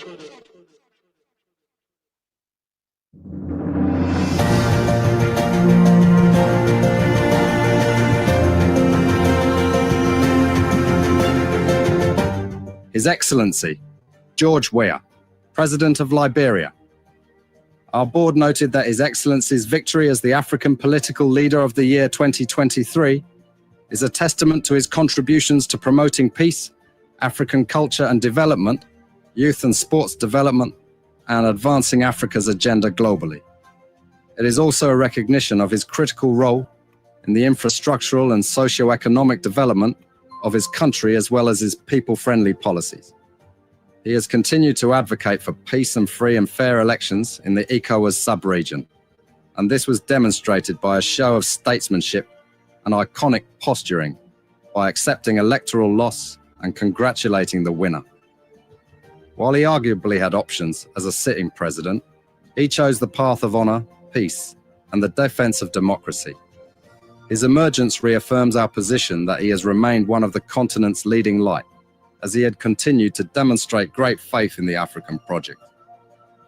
His Excellency, George Weah, President of Liberia. Our board noted that His Excellency's victory as the African Political Leader of the Year 2023 is a testament to his contributions to promoting peace, African culture and development, youth and sports development, and advancing Africa's agenda globally. It is also a recognition of his critical role in the infrastructural and socio-economic development of his country as well as his people-friendly policies. He has continued to advocate for peace and free and fair elections in the ECOWAS sub-region, and this was demonstrated by a show of statesmanship and iconic posturing by accepting electoral loss and congratulating the winner. While he arguably had options as a sitting president, he chose the path of honor, peace, and the defense of democracy. His emergence reaffirms our position that he has remained one of the continent's leading light, as he had continued to demonstrate great faith in the African project,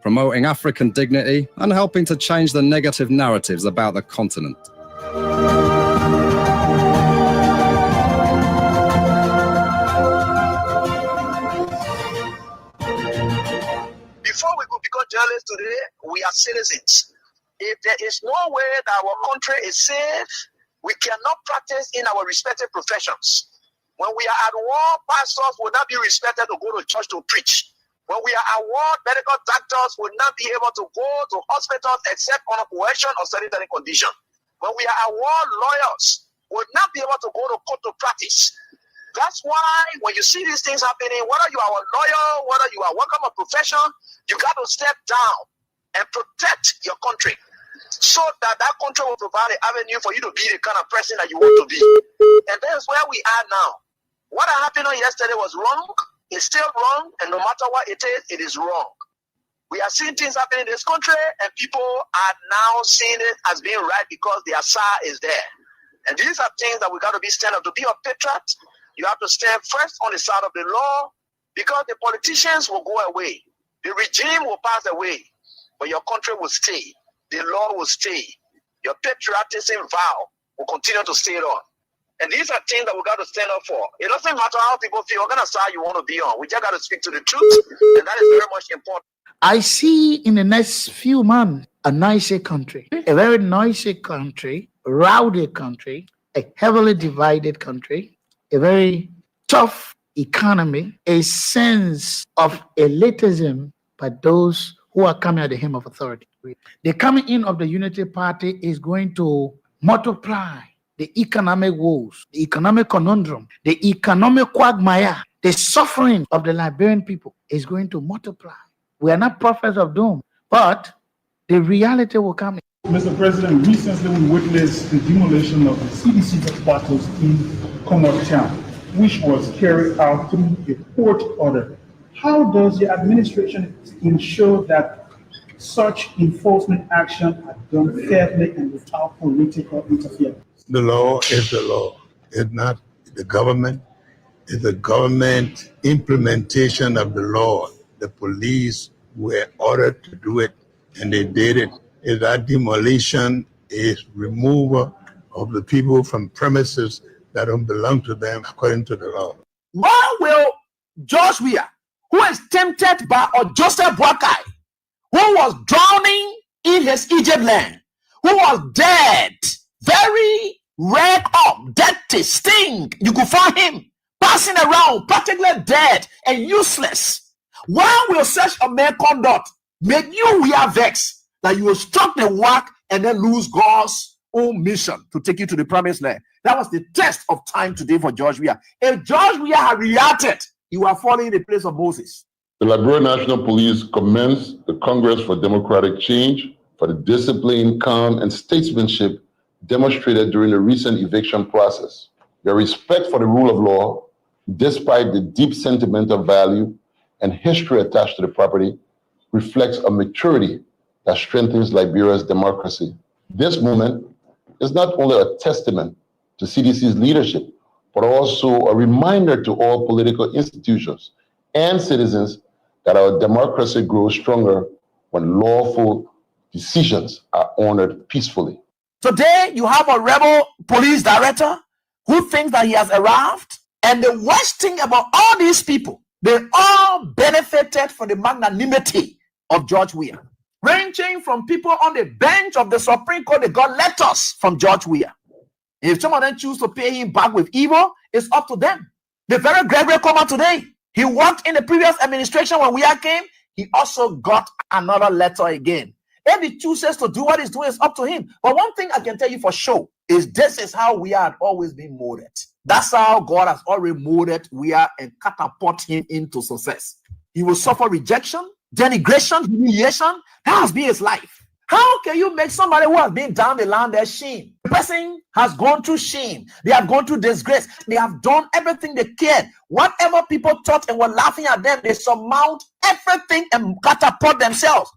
promoting African dignity and helping to change the negative narratives about the continent. Before we could become journalists today, we are citizens. If there is no way that our country is safe, we cannot practice in our respective professions. When we are at war, pastors will not be respected to go to church to preach. When we are at war, medical doctors will not be able to go to hospitals except on a coercion or sanitary condition. When we are at war, lawyers will not be able to go to court to practice. That's why when you see these things happening, whether you are a lawyer, whether you are working a profession, you got to step down and protect your country, so that that country will provide an avenue for you to be the kind of person that you want to be. And that's where we are now. What happened on yesterday was wrong. It's still wrong. And no matter what it is wrong. We are seeing things happening in this country, and people are now seeing it as being right because the Assad is there. And these are things that we got to be stand up. To be a patriot, you have to stand first on the side of the law, because the politicians will go away. The regime will pass away, but your country will stay. The law will stay. Your patriotism vow will continue to stay on. And these are things that we got to stand up for. It doesn't matter how people feel, what kind of side you want to be on. We just got to speak to the truth, and that is very much important. I see in the next few months a nicer country, a very noisy country, rowdy country, a heavily divided country, a very tough economy, a sense of elitism by those who are coming at the hem of authority. The coming in of the Unity Party is going to multiply the economic woes, the economic conundrum, the economic quagmire, the suffering of the Liberian people is going to multiply. We are not prophets of doom, but the reality will come. Mr. President, recently we witnessed the demolition of the CDC headquarters in Comot Town, which was carried out through a court order. How does the administration ensure that such enforcement action are done fairly and without political interference? The law is the law. It's not the government. It's the government implementation of the law. The police were ordered to do it, and they did it. Is that demolition is removal of the people from premises that don't belong to them according to the law. Why will George Weah, who is tempted by Joseph Boakai, who was drowning in his Egypt land, who was dead, very red up, dirty, stink, you could find him passing around, practically dead and useless. Why will such a man conduct make you wear vex that you will struck the work and then lose God's own mission to take you to the promised land? That was the test of time today for George Weah. If George Weah had reacted, he would have fallen in the place of Moses. The Liberian National Police commends the Congress for Democratic Change for the discipline, calm, and statesmanship demonstrated during the recent eviction process. Their respect for the rule of law, despite the deep sentimental value and history attached to the property, reflects a maturity that strengthens Liberia's democracy. This movement is not only a testament to CDC's leadership, but also a reminder to all political institutions and citizens that our democracy grows stronger when lawful decisions are honored peacefully. Today, you have a rebel police director who thinks that he has arrived. And the worst thing about all these people, they all benefited from the magnanimity of George Weah. Ranging from people on the bench of the Supreme Court, they got letters from George Weah. If some of them choose to pay him back with evil, it's up to them. The very Gregory Comer today, he worked in the previous administration when Weah came. He also got another letter again. If he chooses to do what he's doing, it's up to him. But one thing I can tell you for sure is this is how we had always been molded. That's how God has already molded Weah and catapult him into success. He will suffer rejection, denigration, humiliation. That has been his life. How can you make somebody who has been down the line their shame? The person has gone through shame. They have gone through disgrace. They have done everything they cared. Whatever people thought and were laughing at them, they surmount everything and catapult themselves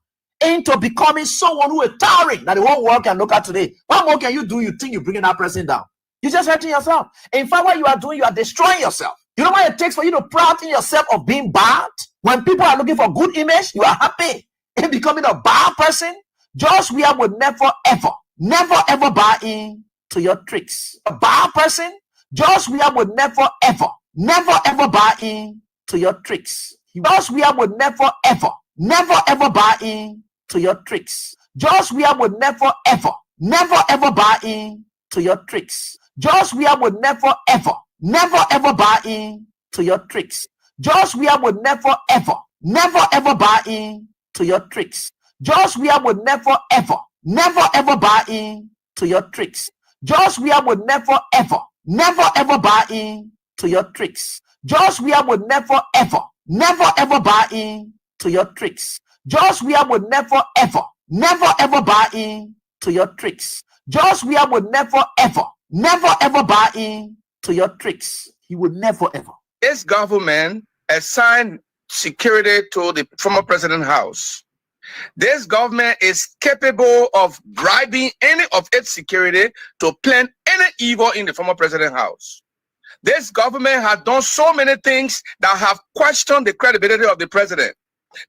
into becoming someone who is towering that the whole world can look at today. What more can you do? You think you're bringing that person down? You're just hurting yourself. In fact, what you are doing, you are destroying yourself. You know what it takes for you to proud in yourself of being bad? When people are looking for good image, you are happy in becoming a bad person. George Weah would never, ever buy in to your tricks. A bad person, George Weah would never, ever buy in to your tricks. George Weah would never, ever buy in to your tricks. George Weah would never, ever buy in to your tricks. George Weah would never, ever buy in to your tricks. George Weah would never, ever buy in to your tricks. George Weah would never, ever buy in to your tricks. George Weah would never, ever buy in to your tricks. George Weah would never, ever buy in to your tricks. George Weah would never, ever buy in to your tricks. George Weah would never, ever buy in to your tricks. He would never, ever. This government assigned security to the former president's house. This government is capable of bribing any of its security to plan any evil in the former president's house. This government has done so many things that have questioned the credibility of the president.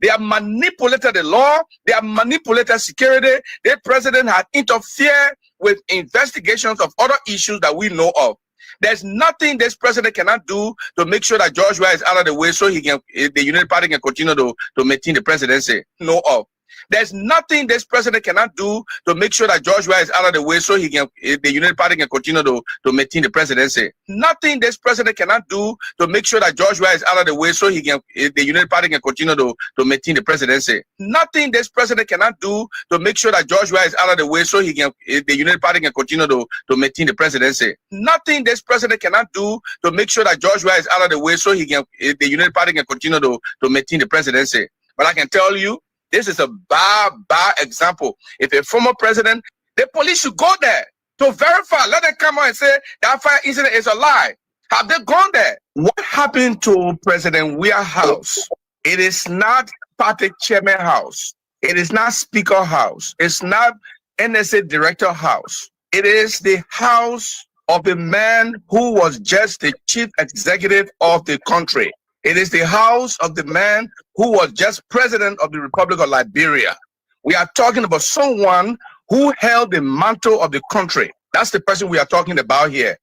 They have manipulated the law. They have manipulated security. The president has interfered with investigations of other issues that we know of. There's nothing this president cannot do to make sure that George Weah is out of the way so the United Party can continue to maintain the presidency. No of. There's nothing this president cannot do to make sure that George Weah is out of the way so the United Party can continue to maintain the presidency. Nothing this president cannot do to make sure that George Weah is out of the way so the United Party can continue to maintain the presidency. Nothing this president cannot do to make sure that George Weah is out of the way so the United Party can continue to maintain the presidency. Nothing this president cannot do to make sure that George Weah is out of the way so the United Party can continue to maintain the presidency. But I can tell you, this is a bad example. If a former president, the police should go there to verify. Let them come out and say that fire incident is a lie. Have they gone there? What happened to President Weah house? It is not party chairman house. It is not speaker house. It's not NSA director house. It is the house of a man who was just the chief executive of the country. It is the house of the man who was just president of the Republic of Liberia. We are talking about someone who held the mantle of the country. That's the person we are talking about here.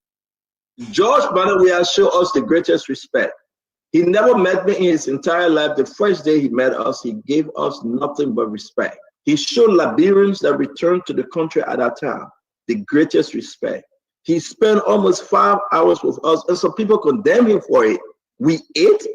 George Bernard Weah showed us the greatest respect. He never met me in his entire life. The first day he met us, he gave us nothing but respect. He showed Liberians that returned to the country at that time the greatest respect. He spent almost 5 hours with us, and some people condemned him for it. We ate,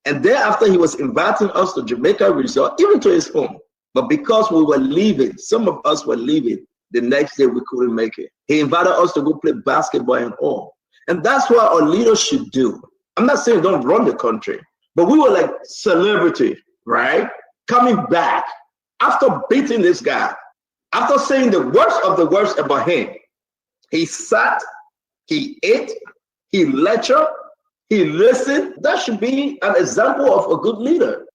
and thereafter he was inviting us to Jamaica Resort, even to his home. But because we were leaving, some of us were leaving, the next day we couldn't make it. He invited us to go play basketball and all. And that's what our leaders should do. I'm not saying don't run the country, but we were like celebrity, right? Coming back after beating this guy, after saying the worst of the worst about him. He sat, he ate, he lectured, he listened. That should be an example of a good leader.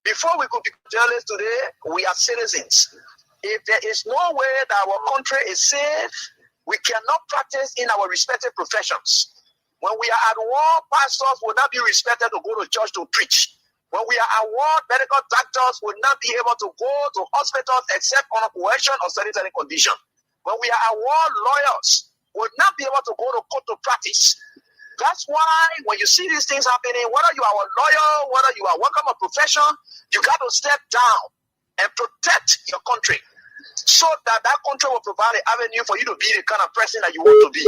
Before we could be journalists today, we are citizens. If there is no way that our country is safe, we cannot practice in our respective professions. When we are at war, pastors will not be respected to go to church to preach. When we are at war, medical doctors will not be able to go to hospitals except on a coercion or certain condition. When we are at war, lawyers will not be able to go to court to practice. That's why when you see these things happening, whether you are a lawyer, whether you are working a profession, you got to step down and protect your country so that that country will provide an avenue for you to be the kind of person that you want to be.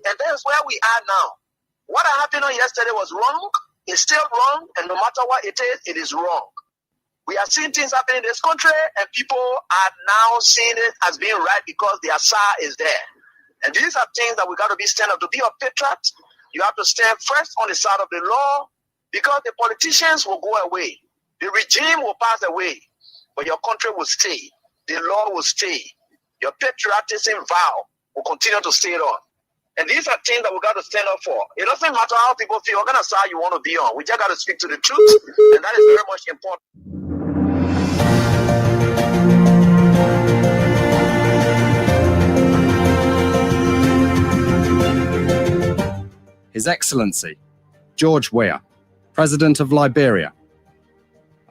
And that's where we are now. What happened on yesterday was wrong. It's still wrong. And no matter what it is wrong. We are seeing things happening in this country, and people are now seeing it as being right because the Asa is there. And these are things that we got to be stand up. To be a patriot, you have to stand first on the side of the law, because the politicians will go away. The regime will pass away, but your country will stay. The law will stay. Your patriotism vow will continue to stay on. And these are things that we got to stand up for. It doesn't matter how people feel, what kind of side you want to be on. We just got to speak to the truth, and that is very much important. His Excellency, George Weah, President of Liberia.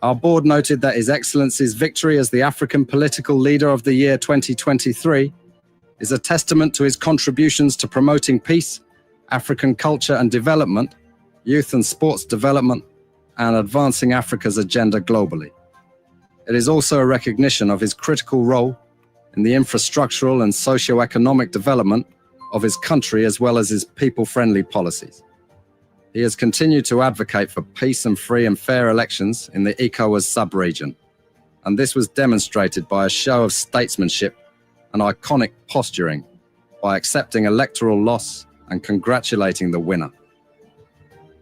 Our board noted that His Excellency's victory as the African Political Leader of the Year 2023 is a testament to his contributions to promoting peace, African culture and development, youth and sports development, and advancing Africa's agenda globally. It is also a recognition of his critical role in the infrastructural and socio-economic development of his country, as well as his people-friendly policies. He has continued to advocate for peace and free and fair elections in the ECOWAS sub-region, and this was demonstrated by a show of statesmanship and iconic posturing by accepting electoral loss and congratulating the winner.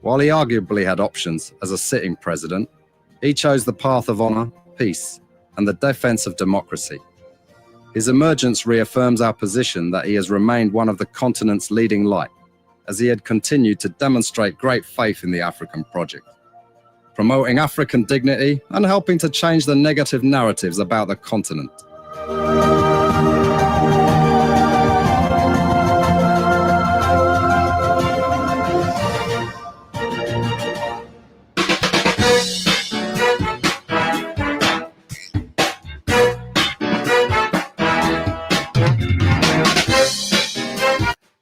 While he arguably had options as a sitting president, he chose the path of honor, peace, and the defense of democracy. His emergence reaffirms our position that he has remained one of the continent's leading light, as he had continued to demonstrate great faith in the African project, promoting African dignity and helping to change the negative narratives about the continent.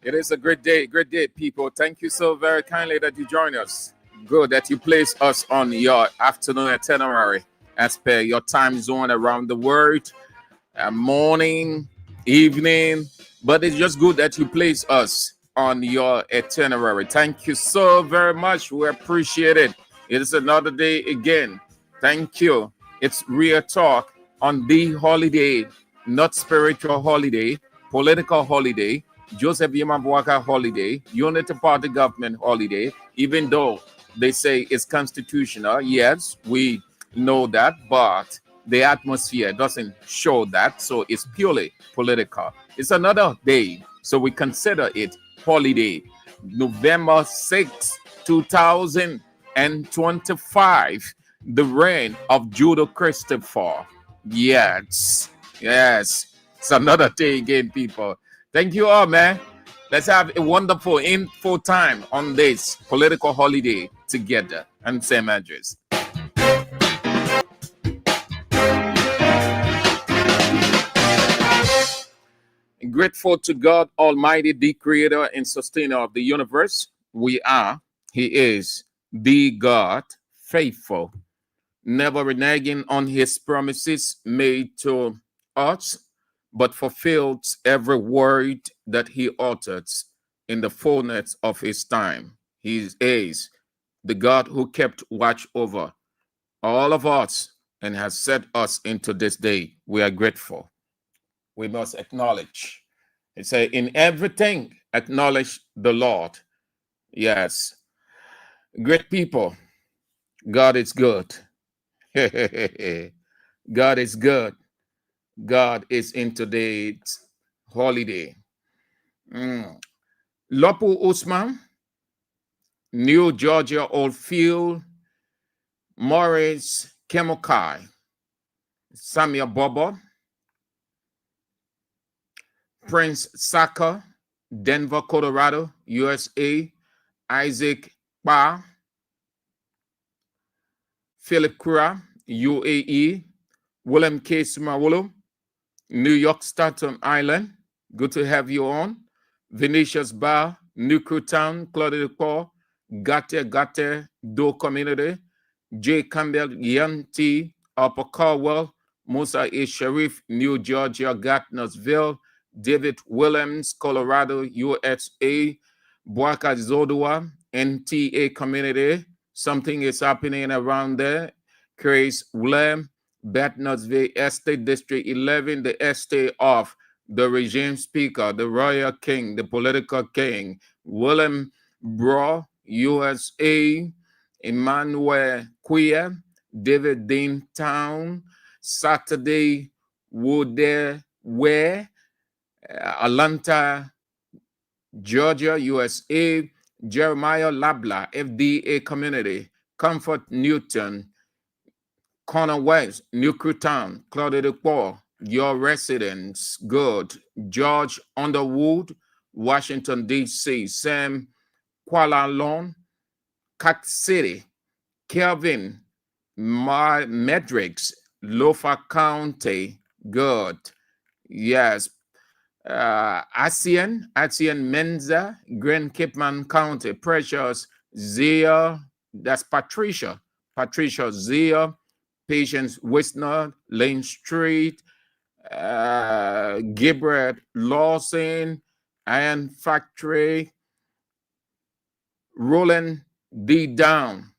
It is a great day, people. Thank you so very kindly that you join us. Good that you place us on your afternoon itinerary as per your time zone around the world, morning, evening. But it's just good that you place us on your itinerary. Thank you so very much. We appreciate it. It is another day again. Thank you. It's Real Talk on the holiday, not spiritual holiday, political holiday, Joseph Yamabwaka holiday, Unity Party government holiday, even though they say it's constitutional. Yes, we know that, but the atmosphere doesn't show that. So it's purely political. It's another day, so we consider it holiday. November 6, 2025, the reign of Judah Christopher. Yes. It's another day again, people. Thank you all, man. Let's have a wonderful info time on this political holiday together and same address. Grateful to God Almighty, the creator and sustainer of the universe. He is the God, faithful, never reneging on his promises made to us, but fulfills every word that he uttered in the fullness of his time. He is the God who kept watch over all of us and has set us into this day. We are grateful. We must acknowledge. It says, in everything, acknowledge the Lord. Yes. Great people. God is good. God is good. God is in today's holiday. Lopu Usman, New Georgia Oldfield, Morris Kemokai, Samuel Bobo, Prince Saka, Denver, Colorado, USA, Isaac Ba, Philip Kura, UAE, Willem K. Sumawolo, New York, Staten Island. Good to have you on. Vinicius Bar, Newtown, Claudia Paul, Gate, Do Community, J. Campbell, Yanti, Upper Caldwell, Musa A. Sharif, New Georgia, Gatnesville, David Williams, Colorado, USA, Boaca Zodua, NTA Community. Something is happening around there. Chris Willem, Batnusville Estate District 11, the estate of the regime speaker, the royal king, the political king, Willem Bro, USA, Emmanuel Queer, David Dean Town, Saturday Woodare Ware, Atlanta, Georgia, USA, Jeremiah Labla, FDA Community, Comfort Newton, Corner West, Newtown, Claudia de Paul, your residents, good. George Underwood, Washington, D.C., Sam Kuala Lumpur, Cat City, Kelvin Medrix, Lofa County, good. Yes. ASEAN Menza, Grand Capeman County, Precious Zia, that's Patricia Zia, Patience Wisner, Lane Street, Gilbert Lawson, Iron Factory, Roland D. Down,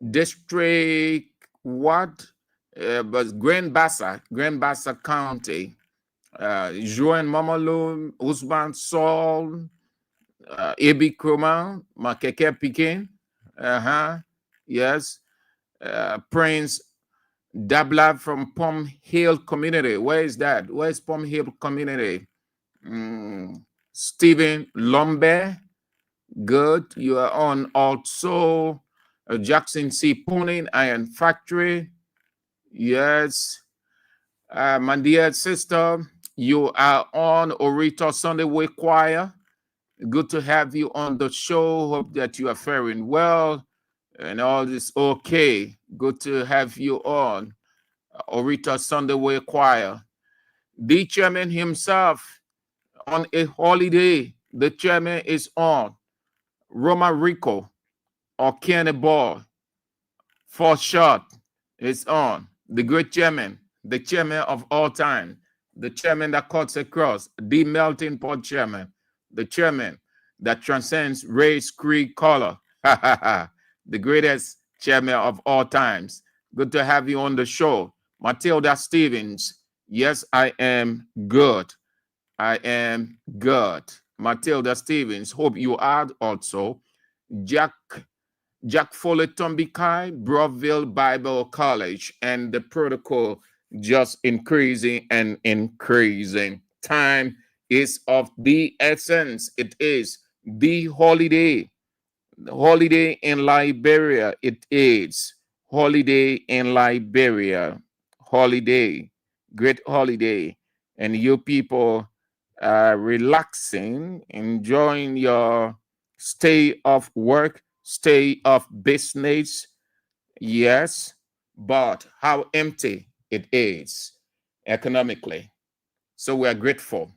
District what? But Grand Bassa County, Joan Mamalou, Usman Sol, Ebi Kroma, Makeke Pikin, yes, Prince Dabla from Palm Hill Community. Where is that? Where is Palm Hill Community? Stephen Lombe, good. You are on also. Jackson C. Pooning Iron Factory. Yes. My dear sister, you are on Orito Sunday Way Choir. Good to have you on the show. Hope that you are faring well and all is okay. Good to have you on Orito Sunday Way Choir. The chairman himself on a holiday. The chairman is on Roma Rico or Kenny Ball. For short, it's on the great chairman, the chairman of all time, the chairman that cuts across, the melting pot chairman, the chairman that transcends race, creed, color. The greatest chairman of all times. Good to have you on the show. Matilda Stevens. Yes, I am good. I am good. Matilda Stevens. Hope you are also. Jack Foley Tombikai, Broadville Bible College, and the protocol just increasing and increasing. Time is of the essence. It is the holiday. The holiday in Liberia. It is holiday in Liberia. Holiday, great holiday. And you people are relaxing, enjoying your stay off work, stay off business. Yes, but how empty it is economically. So we are grateful.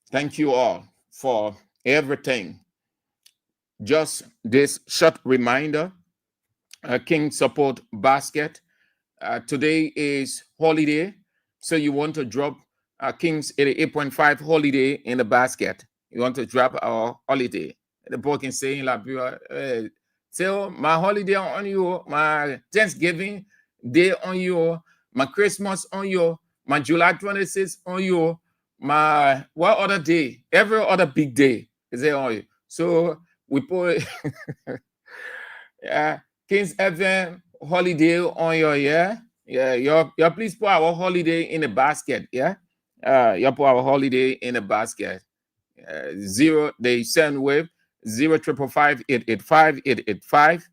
Thank you all for everything. Just this short reminder, King Support Basket. Today is holiday, so you want to drop King's 88.5 holiday in the basket. You want to drop our holiday. The boy can say in Liberia, so my holiday on you, my Thanksgiving day on you, my Christmas on you, my July 26th on you, my what other day, every other big day is there on you. So we put King's FM holiday on your you please put our holiday in a basket. You put our holiday in a basket. Zero the send wave 0555885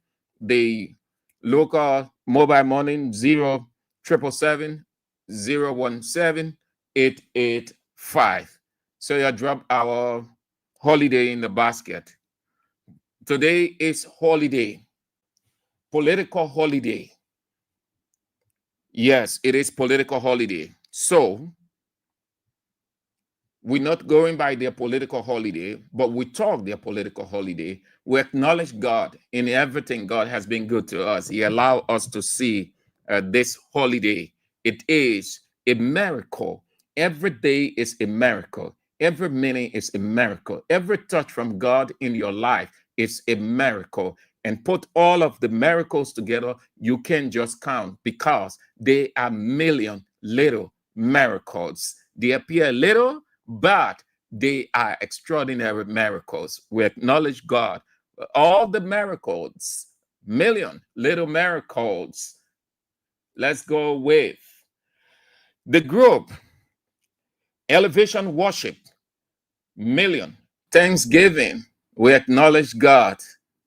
the local mobile money 0777017 so you drop our holiday in the basket. Today is holiday. political holiday. Yes, it is political holiday. So we're not going by their political holiday, but we talk their political holiday. We acknowledge God in everything. God has been good to us. He allowed us to see this holiday. It is a miracle. Every day is a miracle. Every minute is a miracle. Every touch from God in your life is a miracle. And put all of the miracles together, you can just count because they are million little miracles. They appear little, but they are extraordinary miracles. We acknowledge God. All the miracles, million little miracles. Let's go with the group Elevation Worship, million. Thanksgiving. We acknowledge God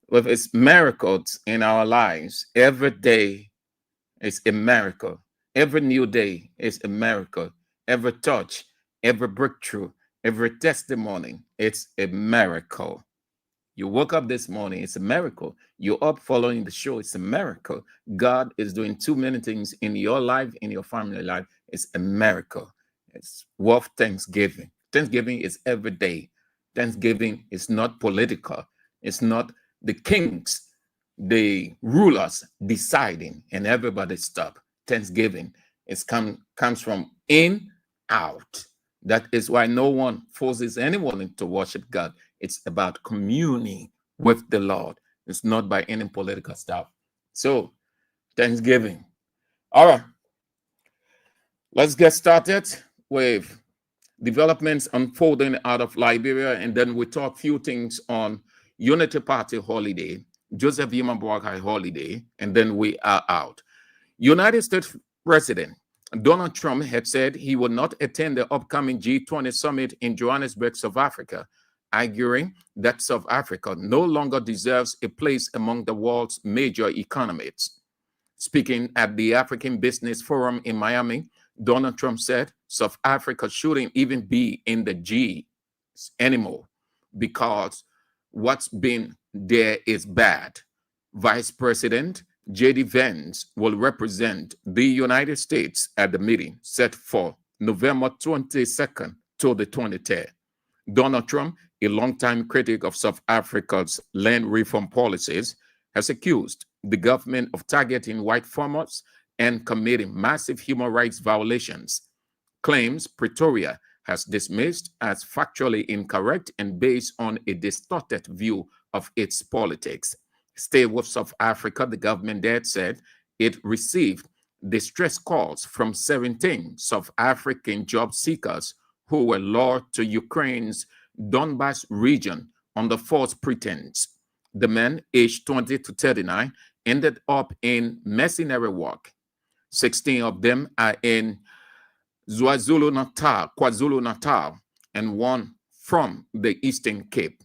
with his miracles in our lives. Every day is a miracle. Every new day is a miracle. Every touch, every breakthrough, every testimony, it's a miracle. You woke up this morning, it's a miracle. You're up following the show, it's a miracle. God is doing too many things in your life, in your family life. It's a miracle. It's worth Thanksgiving. Thanksgiving is every day. Thanksgiving is not political. It's not the kings, the rulers deciding and everybody stop. Thanksgiving comes from in, out. That is why no one forces anyone to worship God. It's about communing with the Lord. It's not by any political stuff. So, Thanksgiving. All right. Let's get started with developments unfolding out of Liberia, and then we talk a few things on Unity Party holiday, Joseph Yuma Boakai holiday, and then we are out. United States President Donald Trump had said he would not attend the upcoming G20 summit in Johannesburg, South Africa, arguing that South Africa no longer deserves a place among the world's major economies. Speaking at the African Business Forum in Miami, Donald Trump said South Africa shouldn't even be in the G anymore because what's been there is bad. Vice President J.D. Vance will represent the United States at the meeting set for November 22nd to the 23rd. Donald Trump, a longtime critic of South Africa's land reform policies, has accused the government of targeting white farmers and committing massive human rights violations, claims Pretoria has dismissed as factually incorrect and based on a distorted view of its politics. Stay with South Africa, the government there said it received distress calls from 17 South African job seekers who were lured to Ukraine's Donbas region under false pretense. The men, aged 20 to 39, ended up in mercenary work. 16 of them are in KwaZulu-Natal, and one from the Eastern Cape.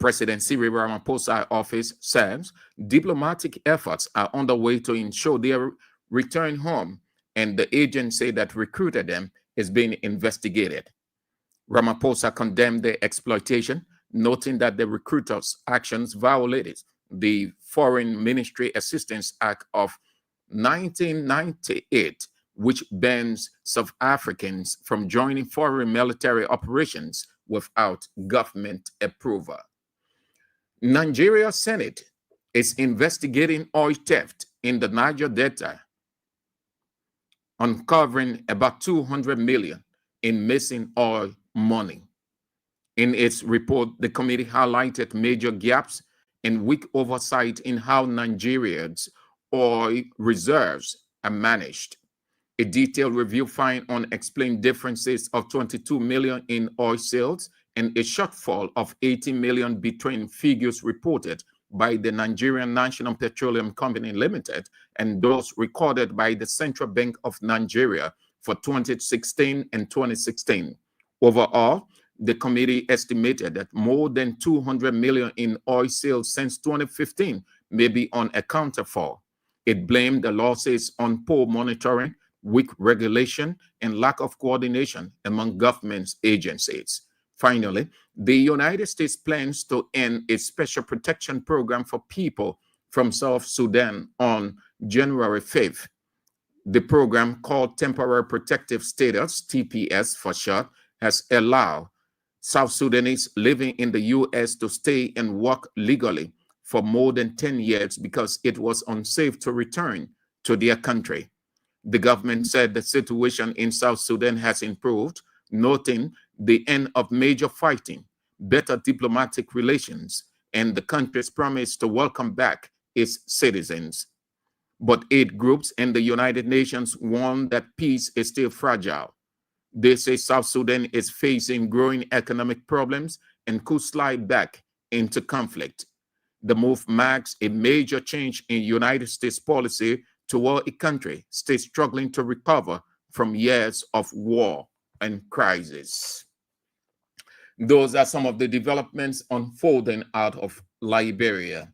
President Cyril Ramaphosa's office says diplomatic efforts are underway to ensure their return home, and the agency that recruited them is being investigated. Ramaphosa condemned the exploitation, noting that the recruiters' actions violated the Foreign Ministry Assistance Act of 1998, which bans South Africans from joining foreign military operations without government approval. Nigeria Senate is investigating oil theft in the Niger Delta, uncovering about 200 million in missing oil money. In its report, the committee highlighted major gaps and weak oversight in how Nigeria's oil reserves are managed. A detailed review found unexplained differences of 22 million in oil sales and a shortfall of 80 million between figures reported by the Nigerian National Petroleum Company Limited and those recorded by the Central Bank of Nigeria for 2016 and 2016. Overall, the committee estimated that more than 200 million in oil sales since 2015 may be unaccounted for. It blamed the losses on poor monitoring, weak regulation, and lack of coordination among government agencies. Finally, the United States plans to end its special protection program for people from South Sudan on January 5th. The program, called Temporary Protective Status, TPS for short, has allowed South Sudanese living in the U.S. to stay and work legally for more than 10 years because it was unsafe to return to their country. The government said the situation in South Sudan has improved, noting the end of major fighting, better diplomatic relations, and the country's promise to welcome back its citizens. But aid groups and the United Nations warn that peace is still fragile. They say South Sudan is facing growing economic problems and could slide back into conflict. The move marks a major change in United States policy toward a country still struggling to recover from years of war and crisis. Those are some of the developments unfolding out of Liberia.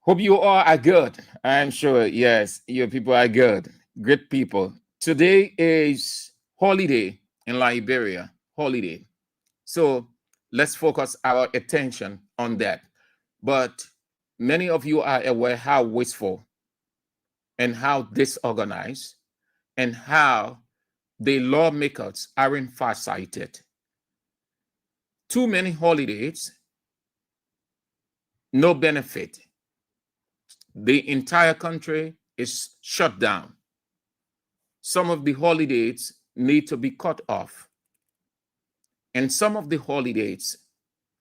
Hope you all are good. I'm sure, yes, your people are good. Great people. Today is holiday in Liberia, holiday. So let's focus our attention on that. But many of you are aware how wasteful and how disorganized and how the lawmakers aren't farsighted. Too many holidays, no benefit. The entire country is shut down. Some of the holidays need to be cut off. And some of the holidays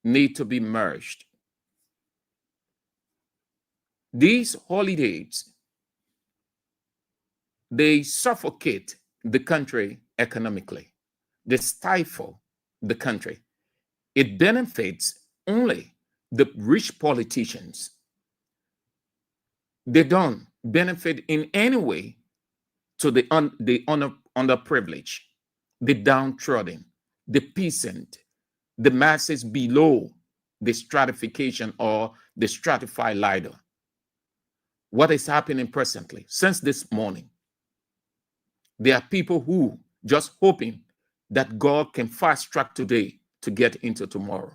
need to be merged. These holidays, they suffocate the country economically. They stifle the country. It benefits only the rich politicians. They don't benefit in any way to the underprivileged, the downtrodden, the peasant, the masses below the stratification or the stratified ladder. What is happening presently? Since this morning, there are people who just hoping that God can fast track today to get into tomorrow,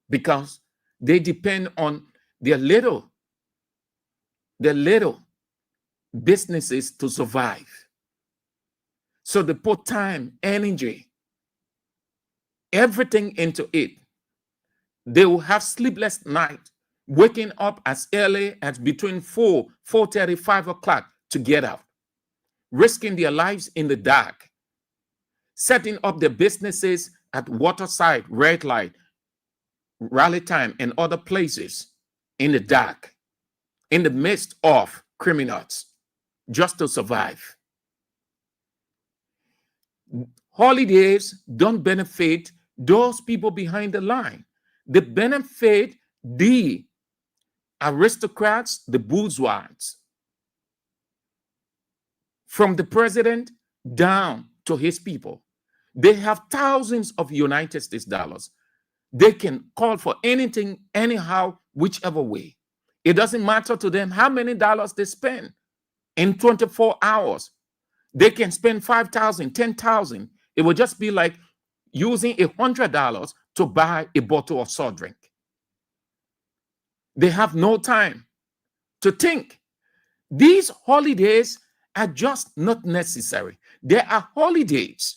because they depend on their little businesses to survive. So they put time, energy, everything into it. They will have sleepless nights, waking up as early as between 4:30, 5 o'clock to get out, risking their lives in the dark, setting up their businesses at Waterside, Red Light, Rally Time, and other places in the dark, in the midst of criminals, just to survive. Holidays don't benefit those people behind the line. They benefit the aristocrats, the bourgeois, from the president down to his people. They have thousands of United States dollars. They can call for anything, anyhow, whichever way. It doesn't matter to them how many dollars they spend in 24 hours. They can spend $5,000, $10,000. It will just be like using $100 to buy a bottle of soft drink. They have no time to think. These holidays are just not necessary. There are holidays,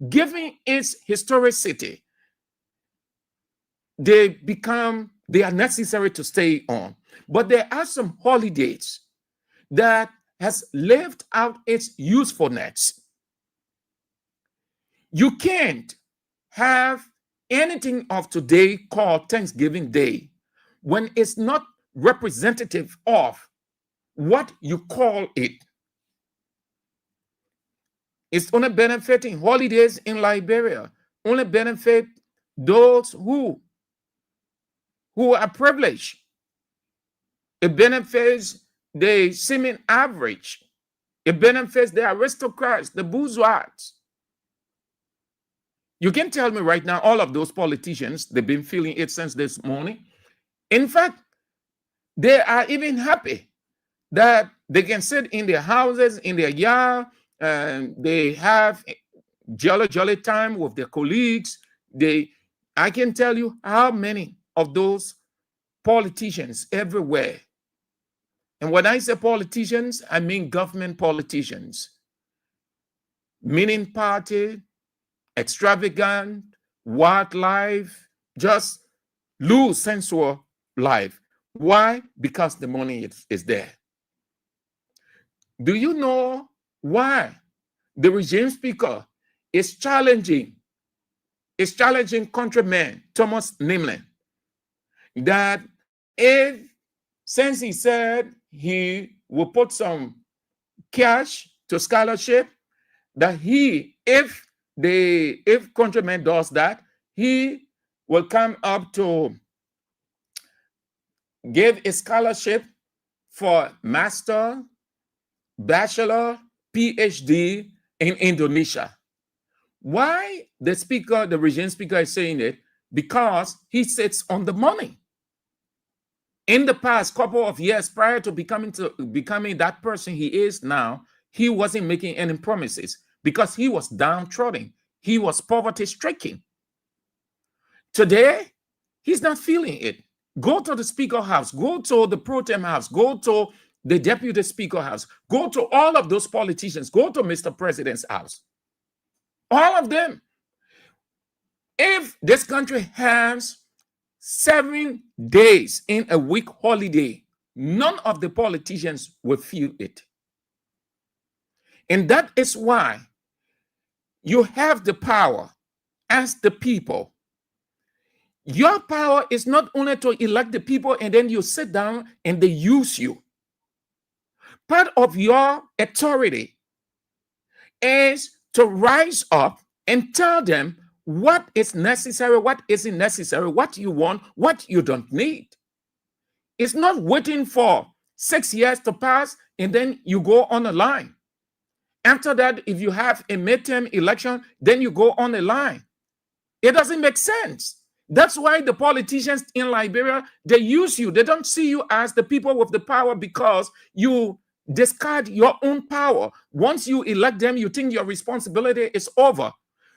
given its historicity, they are necessary to stay on. But there are some holidays that has lived out its usefulness. You can't have anything of today called Thanksgiving Day when it's not representative of what you call it. It's only benefiting holidays in Liberia, only benefit those who are privileged. It benefits the seeming average. It benefits the aristocrats, the bourgeois. You can tell me right now, all of those politicians, they've been feeling it since this morning. In fact, they are even happy that they can sit in their houses, in their yard, and they have jolly time with their colleagues. I can tell you how many of those politicians everywhere. And when I say politicians, I mean government politicians, meaning party, extravagant, wildlife, just lose sensual life. Why? Because the money is there. Do you know why the regime speaker is challenging countryman Thomas Nimlin that since he said he will put some cash to scholarship, that if countryman does that, he will come up to give a scholarship for master, bachelor, PhD in Indonesia. Why the regime speaker is saying it? Because he sits on the money. In the past couple of years prior to becoming that person he is now, he wasn't making any promises because he was downtrodden. He was poverty-stricken. Today, he's not feeling it. Go to the Speaker House, go to the Pro Tem House, go to the Deputy Speaker House, go to all of those politicians, go to Mr. President's house. All of them. If this country has 7 days in a week holiday, none of the politicians will feel it. And that is why you have the power as the people. Your power is not only to elect the people and then you sit down and they use you. Part of your authority is to rise up and tell them what is necessary, what isn't necessary, what you want, what you don't need. It's not waiting for 6 years to pass and then you go on a line. After that, if you have a midterm election, then you go on a line. It doesn't make sense. That's why the politicians in Liberia, they use you. They don't see you as the people with the power because you discard your own power. Once you elect them, you think your responsibility is over.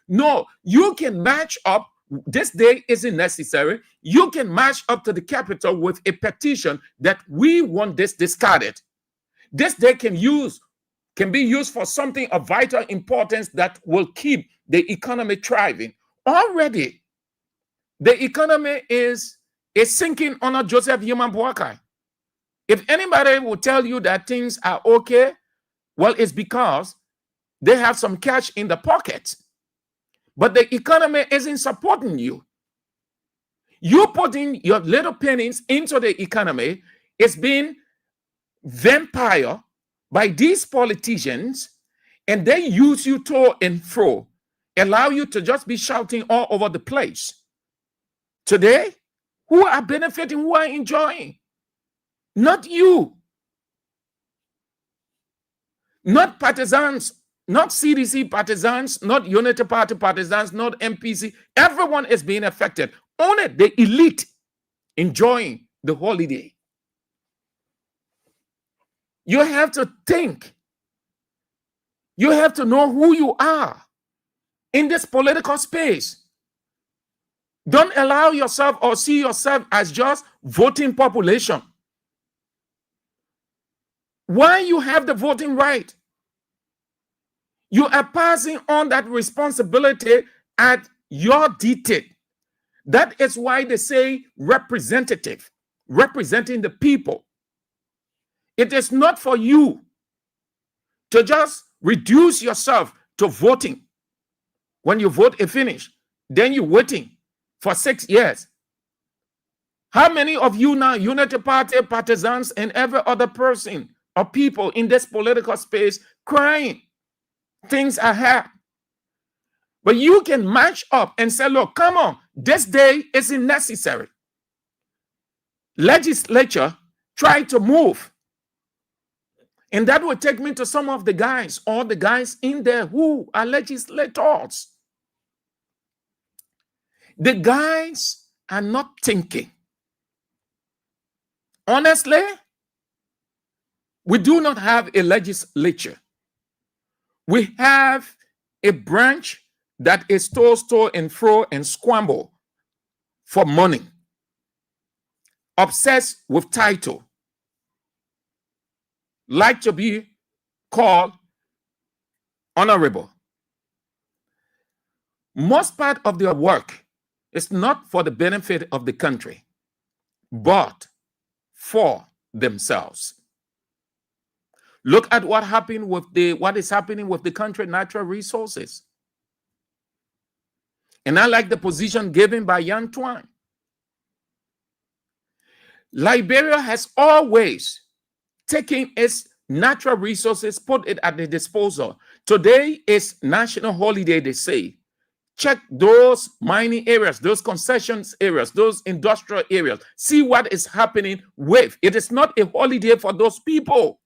No, you can match up. This day isn't necessary. You can match up to the capital with a petition that we want this discarded. This day can be used for something of vital importance that will keep the economy thriving. Already, the economy is sinking under Joseph Yuma Boakai. If anybody will tell you that things are okay, well, it's because they have some cash in the pocket. But the economy isn't supporting you. You putting your little pennies into the economy is being vampired by these politicians, and they use you to and fro, allow you to just be shouting all over the place. Today, who are benefiting, who are enjoying? Not you. Not partisans, not CDC partisans, not Unity Party partisans, not MPC. Everyone is being affected. Only the elite enjoying the holiday. You have to think. You have to know who you are in this political space. Don't allow yourself or see yourself as just voting population. Why you have the voting right? You are passing on that responsibility at your dictate. That is why they say representative, representing the people. It is not for you to just reduce yourself to voting. When you vote is finished, then you're waiting for 6 years. How many of you now, Unity Party partisans and every other person or people in this political space crying? Things are hard. But you can match up and say, look, come on, this day isn't necessary. Legislature try to move. And that will take me to some of the guys, or the guys in there who are legislators. The guys are not thinking. Honestly, we do not have a legislature. We have a branch that is to and fro and scramble for money. obsessed with title, like to be called honorable. Most part of their work is not for the benefit of the country, but for themselves. Look at what is happening with the country natural resources. And I like the position given by Yan Twan. Liberia has always taken its natural resources, put it at the disposal. Today is national holiday, they say. Check those mining areas, those concessions areas, those industrial areas. See what is happening with. It is not a holiday for those people,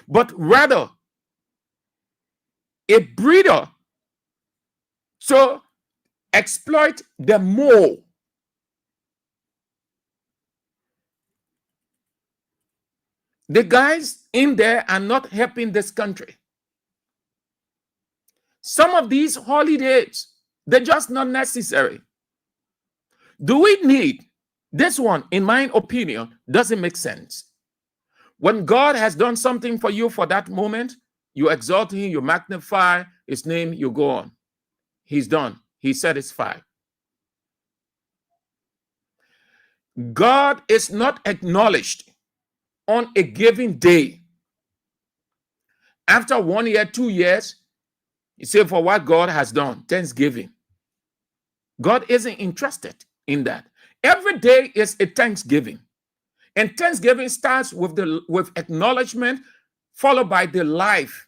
but rather a breeder. So exploit them more. The guys in there are not helping this country. Some of these holidays, they're just not necessary. Do we need this one? In my opinion, doesn't make sense. When God has done something for you for that moment, you exalt him, you magnify his name, you go on. He's done. He's satisfied. God is not acknowledged on a given day. After 1 year, 2 years, you say for what God has done, Thanksgiving. God isn't interested in that. Every day is a Thanksgiving. And Thanksgiving starts with acknowledgement, followed by the life.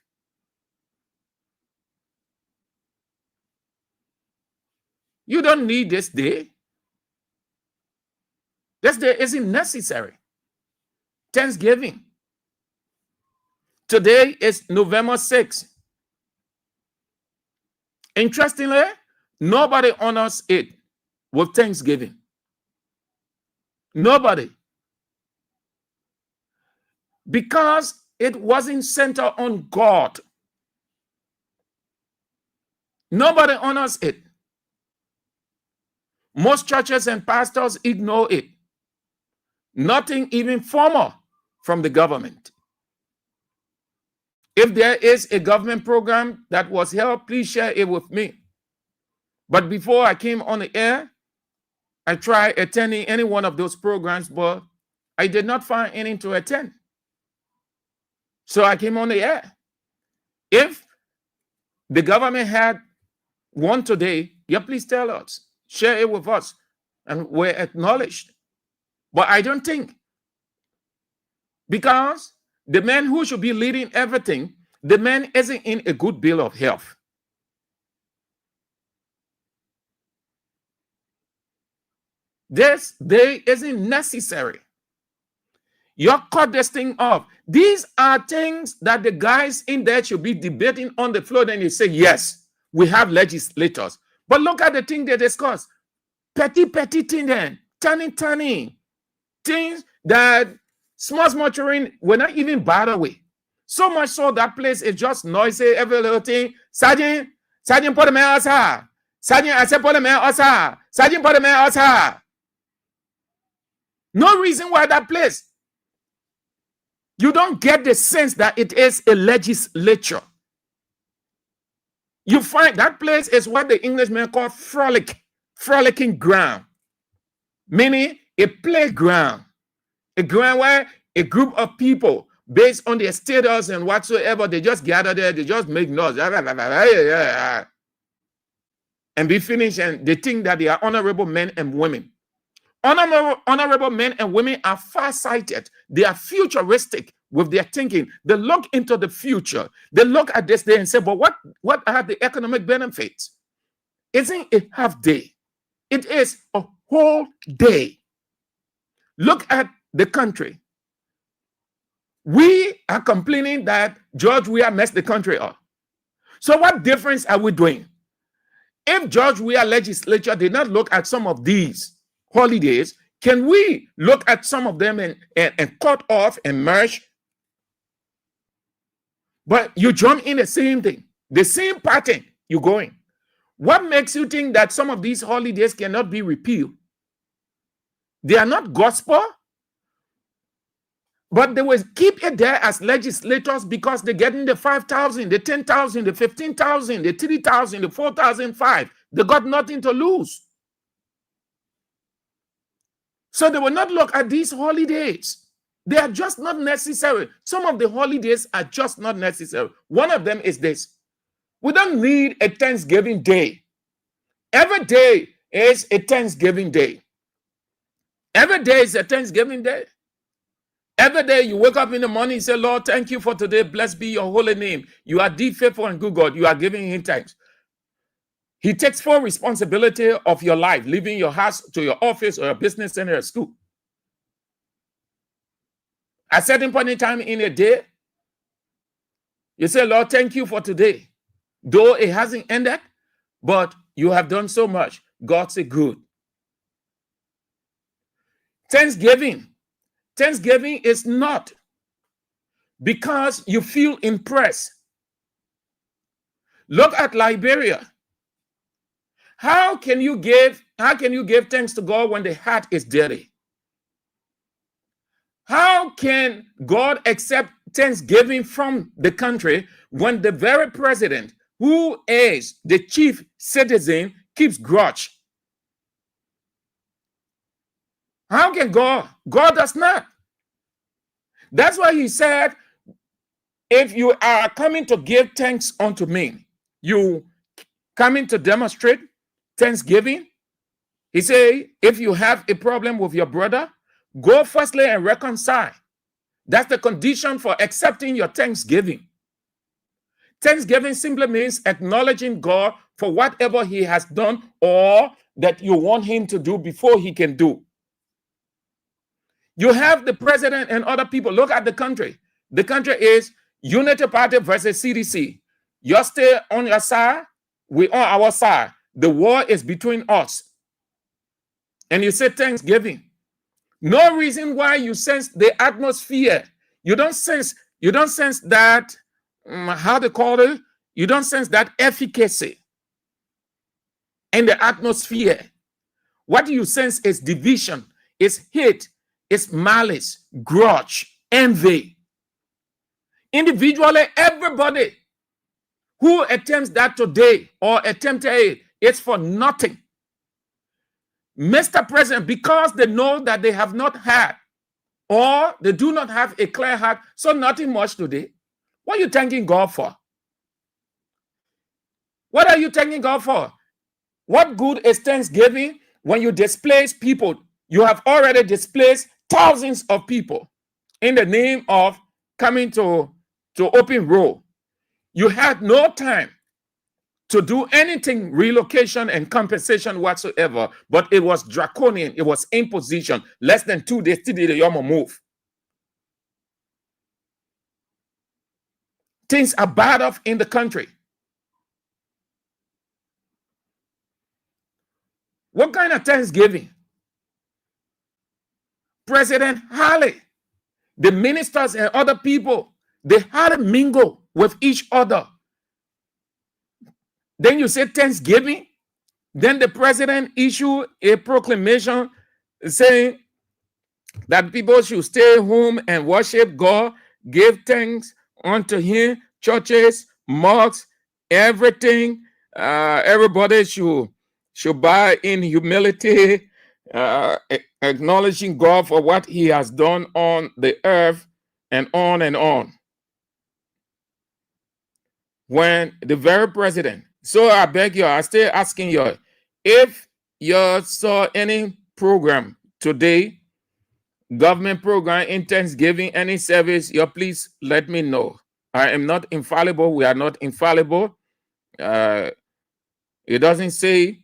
You don't need this day. This day isn't necessary. Thanksgiving. Today is November 6th. Interestingly, nobody honors it with Thanksgiving. Nobody. Because it wasn't centered on God. Nobody honors it. Most churches and pastors ignore it. Nothing even formal from the government. If there is a government program that was held, please share it with me. But before I came on the air, I tried attending any one of those programs, but I did not find any to attend. So I came on the air. If the government had one today, yeah, please tell us. Share it with us. And we're acknowledged. But I don't think. Because the man who should be leading everything, the man isn't in a good bill of health. This day isn't necessary. You cut this thing off. These are things that the guys in there should be debating on the floor. Then you say, yes, we have legislators. But look at the thing they discuss. Petty thing then. Tiny. Things that small children were not even bothered away. So much so that place is just noisy, every little thing. Sergeant, put the man outside. Sergeant, I said, put the man outside. Sergeant, put the man outside. No reason why that place. You don't get the sense that it is a legislature. You find that place is what the Englishmen call frolicking ground, meaning a playground, a ground where a group of people, based on their status and whatsoever, they just gather there, they just make noise, and be finished, and they think that they are honorable men and women. Honorable men and women are far-sighted. They are futuristic with their thinking. They look into the future. They look at this day and say, but what are the economic benefits? Isn't a half day. It is a whole day. Look at the country. We are complaining that George Weah messed the country up. So what difference are we doing? If George Weah legislature did not look at some of these holidays, can we look at some of them and cut off and merge? But you jump in the same thing, the same pattern you're going. What makes you think that some of these holidays cannot be repealed? They are not gospel, but they will keep it there as legislators because they're getting the 5,000, the 10,000, the 15,000, the 3,000, the 4,005. They got nothing to lose. So they will not look at these holidays. They are just not necessary. Some of the holidays are just not necessary. One of them is this. We don't need a Thanksgiving day. Every day is a Thanksgiving day. Every day is a Thanksgiving day. Every day you wake up in the morning and say, Lord, thank you for today. Blessed be your holy name. You are deep, faithful, and good God. You are giving him thanks. He takes full responsibility of your life, leaving your house to your office or your business center or school. At a certain point in time in a day, you say, Lord, thank you for today. Though it hasn't ended, but you have done so much. God say good. Thanksgiving is not because you feel impressed. Look at Liberia. How can you give thanks to God when the heart is dirty? How can God accept thanksgiving from the country when the very president, who is the chief citizen, keeps grudge? How can God? God does not. That's why he said, if you are coming to give thanks unto me, you coming to demonstrate thanksgiving. He said, if you have a problem with your brother, go firstly and reconcile. That's the condition for accepting your thanksgiving. Thanksgiving simply means acknowledging God for whatever he has done or that you want him to do before he can do. You have the president and other people. Look at the country. The country is Unity Party versus CDC. You stay on your side, we on our side. The war is between us. And you say Thanksgiving. No reason why you sense the atmosphere. You don't sense that, how they call it? You don't sense that efficacy in the atmosphere. What you sense is division, is hate, is malice, grudge, envy. Individually, everybody who attempts that today or attempted it, it's for nothing. Mr. President, because they know that they have not had or they do not have a clear heart, so nothing much today. What are you thanking God for? What are you thanking God for? What good is Thanksgiving when you displace people? You have already displaced thousands of people in the name of coming to open road. You had no time to do anything, relocation and compensation whatsoever, but it was draconian. It was imposition. Less than 2 days till the Yomo move. Things are bad off in the country. What kind of Thanksgiving? President Harley, the ministers and other people, they had to mingle with each other. Then you say Thanksgiving. Then the president issued a proclamation saying that people should stay home and worship God, give thanks unto him, churches, mosques, everything. Everybody should buy in humility, acknowledging God for what he has done on the earth and on and on. When the very president, so I beg you, I still asking you, if you saw any program today, government program in Thanksgiving, any service, you please let me know. I am not infallible. We are not infallible. It doesn't say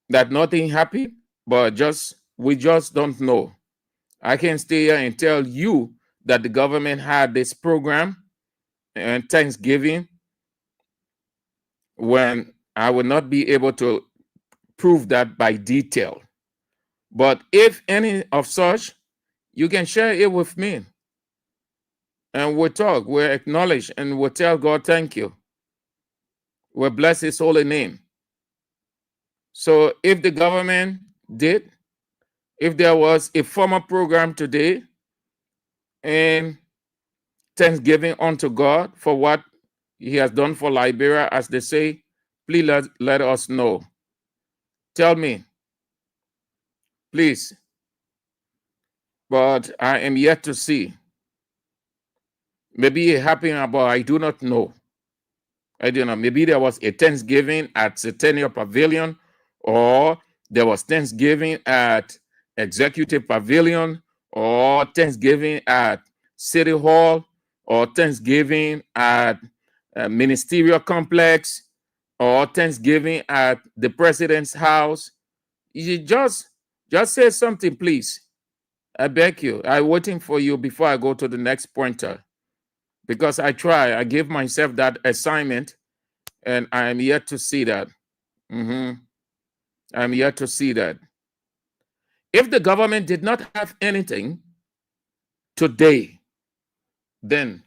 that nothing happened, but we just don't know. I can stay here and tell you that the government had this program and Thanksgiving when I will not be able to prove that by detail. But if any of such, you can share it with me. And we'll talk, we'll acknowledge, and we'll tell God thank you. We'll bless his holy name. So if the government did, if there was a formal program today and thanksgiving unto God for what he has done for Liberia, as they say, please let us know. Tell me, please. But I am yet to see. Maybe it happened, but I do not know. I don't know. Maybe there was a Thanksgiving at Centennial Pavilion, or there was Thanksgiving at Executive Pavilion, or Thanksgiving at City Hall, or Thanksgiving at Ministerial Complex, or Thanksgiving at the President's house. You just say something, please. I beg you. I'm waiting for you before I go to the next pointer, because I give myself that assignment, and I am yet to see that. I'm yet to see that. If the government did not have anything today, then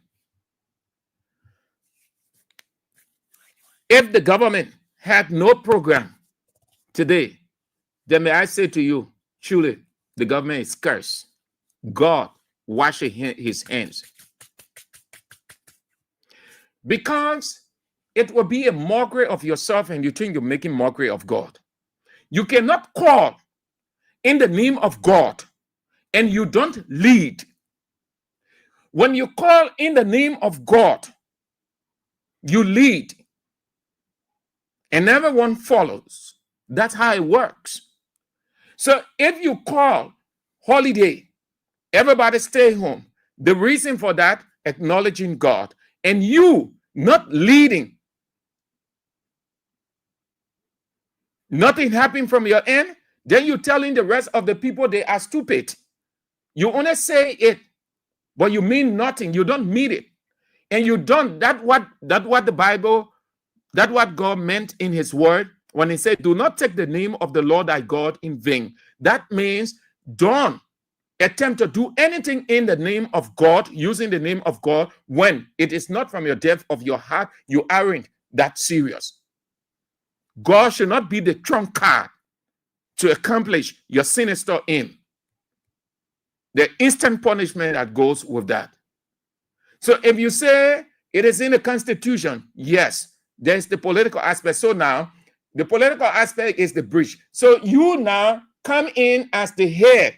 if the government had no program today, then may I say to you, truly, the government is cursed. God washing his hands. Because it will be a mockery of yourself, and you think you're making mockery of God. You cannot call in the name of God and you don't lead. When you call in the name of God, you lead, and everyone follows. That's how it works. So if you call holiday, everybody stay home. The reason for that, acknowledging God, and you not leading. Nothing happened from your end, then you're telling the rest of the people they are stupid. You only say it, but you mean nothing. You don't mean it. And you don't, that's what the Bible, that's what God meant in his word when he said, do not take the name of the Lord thy God in vain. That means don't attempt to do anything in the name of God, using the name of God, when it is not from your depth of your heart. You aren't that serious. God should not be the trump card to accomplish your sinister aim. The instant punishment that goes with that. So if you say it is in the Constitution, yes, there's the political aspect. So now the political aspect is the bridge. So you now come in as the head.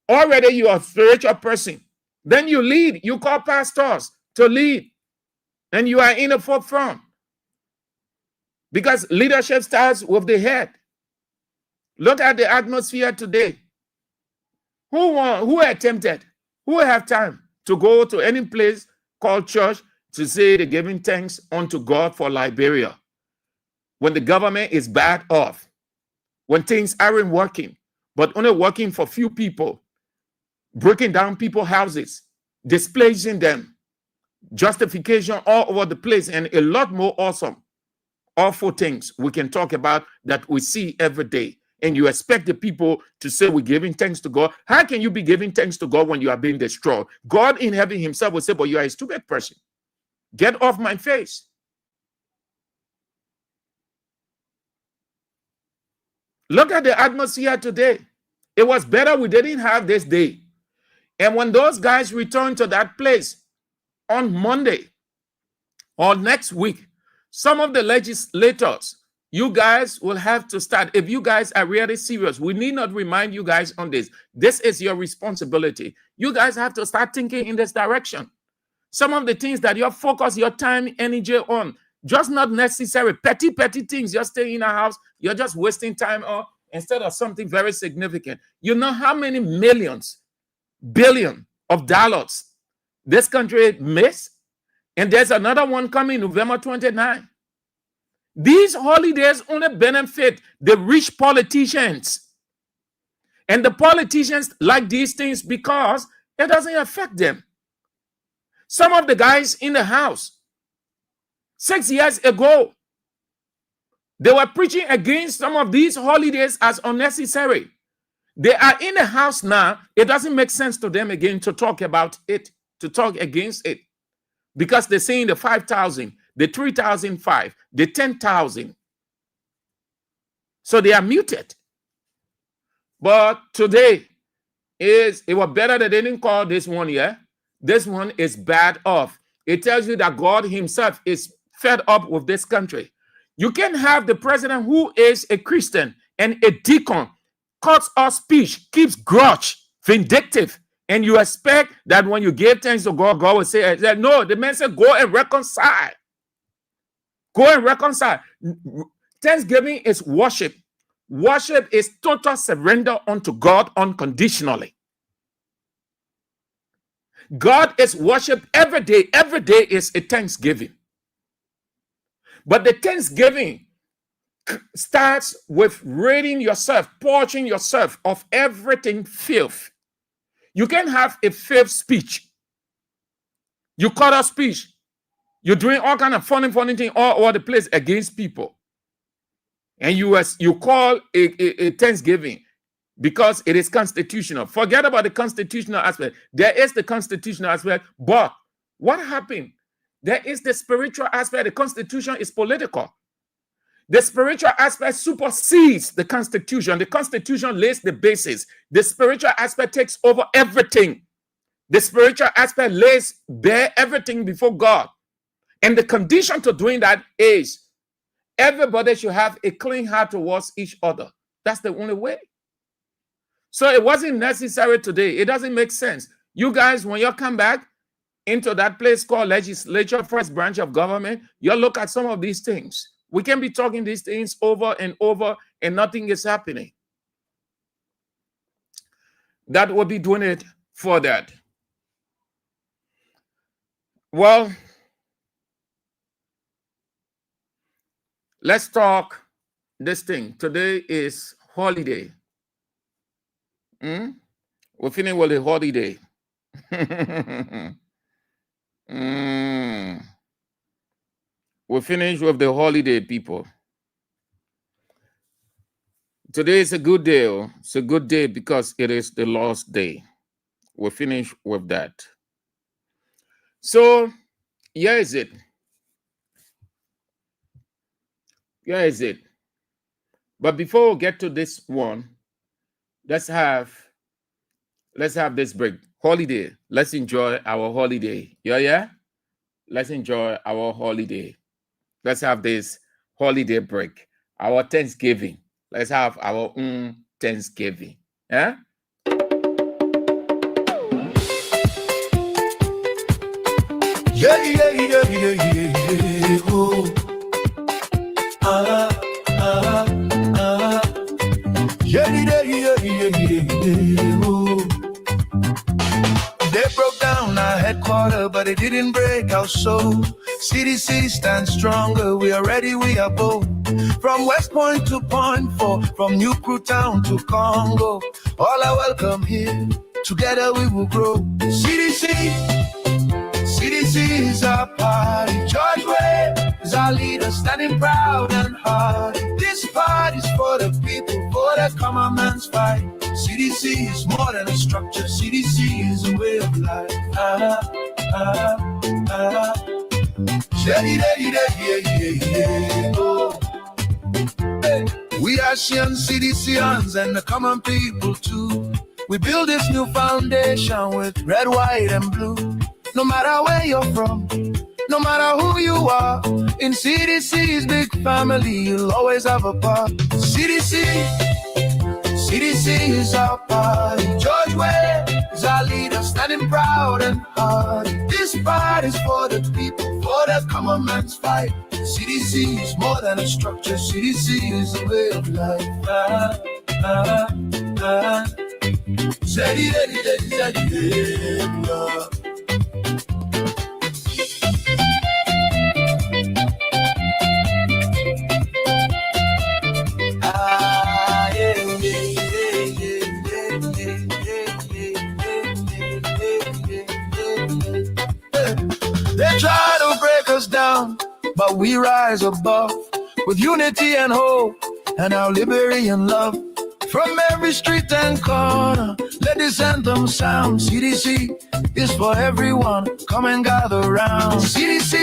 Already you are a spiritual person. Then you lead. You call pastors to lead. And you are in the forefront. Because leadership starts with the head. Look at the atmosphere today. Who attempted? Who have time to go to any place called church to say they're giving thanks unto God for Liberia? When the government is bad off, when things aren't working, but only working for few people, breaking down people's houses, displacing them, justification all over the place, and a lot more awful things we can talk about that we see every day. And you expect the people to say we're giving thanks to God. How can you be giving thanks to God when you are being destroyed? God in heaven himself will say, but you are a stupid person. Get off my face. Look at the atmosphere today. It was better we didn't have this day. And when those guys return to that place on Monday or next week, some of the legislators, you guys will have to start. If you guys are really serious, we need not remind you guys on this. This is your responsibility. You guys have to start thinking in this direction. Some of the things that you focus your time, energy on, just not necessary, petty things. Just stay in a house, you're just wasting time on instead of something very significant. You know how many millions, billion of dollars this country missed? And there's another one coming November 29. These holidays only benefit the rich politicians. And the politicians like these things because it doesn't affect them. Some of the guys in the house, 6 years ago, they were preaching against some of these holidays as unnecessary. They are in the house now. It doesn't make sense to them again to talk about it, to talk against it. Because they're saying the 5,000, the 3,005, the 10,000. So they are muted. But today it was better that they didn't call this one, yeah? This one is bad off. It tells you that God himself is fed up with this country. You can have the president who is a Christian and a deacon, cuts off speech, keeps grudge, vindictive, and you expect that when you give thanks to God, God will say, no, the man said, go and reconcile. Go and reconcile. Thanksgiving is worship. Worship is total surrender unto God unconditionally. God is worshiped every day. Every day is a thanksgiving. But the thanksgiving starts with ridding yourself, purging yourself of everything filth. You can have a filth speech. You cut off speech. You're doing all kind of funny thing all over the place against people. And you call a thanksgiving because it is constitutional. Forget about the constitutional aspect. There is the constitutional aspect, but what happened? There is the spiritual aspect. The constitution is political. The spiritual aspect supersedes the constitution. The constitution lays the basis. The spiritual aspect takes over everything. The spiritual aspect lays bare everything before God. And the condition to doing that is everybody should have a clean heart towards each other. That's the only way. So it wasn't necessary today. It doesn't make sense. You guys, when you come back into that place called legislature, first branch of government, you look at some of these things. We can be talking these things over and over and nothing is happening. That will be doing it for that. Well, let's talk this thing. Today is holiday. We're finished with the holiday. We're finished with the holiday, people. Today is a good day. Oh. It's a good day because it is the last day. We're finished with that. So, here is it. Here is it. But before we get to this one, let's have this break. Holiday. Let's enjoy our holiday. Yeah? Let's enjoy our holiday. Let's have this holiday break. Our Thanksgiving. Let's have our own Thanksgiving. Yeah? Yeah. Oh. Yeah. Oh. They broke down our headquarters, but it didn't break our soul. CDC stands stronger. We are ready, we are bold. From West Point to Point 4, from New Crew Town to Congo, all are welcome here. Together we will grow. CDC is our party. George Way is our leader, standing proud and hard. This party's for the people, for the common man's fight. CDC is more than a structure. CDC is a way of life. Oh. Hey. We are Asian CDCians and the common people too. We build this new foundation with red, white, and blue. No matter where you're from, no matter who you are, in CDC's big family, you'll always have a part. CDC is our party. George Way is our leader, standing proud and hard. This party's for the people, for the common man's fight. CDC is more than a structure. CDC is a way of life. They try to break us down, but we rise above with unity and hope and our liberty and love. From every street and corner, let this anthem sound. CDC is for everyone. Come and gather round. CDC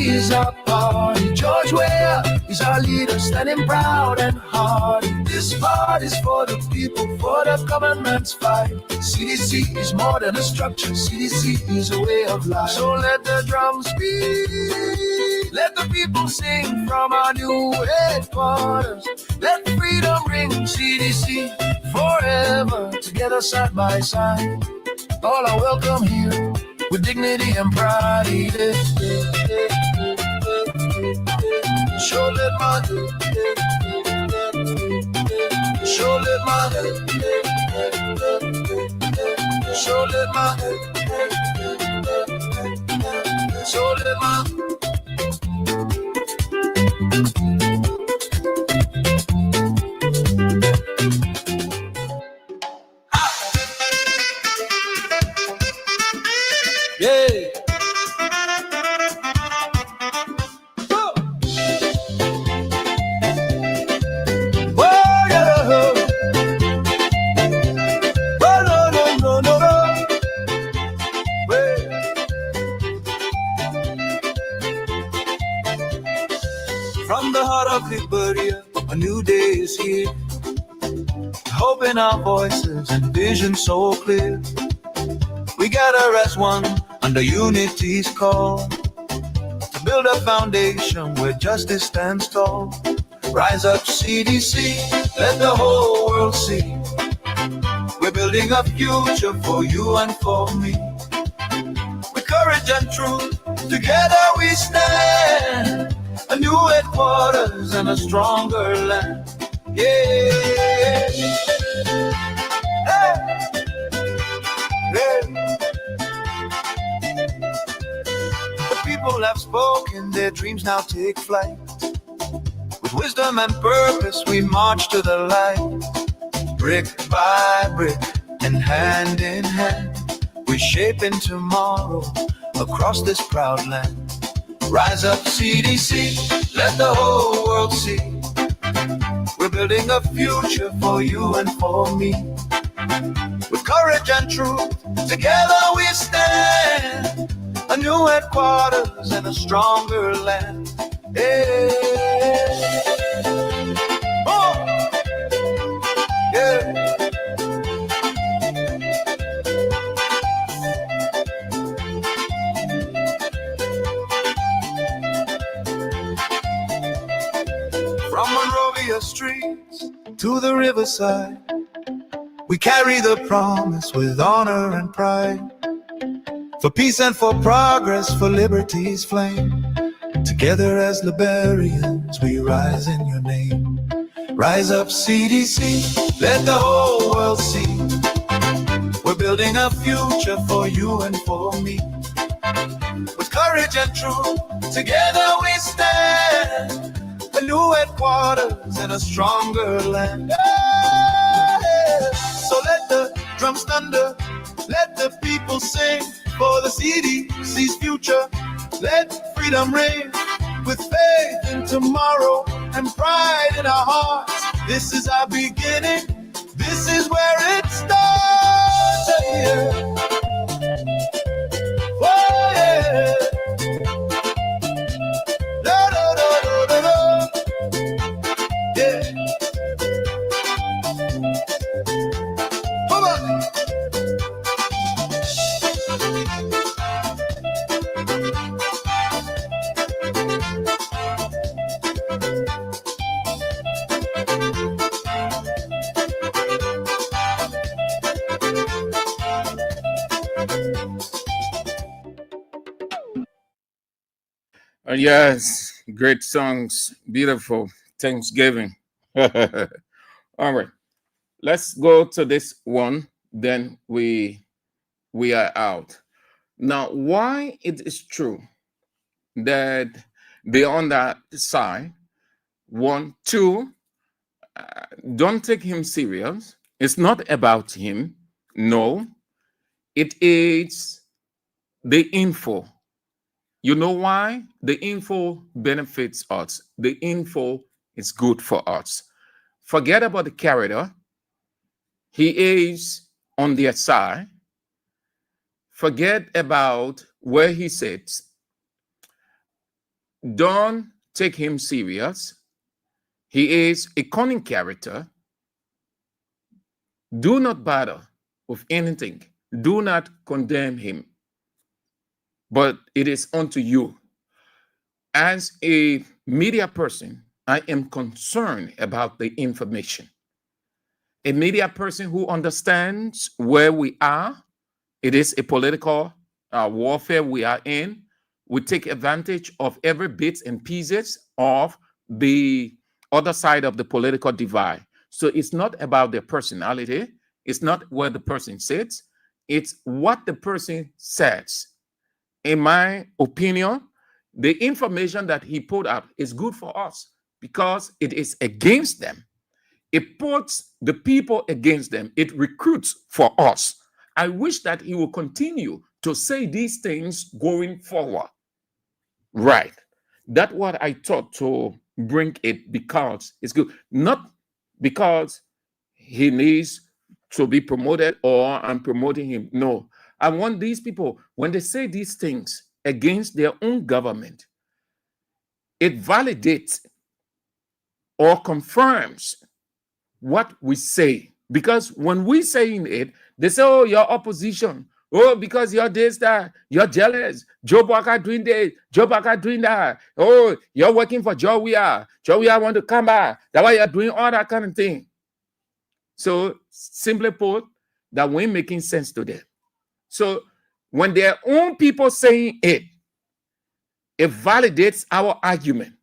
is our party. George Way He's our leader, standing proud and hard. This part is for the people, for the common man's fight. CDC is more than a structure. CDC is a way of life. So let the drums beat. Let the people sing from our new headquarters. Let freedom ring. CDC forever, together side by side. All are welcome here with dignity and pride. Show let my show let my show let my show let my yeah. From the heart of Liberia, a new day is here. Hope in our voices and vision so clear. We gather as one under unity's call to build a foundation where justice stands tall. Rise up, CDC, let the whole world see. We're building a future for you and for me. With courage and truth, together we stand. A new headquarters and a stronger land. Yeah. Hey. Yeah. The people have spoken, their dreams now take flight. With wisdom and purpose, we march to the light. Brick by brick and hand in hand, we're shaping tomorrow across this proud land. Rise up, CDC, let the whole world see. We're building a future for you and for me. With courage and truth, together we stand. A new headquarters and a stronger land. Hey. Oh. Yeah. From Monrovia streets to the riverside, we carry the promise with honor and pride. For peace and for progress, for liberty's flame. Together as Liberians, we rise in your name. Rise up, CDC, let the whole world see. We're building a future for you and for me. With courage and truth, together we stand. A new headquarters and a stronger land. Yeah. So let the drums thunder, let the people sing for the CDC's future. Let freedom reign with faith in tomorrow and pride in our hearts. This is our beginning. This is where it starts. Yeah. Oh, yeah. La, la, la, la, la, la. Yeah. Come on. Yes, great songs, beautiful Thanksgiving. All right, let's go to this one, then we are out. Now, why it is true that they on that side, 1, 2, don't take him serious. It's not about him. No, it is the info. You know why? The info benefits us. The info is good for us. Forget about the character. He is on their side. Forget about where he sits. Don't take him serious. He is a cunning character. Do not bother with anything. Do not condemn him. But it is unto you. As a media person, I am concerned about the information. A media person who understands where we are, it is a political warfare we are in. We take advantage of every bits and pieces of the other side of the political divide. So it's not about their personality. It's not where the person sits. It's what the person says. In my opinion, the information that he put out is good for us because it is against them. It puts the people against them. It recruits for us. I wish that he will continue to say these things going forward. Right. That's what I thought to bring it because it's good. Not because he needs to be promoted or I'm promoting him. No. I want these people, when they say these things against their own government, it validates or confirms what we say. Because when we saying it, they say, oh, you're opposition. Oh, because you're this, that, you're jealous. Joe Walker doing this, Joe Walker doing that. Oh, you're working for Joe Weah. Joe Weah want to come back. That's why you're doing all that kind of thing. So, simply put, that we ain't making sense to them. So, when their own people saying it, it validates our argument.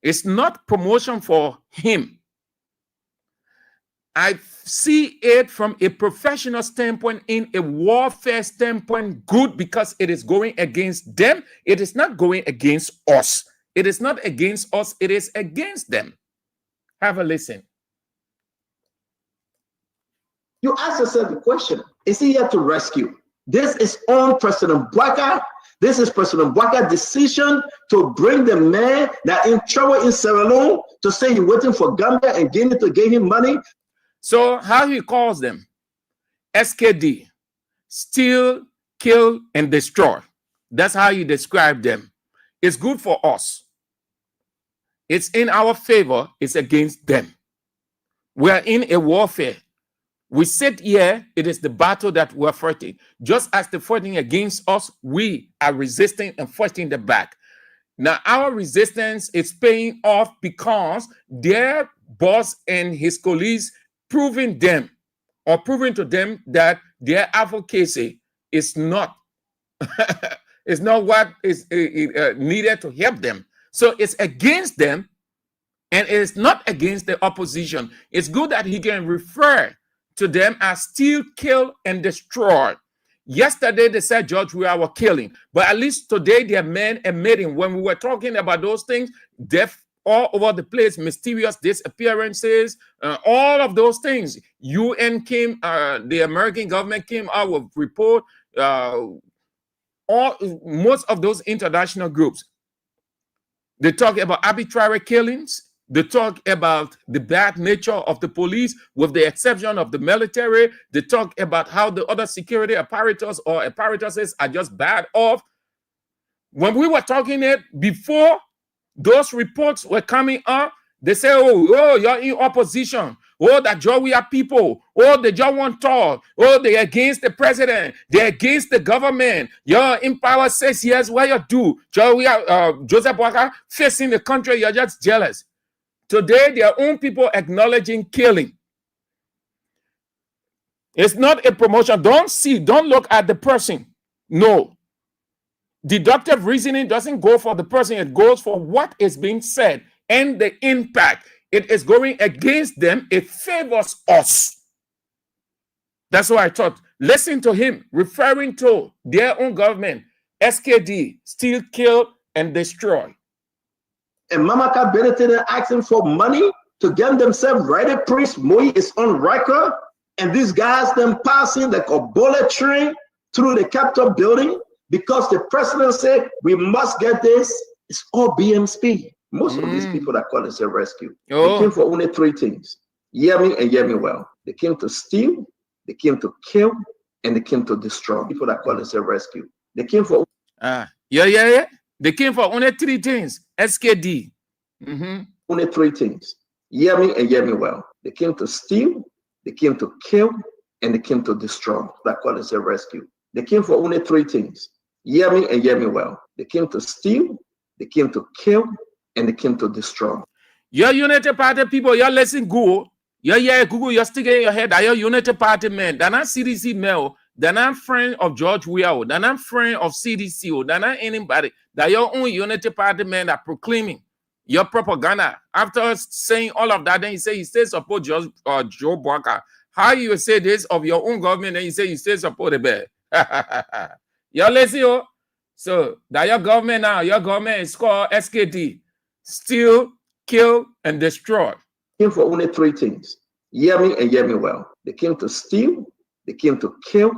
It's not promotion for him. I see it from a professional standpoint, in a warfare standpoint, good because it is going against them. It is not going against us. It is not against us. It is against them. Have a listen. You ask yourself the question, is he here to rescue? This is on President Bwaka. This is President Bwaka's decision to bring the man that in trouble in Sierra Leone to say he's waiting for Gambia and Guinea to give him money. So how he calls them? SKD, steal, kill, and destroy. That's how you describe them. It's good for us. It's in our favor. It's against them. We are in a warfare. We sit here, it is the battle that we're fighting. Just as they're fighting against us, we are resisting and fighting the back. Now, our resistance is paying off because their boss and his colleagues proving to them that their advocacy is not, is not what is needed to help them. So it's against them, and it's not against the opposition. It's good that he can refer to them as steal, kill, and destroy. Yesterday, they said George Weah were killing, but at least today they are men admitting when we were talking about those things, death all over the place, mysterious disappearances, all of those things. UN came, the American government came out with report, most of those international groups. They talk about arbitrary killings. They talk about the bad nature of the police, with the exception of the military. They talk about how the other security apparatus or apparatuses are just bad off. When we were talking it before those reports were coming up, they say, oh, you're in opposition. Oh, that Joe Weah people. Oh, they just want talk. Oh, they're against the president. They're against the government. You're in power 6 years. What you do? Joe Weah, Joseph Bwaka facing the country. You're just jealous. Today, their own people acknowledging killing. It's not a promotion. Don't look at the person. No. Deductive reasoning doesn't go for the person. It goes for what is being said and the impact. It is going against them. It favors us. That's why I thought, listen to him referring to their own government, SKD, steal, kill, and destroy. And Mamaka benefited asking for money to get themselves ready. Priest Moi is on record. And these guys then passing like a bullet train through the Capitol building because the president said, we must get this. It's all BMSP. Most of these people that call themselves rescue, they came for only three things. Hear me and hear me well. They came to steal, they came to kill, and they came to destroy. People that call themselves rescue. They came for... They came for only three things. SKD. Only three things. Hear me and hear me well. They came to steal, they came to kill, and they came to destroy. That God is a rescue. They came for only three things. Hear me and hear me well. They came to steal, they came to kill, and they came to destroy. Your United Party people, you're listening Google. You're Google, you're sticking in your head that you're United Party men. They're not CDC male. They're not friend of George Weah. They're not friend of CDC. They're not anybody. They're your own United Party men that proclaiming your propaganda. After saying all of that, then you say you still support Joe Bwaka. How you say this of your own government and you say you still support the bear? You're lazy, so that your government now, your government is called SKD. Steal, kill, and destroy. Came for only three things. Hear me and hear me well. They came to steal, they came to kill,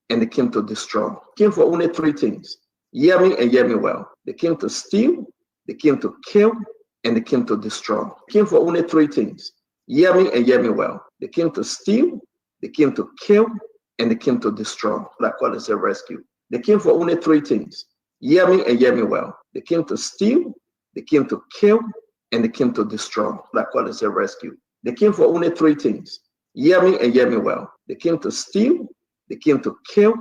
and they came to destroy. Came for only three things. Hear me and hear me well. They came to steal, they came to kill, and they came to destroy. Came for only three things. Hear me and hear me well. They came to steal, they came to kill, and they came to destroy. That God is a rescue. They came for only three things. Hear me and hear me well. They came to steal, they came to kill, and they came to destroy. That God is a rescue. They came for only three things. Hear me and hear me well. They came to steal, they came to kill,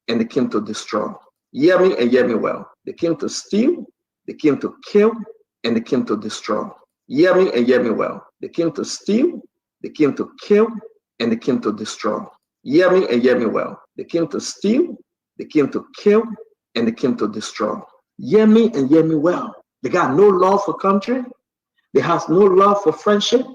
and they came to destroy. Hear me and hear me well. They came to steal, they came to kill, and they came to destroy. Hear me and hear me well. They came to steal, they came to kill, and they came to destroy. Hear me and hear me well. They came to steal, they came to kill, and they came to destroy. Hear me and hear me well. They got no love for country. They have no love for friendship.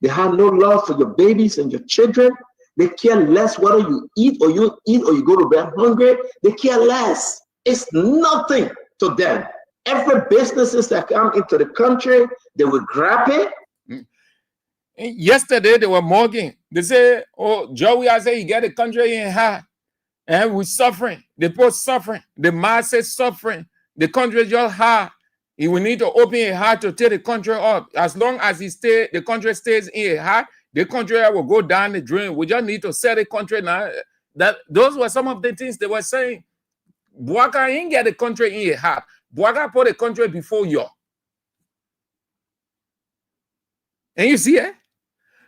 They have no love for your babies and your children. They care less whether you eat or you go to bed hungry. They care less. It's nothing to them. Every businesses that come into the country, they will grab it. Yesterday, they were mocking. They say, oh, Joey, I say, you get the country in high. And we're suffering. The poor suffering. The masses suffering. The country is just high. We need to open a heart to take the country up. As long as the country stays in a heart, the country will go down the drain. We just need to set the country now. Those were some of the things they were saying. Bwaka ain't get the country in a heart. Bwaka put the country before you. And you see it?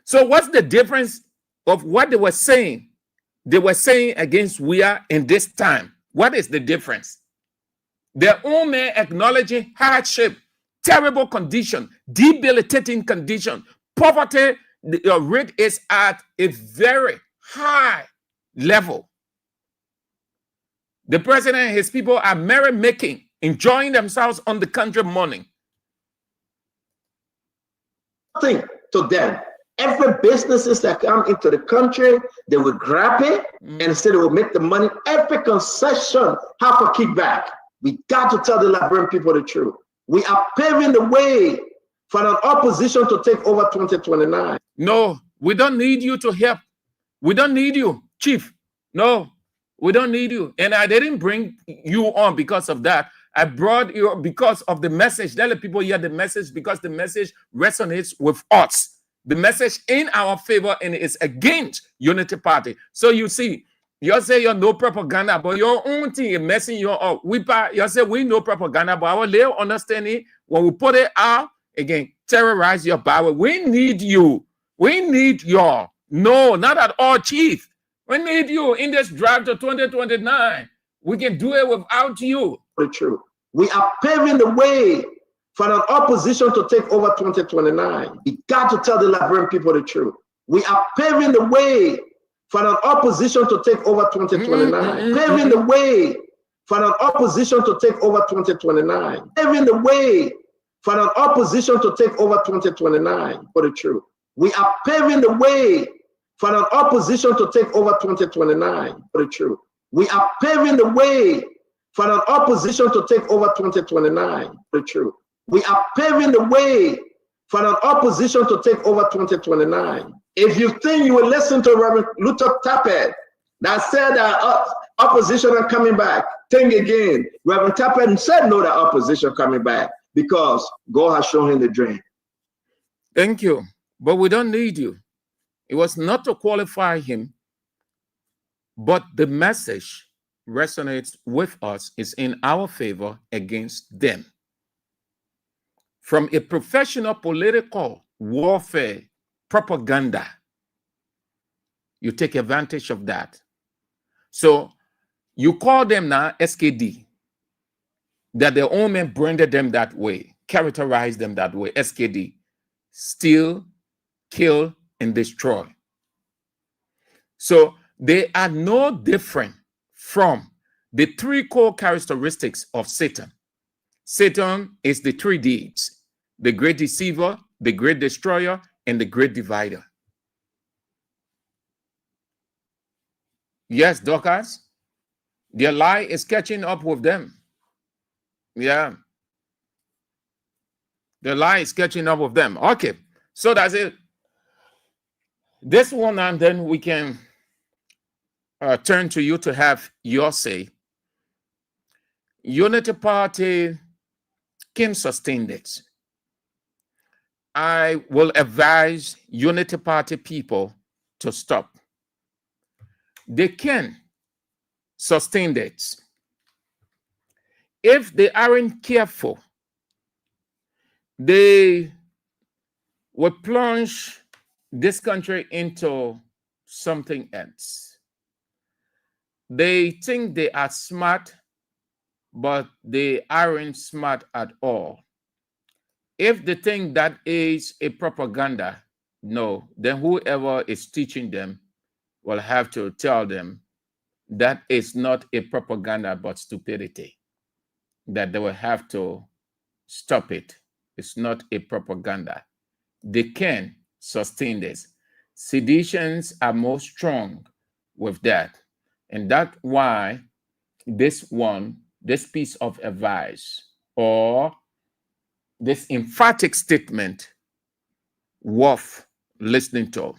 So what's the difference of what they were saying? They were saying against Weah in this time. What is the difference? Their own men acknowledging hardship, terrible condition, debilitating condition. Poverty, the rate is at a very high level. The president and his people are merry-making, enjoying themselves on the country money. Nothing to them. Every businesses that come into the country, they will grab it and instead they will make the money. Every concession have a kickback. We got to tell the Liberian people the truth. We are paving the way for an opposition to take over 2029. No, we don't need you to help. We don't need you, Chief. No, we don't need you. And I didn't bring you on because of that. I brought you because of the message. Let the people hear the message because the message resonates with us. The message in our favor and it's against Unity Party. So you see, you say you're no propaganda, but your own thing is messing you up. You say we know propaganda, but our little understanding, when we put it out, again, terrorize your power. We need you. We need your. No, not at all, Chief. We need you in this drive to 2029. We can do it without you. True. We are paving the way for an opposition to take over 2029. We got to tell the Liberian people the truth. We are paving the way for an opposition to take over 2029. Paving the way for an opposition to take over 2029. Paving the way for an opposition to take over 2029. For the truth. We are paving the way for an opposition to take over 2029. For the truth. We are paving the way for an opposition to take over 2029. For the truth. We are paving the way for an opposition to take over 2029. If you think you will listen to Reverend Luther Tappet that said that opposition are coming back, think again. Reverend Tappet said no, that opposition coming back because God has shown him the dream. Thank you. But we don't need you. It was not to qualify him, but the message resonates with us, is in our favor against them. from a professional political warfare propaganda. You take advantage of that. So you call them now SKD, that their own men branded them that way, characterized them that way, SKD, steal, kill, and destroy. So they are no different from the three core characteristics of Satan. Satan is the three deeds: the great deceiver, the great destroyer, and the great divider. Yes, Dorcas, their lie is catching up with them. Yeah. The lie is catching up with them. Okay, so that's it. This one, and then we can turn to you to have your say. Unity Party can sustain this. I will advise Unity Party people to stop. They can sustain this. If they aren't careful, they will plunge this country into something else. They think they are smart, but they aren't smart at all. If they think that is a propaganda, no, then whoever is teaching them will have to tell them that is not a propaganda but stupidity, that they will have to stop it. It's not a propaganda. They can sustain this. Seditions are more strong with that. And that's why this piece of advice or this emphatic statement worth listening to.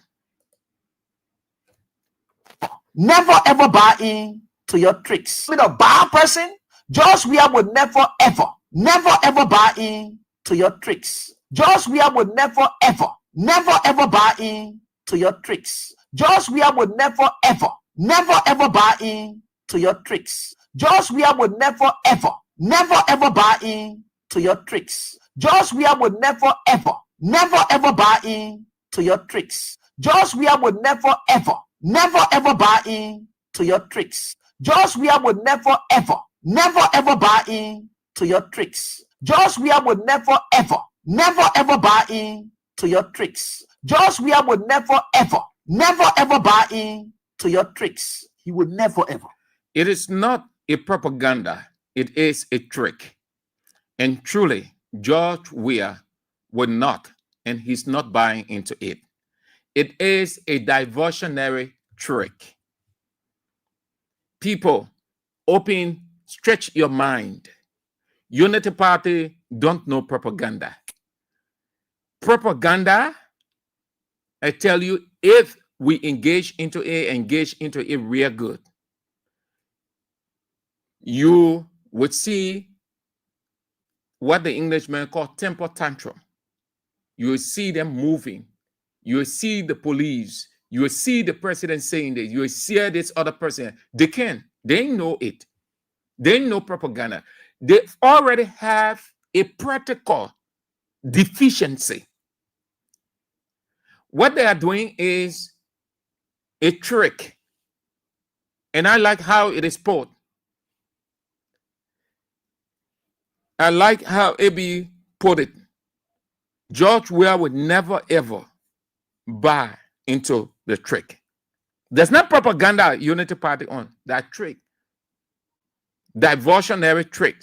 Never ever buy in to your tricks. With a bad person, George Weah would never ever buy in to your tricks. George Weah would never ever buy in to your tricks. George Weah would never ever buy in to your tricks. George Weah would never ever buy in to your tricks. George Weah would never ever buy in to your tricks. George Weah would never ever buy in to your tricks. George Weah would never ever buy in to your tricks. George Weah would never ever buy in to your tricks. George Weah would never ever buy in to your tricks. He would never ever. It is not a propaganda. It is a trick. And truly, George Weah would not, and he's not buying into it. It is a diversionary trick. People, stretch your mind. Unity Party don't know propaganda. Propaganda, I tell you, if we engage into it real good, you would see what the Englishmen call temper tantrum. You will see them moving. You will see the police. You will see the president saying this. You will see this other person. They know it. They know propaganda. They already have a practical deficiency. What they are doing is a trick. And I like how it is put. I like how AB put it. George Weah would never ever buy into the trick. There's not propaganda Unity Party on that trick. Diversionary trick.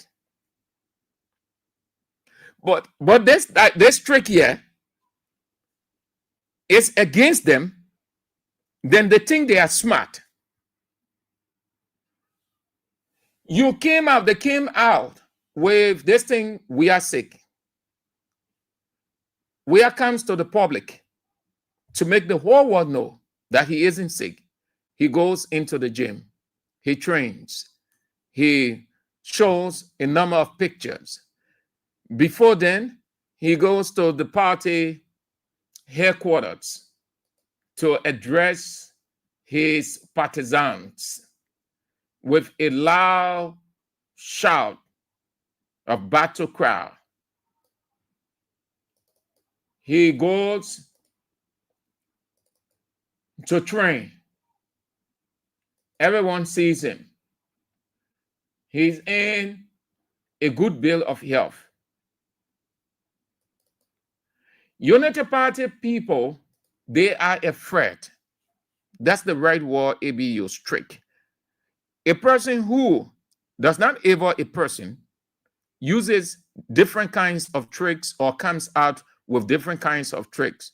But this trick here is against them. Then they think they are smart. They came out with this thing, we are sick. Weah comes to the public to make the whole world know that he isn't sick. He goes into the gym. He trains. He shows a number of pictures. Before then, he goes to the party headquarters to address his partisans with a loud shout of battle cry. He goes to train. Everyone sees him. He's in a good bill of health. Unity Party people, they are a threat. That's the right word AB used, trick. A person who does not able a person uses different kinds of tricks or comes out with different kinds of tricks,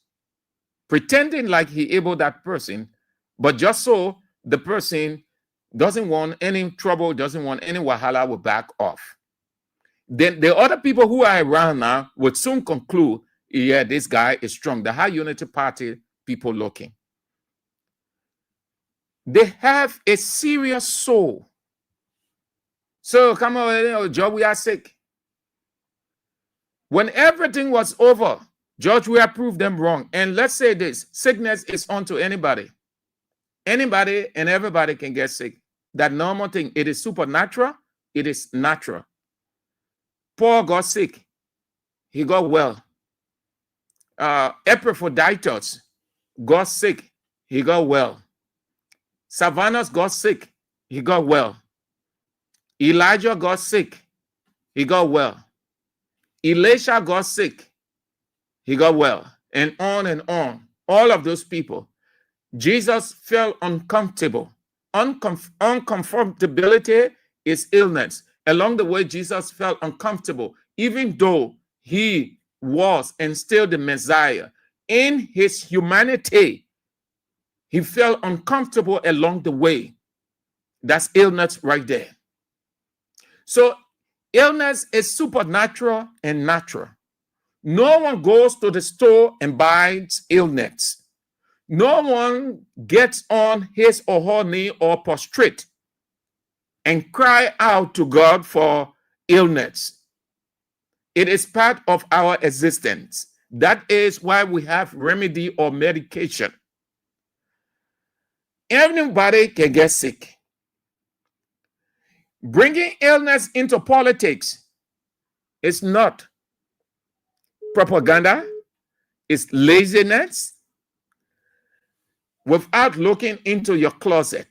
pretending like he able that person, but just so the person doesn't want any trouble, doesn't want any wahala, will back off. Then the other people who are around now would soon conclude, yeah, this guy is strong. The High Unity Party people looking. They have a serious soul. So come on, George, we are sick. When everything was over, George, we have proved them wrong. And let's say this, sickness is onto anybody. Anybody and everybody can get sick. That normal thing, it is supernatural, it is natural. Paul got sick, he got well. Epaphroditus got sick, he got well. Savannah got sick, he got well. Elijah got sick, he got well. Elisha got sick, he got well. And on and on. All of those people. Jesus felt uncomfortable. Uncomfortability is illness. Along the way, Jesus felt uncomfortable, even though he was and still the Messiah. In his humanity, he felt uncomfortable along the way. That's illness right there. So illness is supernatural and natural. No one goes to the store and buys illness. No one gets on his or her knee or prostrate and cry out to God for illness. It is part of our existence. That is why we have remedy or medication. Everybody can get sick. Bringing illness into politics is not propaganda, it's laziness without looking into your closet.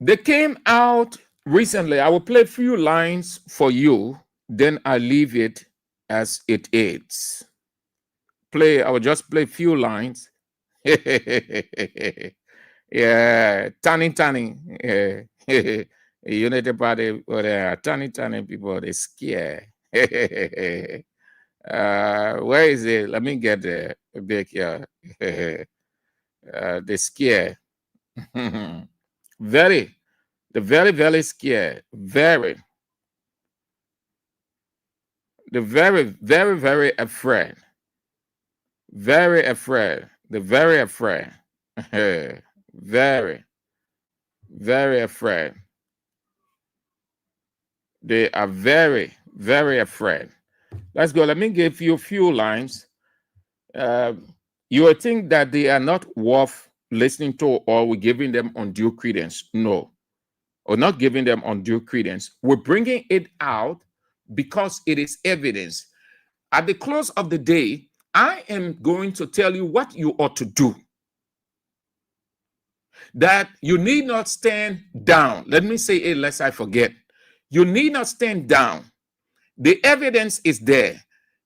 They came out recently. I will play a few lines for you, then I leave it as it is. I will just play a few lines. Yeah, tanning. Unity Party, tanning people, they scare. Where is it? Let me get the back here. They scare. Very scared. Very afraid. Very afraid. They're very afraid. Very afraid. They are very afraid. Let's go. Let me give you a few lines. You would think that they are not worth listening to, or we're giving them undue credence. No, or not giving them undue credence. We're bringing it out because it is evidence. At the close of the day, I am going to tell you what you ought to do. That you need not stand down. Let me say it lest I forget. You need not stand down. The evidence is there.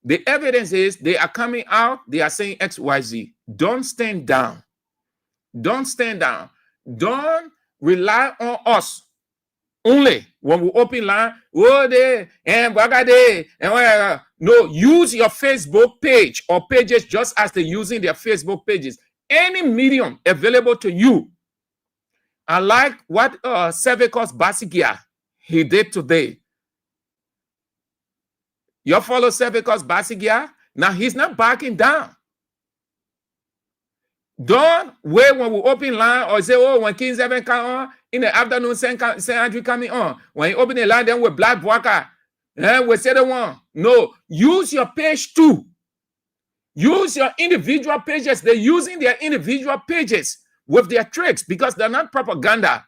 The evidence is they are coming out. They are saying X, Y, Z. Don't stand down. Don't stand down. Don't rely on us only when we open line. Oh, they and bagade and whatever. No, use your Facebook page or pages just as they're using their Facebook pages. Any medium available to you. I like what Cervicus Basigia he did today. You follow Cervicus Basigia? Now he's not backing down. Don't wait when we open line or say, oh, when King 7 come on, in the afternoon, St. Andrew coming on. When you open the line, then with Black Walker, we say the one. No, use your page too. Use your individual pages. They're using their individual pages with their tricks because they're not propaganda.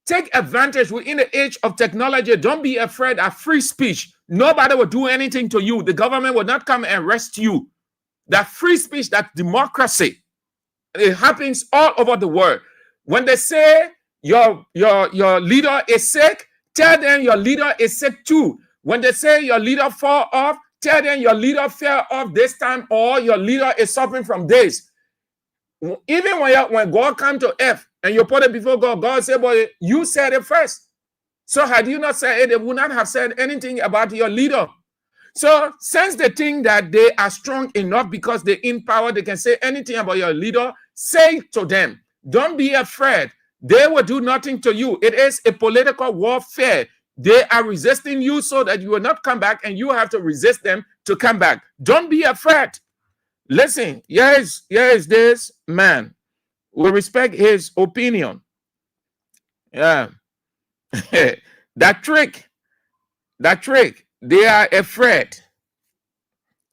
Take advantage. We're in the age of technology. Don't be afraid of free speech. Nobody will do anything to you. The government will not come and arrest you. That free speech, that democracy, it happens all over the world. When they say your leader is sick, tell them your leader is sick too. When they say your leader fall off, tell them your leader fell off this time, or your leader is suffering from this. Even when God come to earth and you put it before God, God said, "Boy, you said it first." So had you not said it, they would not have said anything about your leader. So since they think that they are strong enough because they're in power, they can say anything about your leader, say to them, don't be afraid. They will do nothing to you. It is a political warfare. They are resisting you so that you will not come back, and you have to resist them to come back. Don't be afraid. Listen, here is this man. We respect his opinion. Yeah. That trick, they are afraid.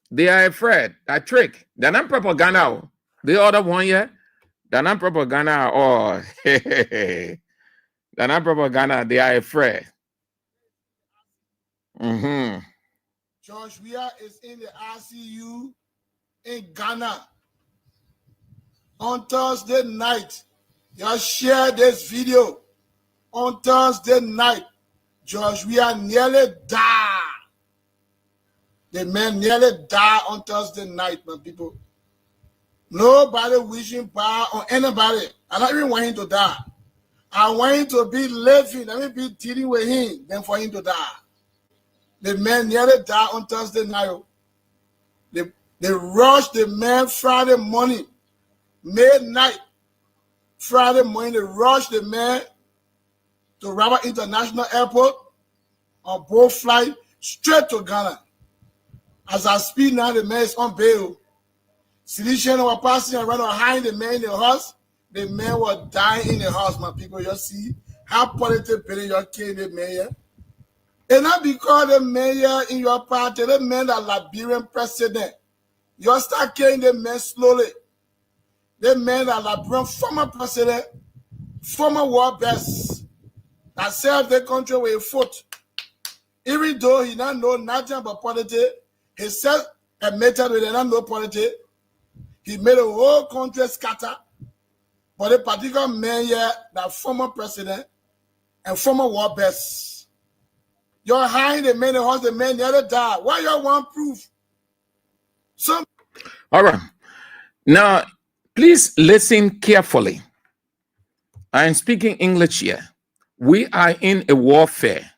They are afraid. That trick. They're not propaganda. The other one, yeah. They're not propaganda. Oh, they're not propaganda. They are afraid. George Weah is in the ICU in Ghana. On Thursday night, y'all share this video. On Thursday night, George Weah nearly died. The man nearly died on Thursday night, my people. Nobody wishing bad on anybody. I don't even want him to die. I want him to be living. Let me be dealing with him than for him to die. The man nearly died on Thursday night. They rushed the man Friday morning, midnight. Friday morning, they rushed the man to Rabat International Airport on both flights straight to Ghana. As I speak now, the man is on bail. Citizens were passing around or hiding the man in the house. The man was dying in the house, my people. You see how political you kill the mayor. And not because the mayor in your party, the man that Liberian president. You start killing the man slowly. The man that Liberian former president, former world best, that served the country with a foot. Even though he don't know nothing about politics, he said admitted he don't know politics. He made a whole country scatter. But a particular man here, that former president and former world best. You're hiding the man in the house, the man nearly died. Why you want proof? All right. Now, please listen carefully. I am speaking English here. We are in a warfare.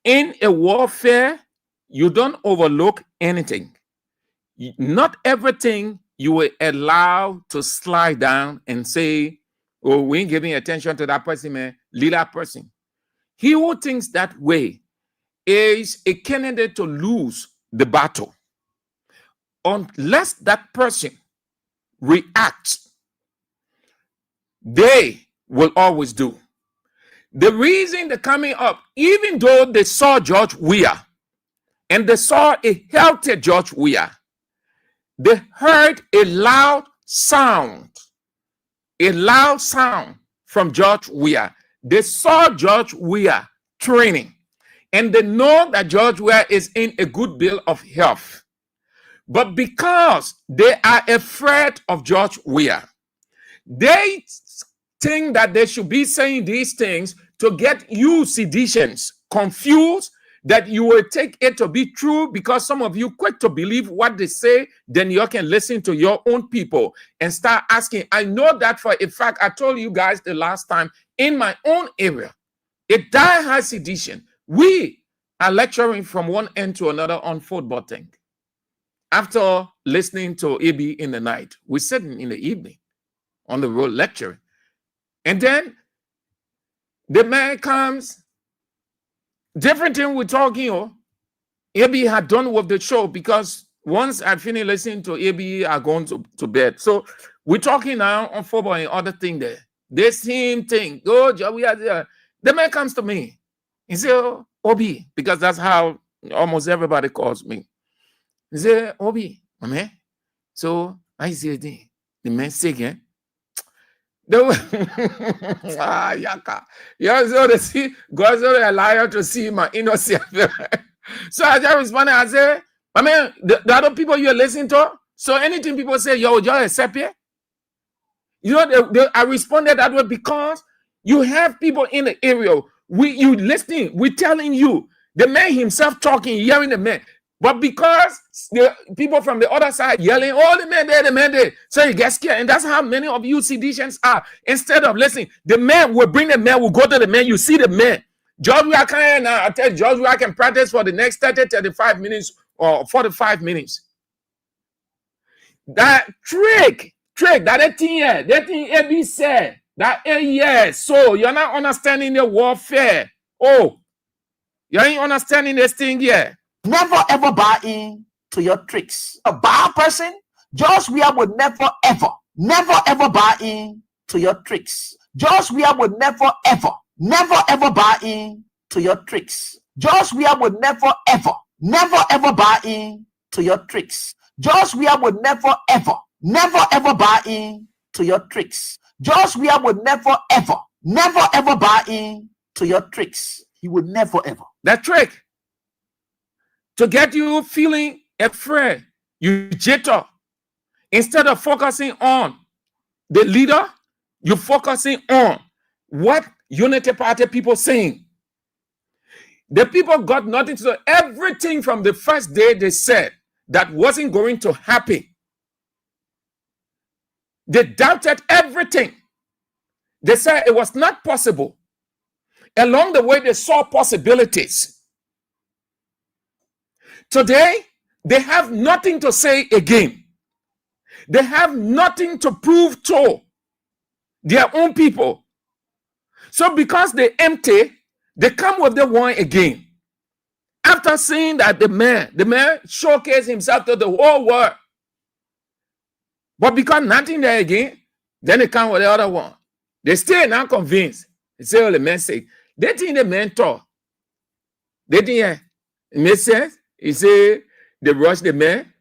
In a warfare, you don't overlook anything. Not everything you will allow to slide down and say, oh, we ain't giving attention to that person, man. Leave that person. He who thinks that way is a candidate to lose the battle. Unless that person reacts, they will always do. The reason they're coming up, even though they saw George Weah and they saw a healthy George Weah, they heard a loud sound from George Weah. They saw George Weah training, and they know that George Weah is in a good bill of health. But because they are afraid of George Weah, they think that they should be saying these things to get you seditions confused, that you will take it to be true because some of you quick to believe what they say. Then you can listen to your own people and start asking. I know that for a fact. I told you guys the last time in my own area, a die-hard sedition. We are lecturing from one end to another on football thing. After listening to AB in the night, we're sitting in the evening on the road lecturing. And then the man comes, different thing we're talking. AB had done with the show because once I finished listening to AB, I gone to bed. So we're talking now on football and other thing there. The same thing. Oh, we are there. The man comes to me. He said, oh, Obi, because that's how almost everybody calls me. He said, Obi, man. So I said, the man sick, eh? Yaka. You so to see God's a liar to see my innocent. So I just responded, I say, I mean, the other people you're listening to, so anything people say, yo, just accept it. You know, I responded that way because you have people in the area. You listening, we telling you, the man himself talking, hearing the man. But because the people from the other side yelling, oh, the man there, so you get scared. And that's how many of you seditionists are. Instead of listening, the man will bring the man, will go to the man, you see the man. George, we can now. I tell George, we can practice for the next 30, 35 minutes or 45 minutes. That trick, that thing AB said, so you're not understanding the warfare. Oh, you ain't understanding this thing yet. Never ever buy in to your tricks. A bad person, George Weah would never ever buy in to your tricks. George Weah would never ever buy in to your tricks. George Weah would never ever buy in to your tricks. George Weah would never ever buy in to your tricks. George Weah would never ever buy in to your tricks. He would never ever. That trick to get you feeling afraid, you jitter. Instead of focusing on the leader, you're focusing on what Unity Party people saying. The people got nothing to do. Everything from the first day they said that wasn't going to happen. They doubted everything. They said it was not possible. Along the way, they saw possibilities. Today, they have nothing to say again. They have nothing to prove to their own people. So because they empty, they come with the one again. After seeing that the man showcased himself to the whole world. But because nothing there again, then they come with the other one. They still not convinced. They say, oh, the man say, they think the man talk. They think it makes sense. He say they rush the man.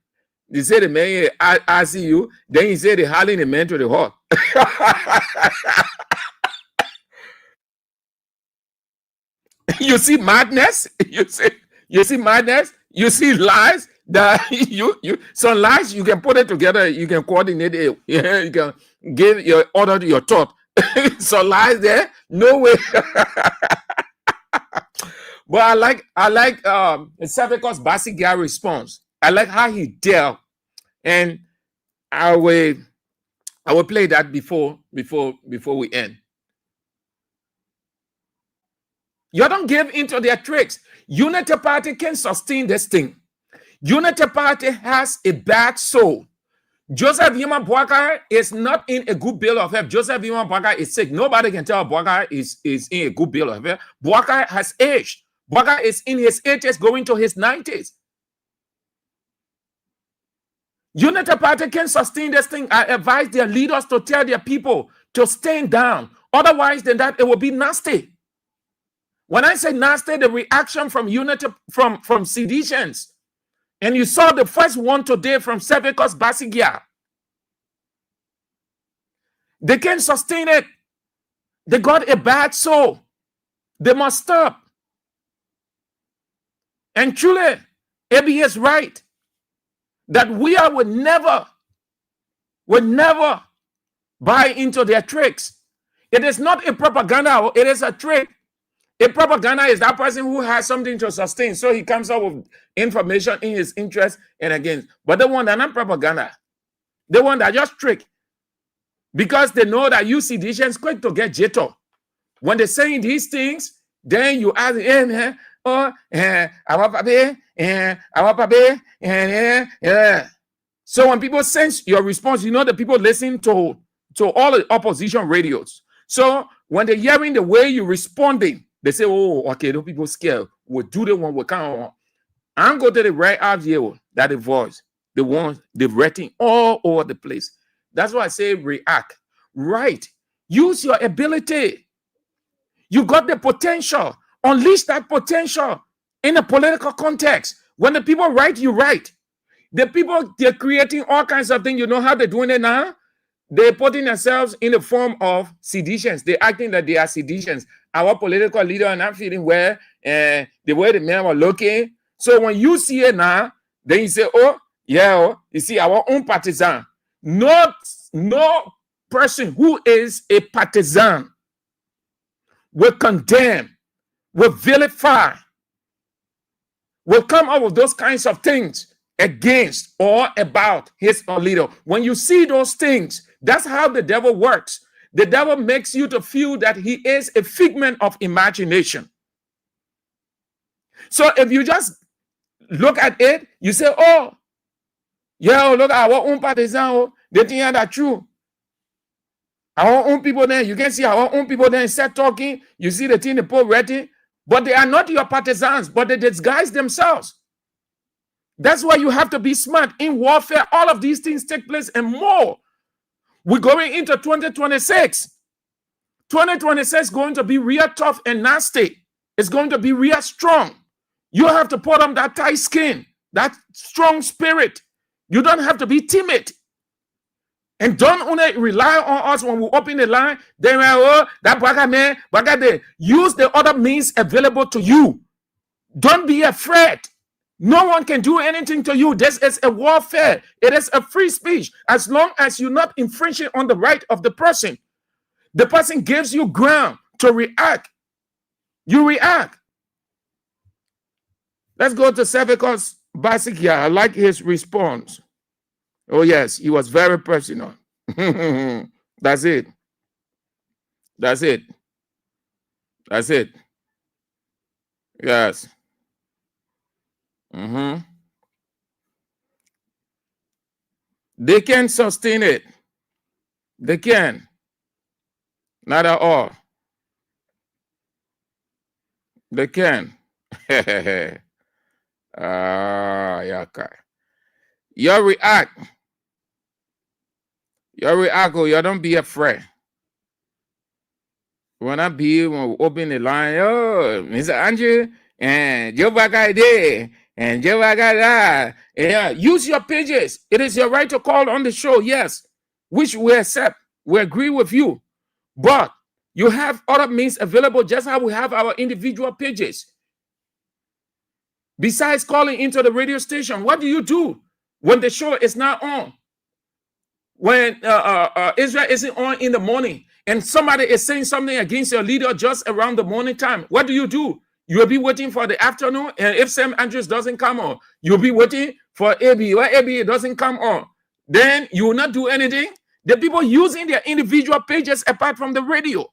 They say the man, I see you. Then he say they hauling the man to the hall. You see madness. You see madness. You see lies. That some lies you can put it together. You can coordinate it. You can give your order to your thought. Some lies there. No way. But I like Saviko's Basigia response. I like how he dealt, and I will play that before we end. You don't give into their tricks. Unity Party can sustain this thing. Unity Party has a bad soul. Joseph Yuma Boakai is not in a good bill of health. Joseph Yuma Boakai is sick. Nobody can tell Boakai is in a good bill of health. Boakai has aged. Boakai is in his 80s, going to his 90s. Unity Party can sustain this thing. I advise their leaders to tell their people to stand down. Otherwise, than that, it will be nasty. When I say nasty, the reaction from Unity, from seditions. And you saw the first one today from Saviko's Basigia. They can't sustain it. They got a bad soul. They must stop. And truly, AB is right that we would never buy into their tricks. It is not a propaganda, it is a trick. A propaganda is that person who has something to sustain, so he comes up with information in his interest and against. But the one that not propaganda, the one that just trick, because they know that you seditionists quick to get jitter. When they're saying these things, then you ask, man, oh, our papi, yeah. So when people sense your response, you know the people listen to all the opposition radios. So when they're hearing the way you're responding, they say, oh, okay, those people scared. We'll do the one we can't. I'm going to the right out here, that the voice, the ones, the rating all over the place. That's why I say react. Right. Use your ability. You got the potential. Unleash that potential in a political context. When the people write, you write. The people, they're creating all kinds of things. You know how they're doing it now? They're putting themselves in the form of seditions. They're acting that they are seditions. Our political leader are not feeling well, and the way the men were looking. So when you see it now, then you say, oh, yeah, oh, you see our own partisan. No person who is a partisan will condemn, will vilify, will come up with those kinds of things against or about his or leader. When you see those things, that's how the devil works. The devil makes you to feel that he is a figment of imagination. So if you just look at it, you say, oh, yeah, oh, look at our own partisan, oh, they think that's true. Our own people there, you can see our own people there instead talking, you see the thing they put ready, but they are not your partisans, but they disguise themselves. That's why you have to be smart in warfare. All of these things take place and more. We're going into 2026. 2026 is going to be real tough and nasty. It's going to be real strong. You have to put on that tight skin, that strong spirit. You don't have to be timid. And don't only rely on us when we open the line. Then, oh, that bugger man, bugger there. Use the other means available to you. Don't be afraid. No one can do anything to you. This is a warfare. It is a free speech. As long as you're not infringing on the right of the person gives you ground to react. You react. Let's go to Sevikus Basic here. I like his response. Oh, yes, he was very personal. That's it. That's it. That's it. Yes. They can sustain it. They can. Not at all. They can. Yeah, okay. You react. Oh, you don't be afraid. When we open the line, oh, Mr. Andrew, and Joe Bagay there, and Joe Bagay that. Yeah, use your pages. It is your right to call on the show, yes, which we accept. We agree with you. But you have other means available, just how we have our individual pages. Besides calling into the radio station, what do you do when the show is not on? When Israel isn't on in the morning and somebody is saying something against your leader just around the morning time, what do? You'll be waiting for the afternoon, and if Sam Andrews doesn't come on, you'll be waiting for AB. When AB doesn't come on, then you will not do anything. The people using their individual pages apart from the radio.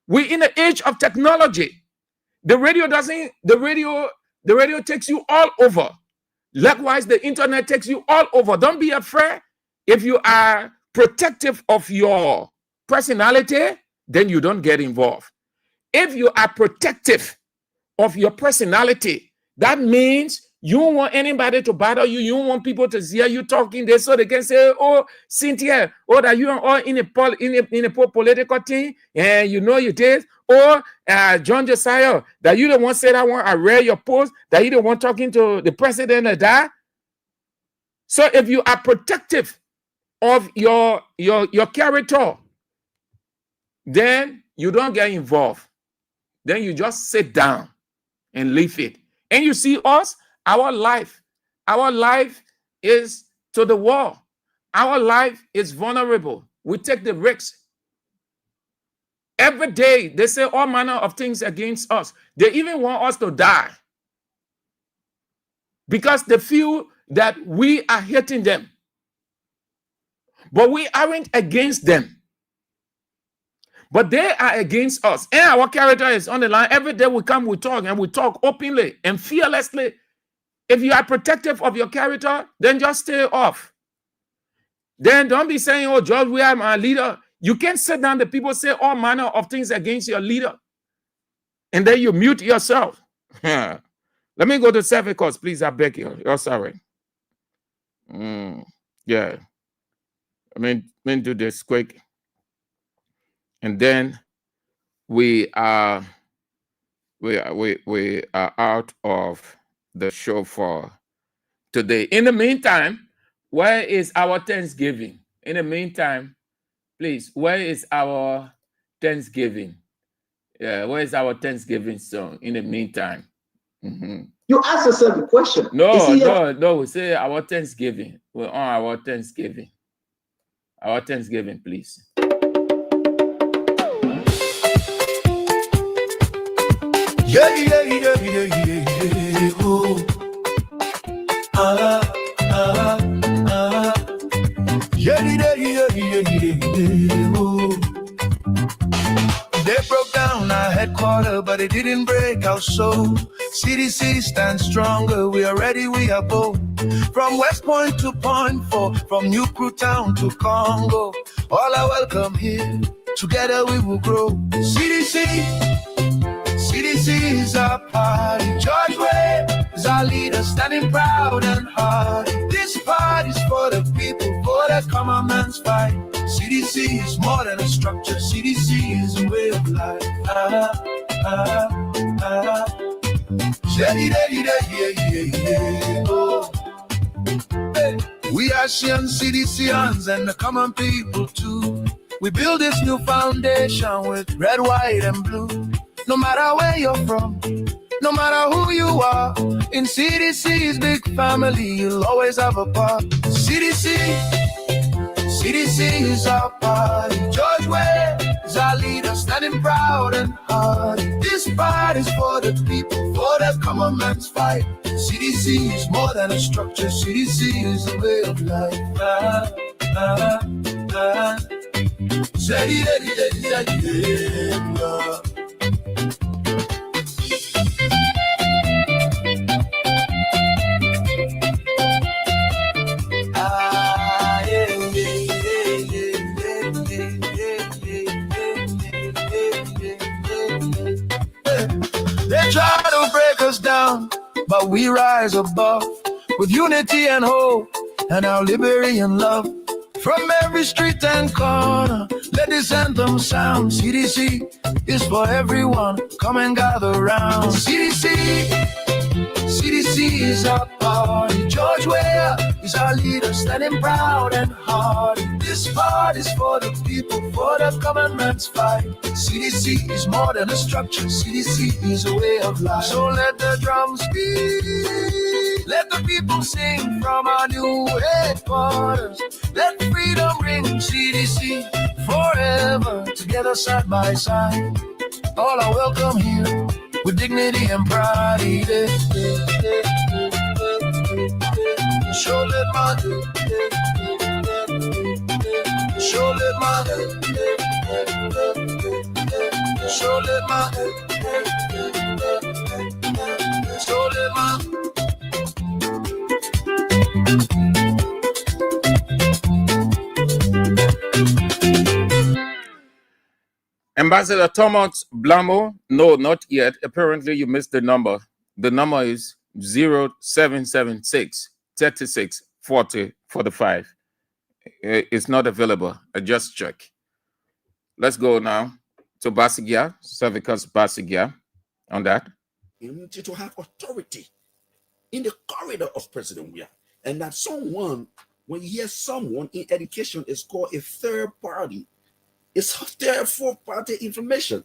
We're in the age of technology. The radio takes you all over. Likewise, the internet takes you all over. Don't be afraid. If you are protective of your personality, then you don't get involved. If you are protective of your personality, that means you don't want anybody to bother you. You don't want people to hear you talking there so they can say, oh, Cynthia, oh, that you are all in a political thing, and you know you did. Or John Josiah, that you don't want to say that one, I read your post, that you don't want talking to the president of that. So if you are protective of your character, then you don't get involved. Then you just sit down and leave it. And you see us, our life is to the wall. Our life is vulnerable. We take the risks. Every day, they say all manner of things against us. They even want us to die because they feel that we are hating them. But we aren't against them. But they are against us. And our character is on the line. Every day we come, we talk, and we talk openly and fearlessly. If you are protective of your character, then just stay off. Then don't be saying, oh, George, we are my leader. You can't sit down. The people say all manner of things against your leader. And then you mute yourself. Let me go to Sevikus, please. I beg you. You're sorry. Yeah. I mean, do this quick. And then we are out of the show for today. In the meantime, where is our Thanksgiving? In the meantime, Please, where is our Thanksgiving? Yeah, where is our Thanksgiving song in the meantime? You ask yourself the question. No, we say our Thanksgiving. We're on our Thanksgiving. Our Thanksgiving, please. Oh. Oh. They broke down our headquarters, but it didn't break our soul. CDC stands stronger, we are ready, we are bold. From West Point to Point 4, from New Crew Town to Congo, all are welcome here, together we will grow. CDC is our party. George Way is our leader, standing proud and hard. This party's for the people, for the common man's fight. CDC is more than a structure. CDC is a way of life. Oh. Hey. We are Shian CDCians and the common people too. We build this new foundation with red, white, and blue. No matter where you're from, no matter who you are, in CDC's big family, you'll always have a part. CDC is our party. George Way is our leader, standing proud and hard. This party's for the people, for the common man's fight. CDC is more than a structure. CDC is a way of life. They try to break us down, but we rise above with unity and hope and our liberty and love. From every street and corner, let this anthem sound. CDC is for everyone, come and gather round. CDC is our party. George Weah is our leader, standing proud and hard. This party's for the people, for the common man's fight. CDC is more than a structure. CDC is a way of life. So let the drums beat, let the people sing from our new headquarters. Let freedom ring. CDC forever, together side by side. All are welcome here with dignity and pride. Show let my show let my show let my show let my. Ambassador Thomas Blamo, no, not yet. Apparently, you missed the number. The number is 0776 36 40 45. It's not available. I just check. Let's go now to Basigia, Cervicus Basigia, on that. To have authority in the corridor of President Weah. And that someone, when you hear someone in education, is called a third party. It's third, fourth party information.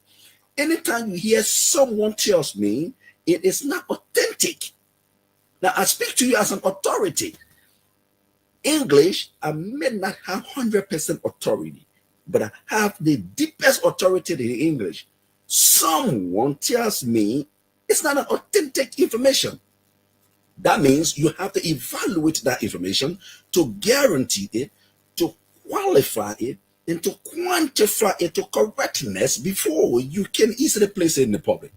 Anytime you hear someone tells me it is not authentic. Now, I speak to you as an authority. English, I may not have 100% authority, but I have the deepest authority in English. Someone tells me it's not an authentic information. That means you have to evaluate that information to guarantee it, to qualify it, and to quantify it to correctness before you can easily place it in the public.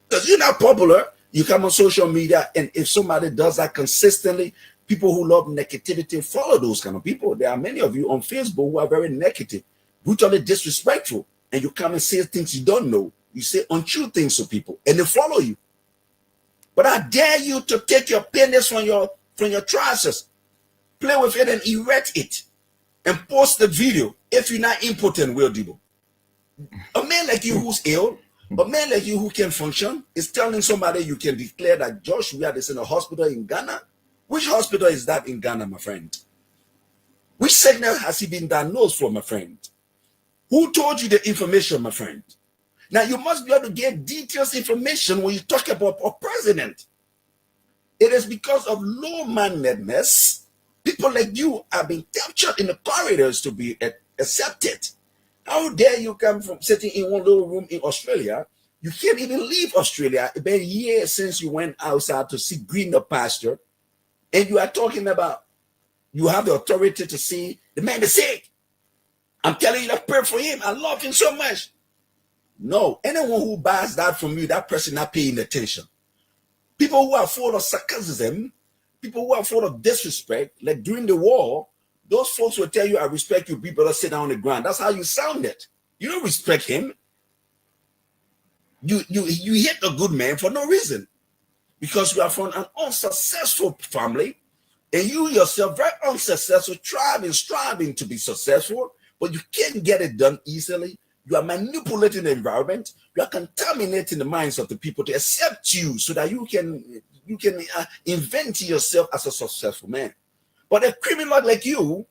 Because you're not popular, you come on social media, and if somebody does that consistently, people who love negativity follow those kind of people. There are many of you on Facebook who are very negative, brutally disrespectful, and you come and say things you don't know. You say untrue things to people, and they follow you. But I dare you to take your penis from your trousers, play with it and erect it, and post the video if you're not impotent, Will Debo. A man like you who's ill, a man like you who can function, is telling somebody you can declare that Josh Weah is in a hospital in Ghana. Which hospital is that in Ghana, my friend? Which sickness has he been diagnosed for, my friend? Who told you the information, my friend? Now, you must be able to get detailed information when you talk about a president. It is because of low-mindedness, people like you are being captured in the corridors to be accepted. How dare you come from sitting in one little room in Australia? You can't even leave Australia. It's been years since you went outside to see greener pasture, and you are talking about you have the authority to see the man is sick. I'm telling you to pray for him. I love him so much. No, anyone who buys that from you, that person not paying attention. People who are full of sarcasm, people who are full of disrespect, like during the war, those folks will tell you, I respect you, people that sit down on the ground. That's how you sounded. You don't respect him. You hate a good man for no reason. Because you are from an unsuccessful family, and you yourself very unsuccessful, striving to be successful, but you can't get it done easily. You are manipulating the environment. You are contaminating the minds of the people to accept you so that you can invent yourself as a successful man. But a criminal like you,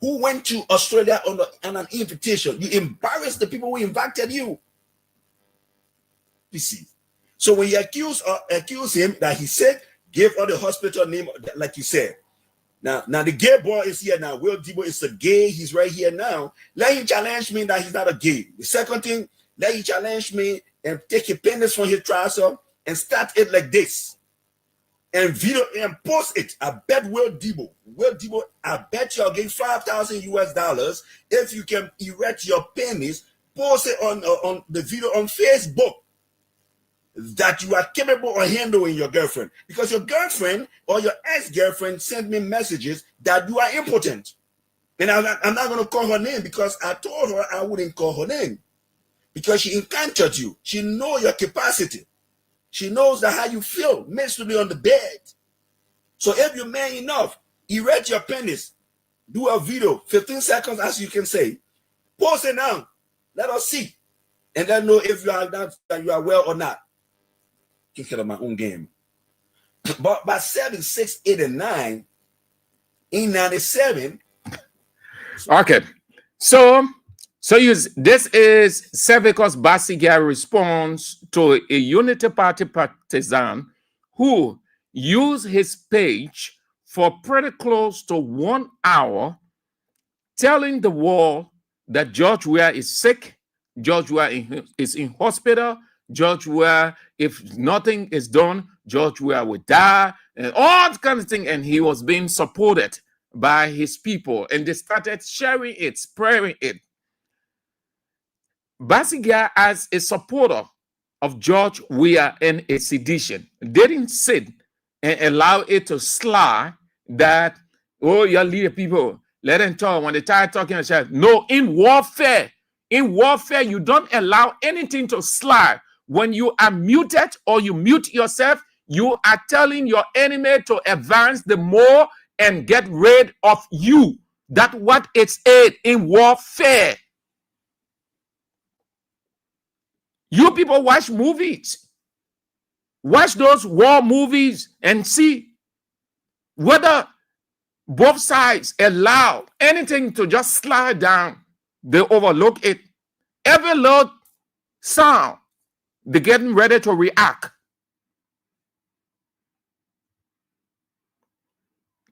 who went to Australia on an invitation, you embarrassed the people who invited you. You see. So when you accuse him that he said, give all the hospital name, like you said. Now the gay boy is here now. Will Debo is a gay. He's right here now. Let him challenge me that he's not a gay. The second thing, let him challenge me and take a penis from his trouser and start it like this. And video and post it. I bet Will Debo, I bet you'll get $5,000 if you can erect your penis, post it on the video on Facebook. That you are capable of handling your girlfriend, because your girlfriend or your ex-girlfriend sent me messages that you are impotent, and I'm not going to call her name because I told her I wouldn't call her name because she encountered you. She knows your capacity. She knows that how you feel mentally on the bed. So if you're man enough, erect your penis, do a video, 15 seconds as you can say, post it now, let us see, and then know if you are well or not. Take care of my own game. But by 7, 6, 8, and 9, in 97. Okay. So this is Cervicus Basiga's response to a Unity Party partisan who used his page for pretty close to 1 hour telling the world that George Weah is sick, George Weah is in hospital, George Weah, if nothing is done, George Weah will die, and all kinds of things. And he was being supported by his people, and they started sharing it, spreading it. Basiga, as a supporter of George Weah and a sedition, didn't sit and allow it to slide that, oh, you leader people, let them talk. When they start talking, no, in warfare, you don't allow anything to slide. When you are muted or you mute yourself, you are telling your enemy to advance the more and get rid of you. That's what it's in warfare. You people watch movies. Watch those war movies and see whether both sides allow anything to just slide down. They overlook it. Every little sound, they're getting ready to react.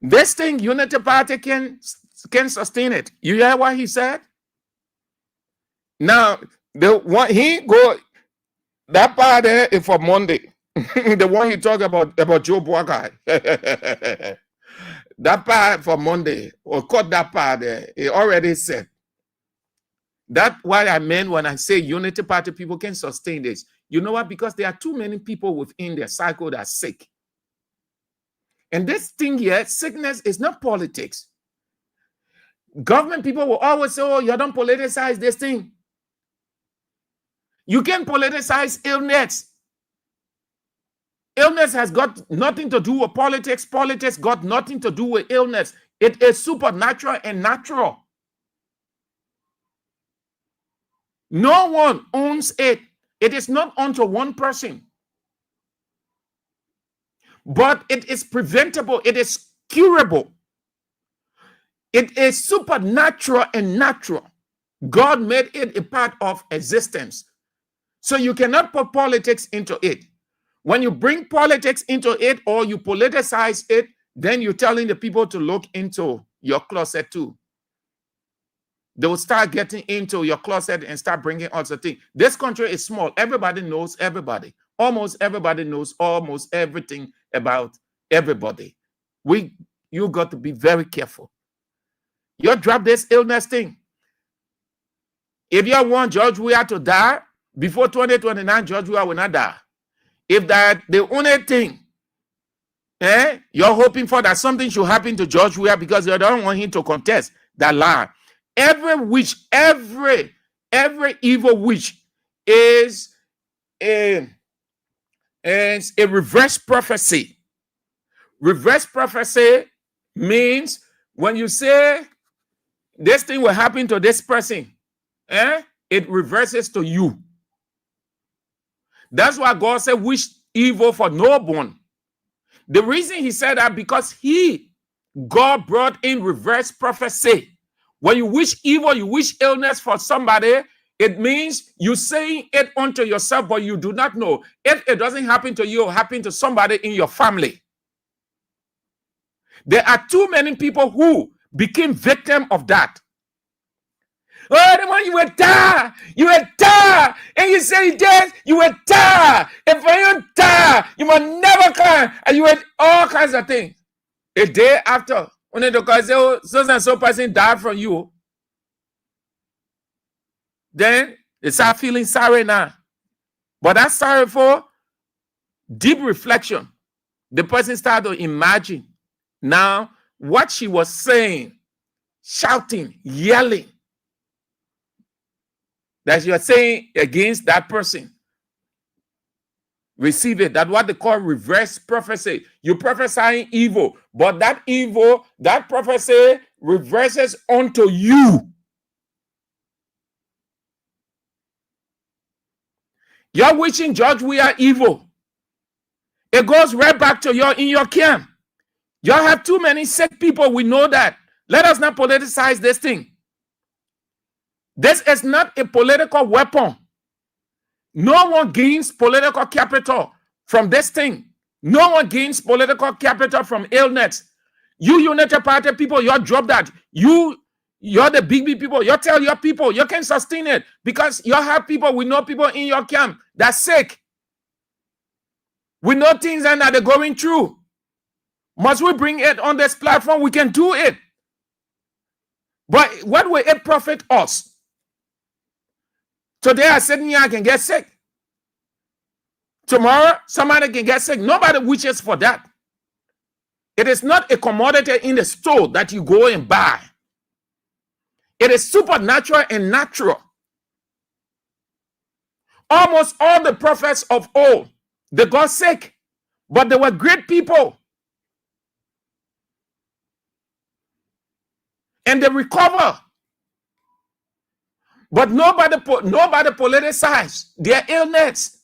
This thing, Unity Party can sustain it. You hear what he said? Now, the one he go, that part there is for Monday. The one he talked about Joe Boakai. That part for Monday, or cut that part there. He already said. That's what I meant when I say Unity Party people can sustain this. You know what? Because there are too many people within their cycle that are sick. And this thing here, sickness is not politics. Government people will always say, oh, you don't politicize this thing. You can politicize illness. Illness has got nothing to do with politics. Politics got nothing to do with illness. It is supernatural and natural. No one owns it. It is not unto one person. But it is preventable. It is curable. It is supernatural and natural. God made it a part of existence. So you cannot put politics into it. When you bring politics into it or you politicize it, then you're telling the people to look into your closet too. They will start getting into your closet and start bringing all sorts of things. This country is small. Everybody knows everybody. Almost everybody knows almost everything about everybody. You got to be very careful. You drop this illness thing. If you want George Weah to die, before 2029, George Weah will not die. If that the only thing you're hoping for, that something should happen to George Weah because you don't want him to contest that lie. Every witch, every evil witch is a reverse prophecy. Reverse prophecy means when you say this thing will happen to this person, it reverses to you. That's why God said, wish evil for no one. The reason he said that, because God brought in reverse prophecy. When you wish evil, you wish illness for somebody, it means you saying it unto yourself, but you do not know. If it doesn't happen to you, it happen to somebody in your family. There are too many people who became victim of that. Oh, the one you will die, and you say this, you will die. If you don't die, you will never come, and you will all kinds of things. A day after, when the doctor say, oh, so and so person died from you, then they start feeling sorry now. But that's sorry for deep reflection. The person started to imagine now what she was saying, shouting, yelling, that you are saying against that person. Receive it. That's what they call reverse prophecy. You prophesying evil, but that evil, that prophecy reverses onto you. You're wishing George Weah evil. It goes right back to you in your camp. You have too many sick people. We know that. Let us not politicize this thing. This is not a political weapon. No one gains political capital from this thing. No one gains political capital from illness. You United Party people, you drop that. You're the big people. You tell your people you can sustain it because you have people. We know people in your camp that's sick. We know things that they're going through. Must we bring it on this platform? We can do it. But what will it profit us? Today I sit here, I can get sick. Tomorrow, somebody can get sick. Nobody wishes for that. It is not a commodity in the store that you go and buy. It is supernatural and natural. Almost all the prophets of old, they got sick, but they were great people. And they recover. But nobody politicized their illness.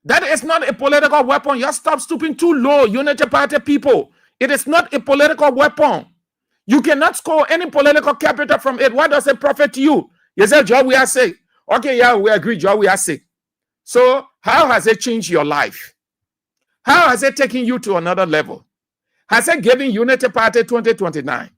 That is not a political weapon. You stop stooping too low, Unity Party people. It is not a political weapon. You cannot score any political capital from it. What does it profit to you? You say, Joe, we are sick. Okay, yeah, we agree, Joe, we are sick. So how has it changed your life? How has it taken you to another level? Has it given Unity Party 2029?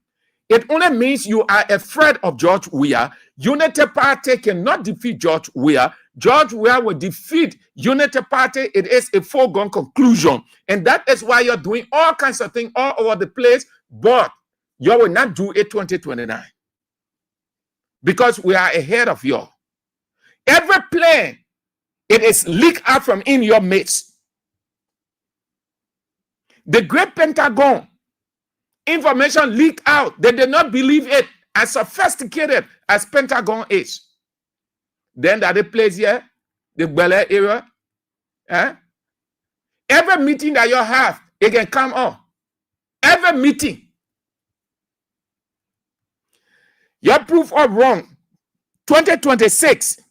It only means you are afraid of George Weah. Unity Party cannot defeat George Weah. George Weah will defeat Unity Party. It is a foregone conclusion. And that is why you're doing all kinds of things all over the place. But you will not do it 2029. Because we are ahead of you. Every plan, it is leaked out from in your midst. The great Pentagon, information leaked out. They did not believe it, as sophisticated as Pentagon is. Then that they place here, the Bel Air area. Every meeting that you have, it can come on. Every meeting. Your proof of wrong. 2026.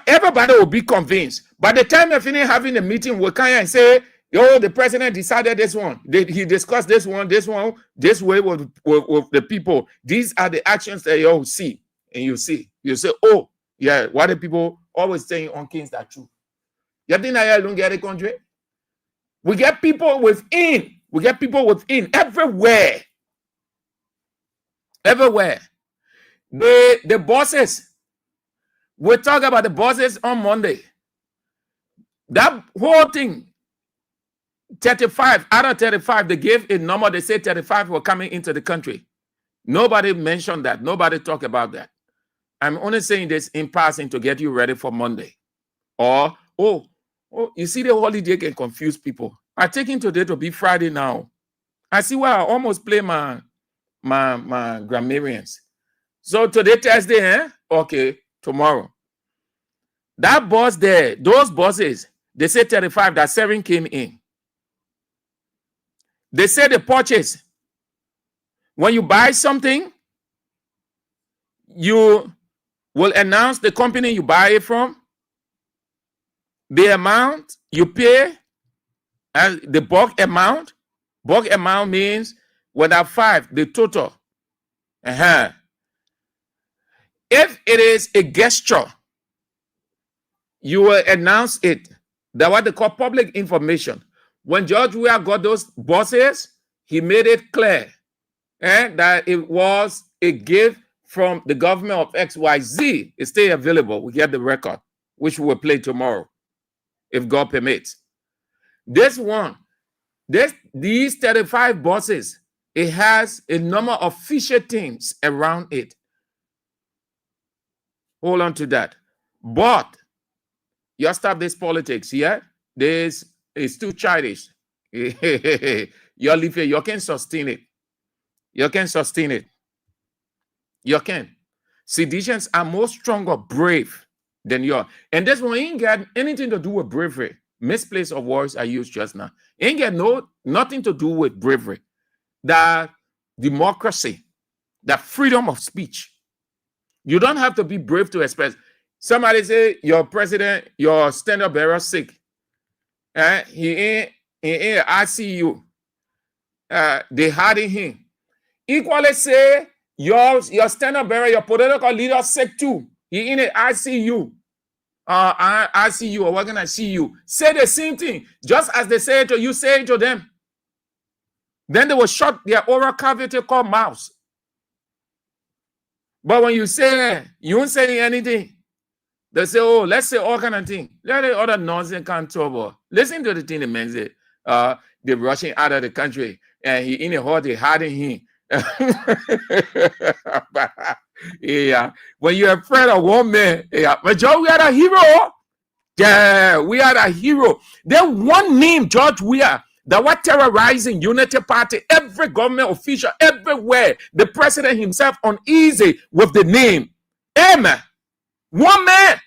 Everybody will be convinced. By the time you finish having a meeting, we'll come and say, Oh, the president decided this one. He discussed this one, this way with the people. These are the actions that you all see. And you say, oh, yeah, what the people always saying on Kings that true. You think I don't get a country? We get people within. We get people within everywhere. Everywhere. The bosses. We'll talk about the bosses on Monday. That whole thing, 35 out of 35, they gave a number. They said 35 were coming into the country. Nobody mentioned that. Nobody talked about that. I'm only saying this in passing to get you ready for Monday. Or, oh, you see, the holiday can confuse people. I take it today to be Friday now. I see why I almost play my grammarians. So today, Thursday, eh? Okay, tomorrow. That boss there, those bosses, they say 35, that 7 came in. They say the purchase. When you buy something, you will announce the company you buy it from, the amount you pay, and the bulk amount. Bulk amount means without 5, the total. If it is a gesture, you will announce it. That's what they call public information. When George Weah got those bosses, he made it clear that it was a gift from the government of XYZ. It's still available. We get the record, which we will play tomorrow, if God permits. This one, these 35 bosses, it has a number of fishy things around it. Hold on to that. But you stop this politics, yeah? It's too childish. You can sustain it. You can sustain it. You can. Seditions are more stronger, brave than you are. And this one ain't got anything to do with bravery. Misplaced of words I used just now. Ain't got nothing to do with bravery. That democracy, that freedom of speech. You don't have to be brave to express. Somebody say your president, your standard bearer sick. He ain't ICU. They hiding him. Equally say your standard bearer, your political leader sick too. He in the ICU. ICU, or we're gonna see you. Say the same thing. Just as they say it to you, say it to them. Then they will shut their oral cavity called mouths. But when you say you won't say anything, they say, oh, let's say all kind of thing. Let the other nonsense come trouble. Listen to the thing the man said. They're rushing out of the country and he in a hole, they hiding him. Yeah. When you're afraid of one man, yeah. But George, we are a hero. Yeah, we are a hero. There's one name, George Weah, that was terrorizing Unity Party, every government official, everywhere. The president himself uneasy with the name. Amen. One man.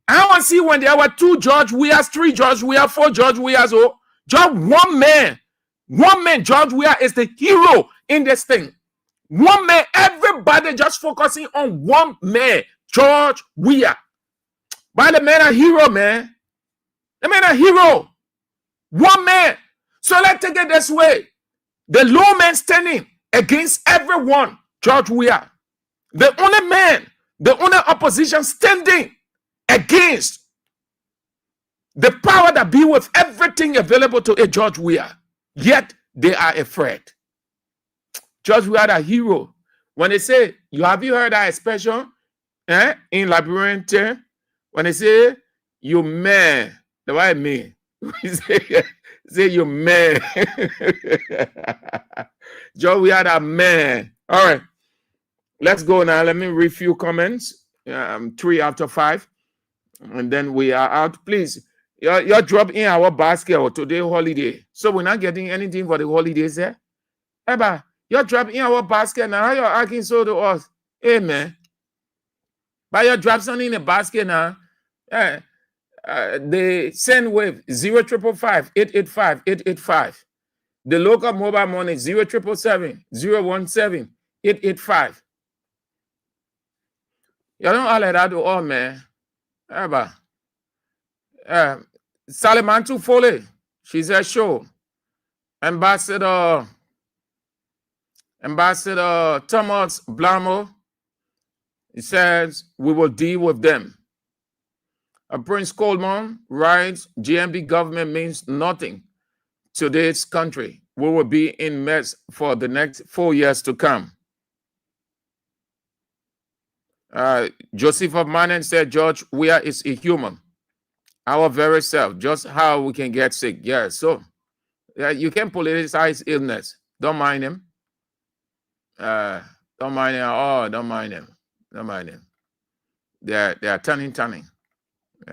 I want to see when there were 2 George Weahs, 3 George Weah, 4 George Weahs. Oh, just one man. One man, George Weah is the hero in this thing. One man, everybody just focusing on one man, George Weah. But the man a hero, man. The man a hero. One man. So let's take it this way. The low man standing against everyone, George Weah. The only man, the only opposition standing against the power that be with everything available to a George Weah. Yet they are afraid. George Weah a hero. When they say, have you heard that expression in Liberian term? When they say, you man, the way I mean, say you man. George Weah a man. All right, let's go now. Let me read a few comments. 3 after 5. And then we are out. Please, you drop in our basket or today holiday. So we're not getting anything for the holidays there. Eba, you drop in our basket now. How you asking so to us? Amen. But you drop something in the basket now. The send wave 0555 885 885. The local mobile money 0777 017 885. You don't all that to all, man. Eba. Salamantu Foley. She said, sure. Ambassador Thomas Blamo, he says, we will deal with them. Prince Coleman writes, GMB government means nothing to this country. We will be in mess for the next 4 years to come. Joseph of Manen said, George Weah is a human. Our very self, just how we can get sick. Yeah, so you can politicize illness. Don't mind him. Don't mind him. Oh, don't mind him. Don't mind him. They are turning.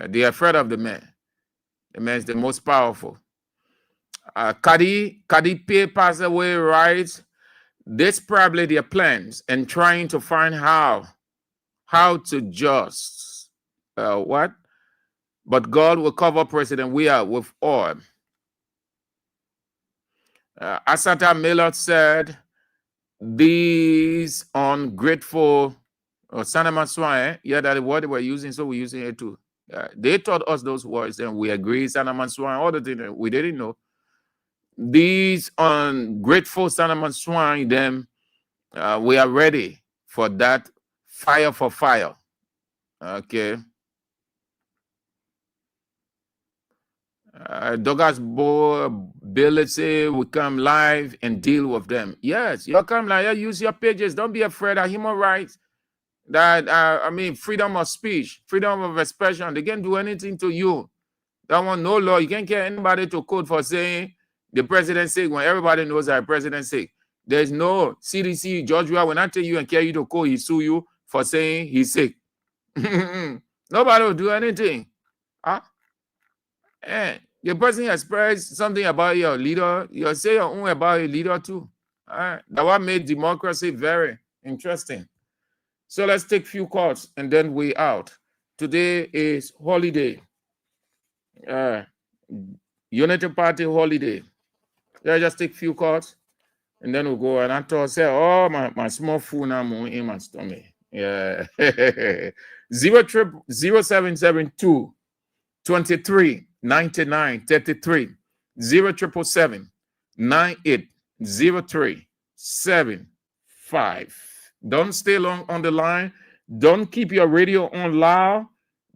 They are afraid of the man. The man is the most powerful. Kadi P passed away, right? This probably their plans and trying to find how to just what? But God will cover President Weah with oil. Asata Miller said, these ungrateful Sanama Swine, yeah, that's what they were using, so we're using it too. They taught us those words and we agree, Sanama Swine, all the things we didn't know. These ungrateful Sanama Swine, them, we are ready for that fire for fire. Okay. Douglas ability will come live and deal with them. Yes, you come live, use your pages. Don't be afraid of human rights. That I mean, freedom of speech, freedom of expression. They can't do anything to you. That one, no law. You can't get anybody to code for saying the president's sick when everybody knows that the president's sick. There's no CDC, George Weah will not tell you and carry you to court. He sue you for saying he's sick. Nobody will do anything. Huh? And your person express something about your leader, you say your own about your leader too. That what made democracy very interesting. So let's take a few calls and then we out. Today is holiday. Unity Party holiday. Yeah, just take a few calls and then we'll go and I thought, say, oh, my small food now in my stomach. Yeah. 0772 23 99 33 0777 9803 75. Don't stay long on the line. Don't keep your radio on loud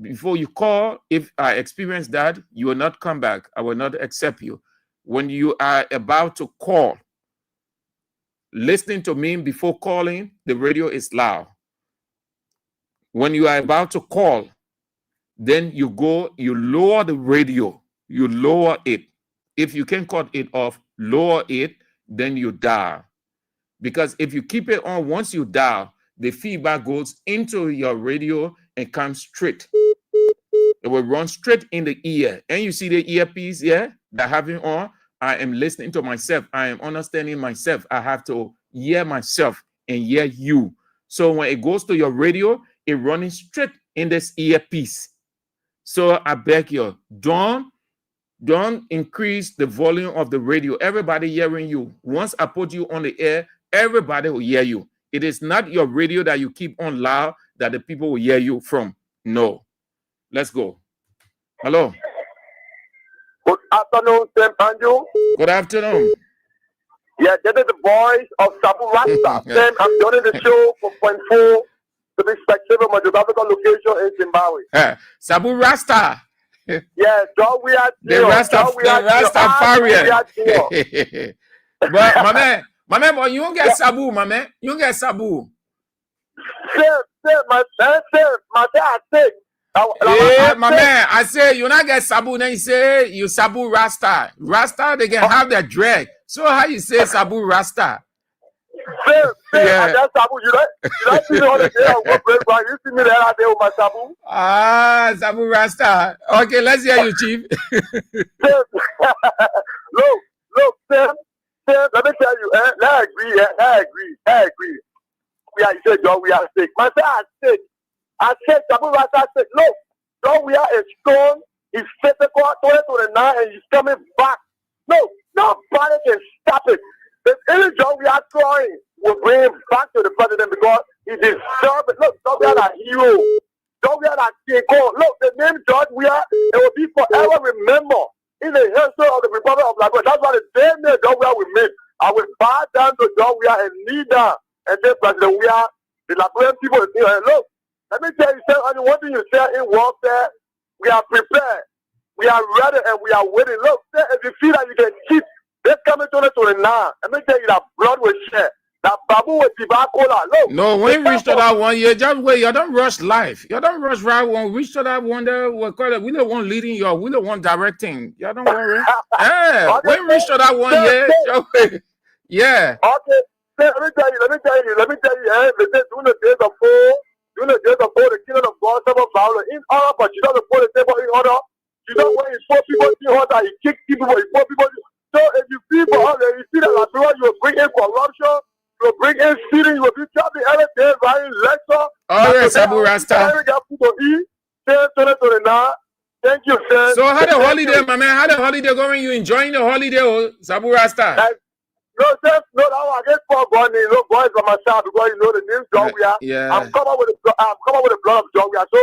before you call. If I experience that, you will not come back. I will not accept you. When you are about to call, listening to me before calling, the radio is loud. When you are about to call, then you lower the radio, you lower it. If you can cut it off, lower it, then you dial. Because if you keep it on, once you dial, the feedback goes into your radio and comes straight. It will run straight in the ear. And you see the earpiece, yeah, that having on. I am listening to myself. I am understanding myself. I have to hear myself and hear you. So when it goes to your radio, it running straight in this earpiece. So I beg you, don't increase the volume of the radio. Everybody hearing you. Once I put you on the air, everybody will hear you. It is not your radio that you keep on loud that the people will hear you from. No. Let's go. Hello. Good afternoon, Sam Andrew. Good afternoon. Yeah, this is the voice of Sabu Rasta. Sam, I'm joining the show from Point 4 to be specific of my geographical location in Zimbabwe. Sabu Rasta. Yeah, John, we are the Rastafarian. But my man, but you don't get Sabu, my man. You don't get Sabu. Sam, my dad said. Hey, my man, I say you not get Sabu, then you say you Sabu Rasta. Rasta, they can have their drag. So how you say Sabu Rasta? Yeah. I just Sabu. You don't see me on the day I work break, but you see me the other day with my Sabu. Ah, Sabu Rasta. Okay, let's hear you, Chief. Look, Sam, let me tell you, I agree. We are, you said, John, we are sick. Man, I said, Sabu Rasta said, look, John, we are a stone. He's physical, 2029, and he's coming back. No, nobody can stop it. If any John we are trying will bring him back to the president because he deserves it. Look, John, we are a hero. John, we are a king. Look, the name George we are, it will be forever remembered in the history of the Republic of Liberia. That's why the same day John Weah will make. I will bow down to John Weah and kneel down. And then President Weah, the Liberian people will say, look, let me tell you something. One thing you say in warfare, we are prepared. We are ready and we are waiting. Look, if you feel that you can keep this coming 2029, let me tell you that blood will shed. That Babu will Tibakola. Look. No, when you reach to that 1 year, just wait. You don't rush life. You don't rush right one. Reach to that one there. We don't want leading you. We don't want directing. You don't worry. Yeah. Okay. When you reach to that 1 year, just wait. Yeah. Okay. Let me tell you. During the days of the kingdom of God, some of violence in order, but you don't put the table in order. You don't want to put people in order. You kick people. You put people. So if you feel for others, you see that Liberia, you will bring in corruption, you will bring in stealing, you will be trapping every day, writing lecture. Oh yes, Abu Rasta. Thank you, sir. So how the holiday, my man? How the holiday going? You enjoying the holiday, Sabu Rasta? No, sir. No, I get for money. No, boys from myself because you know the name John Weah. Yeah. I'm coming with the blood of John Weah. So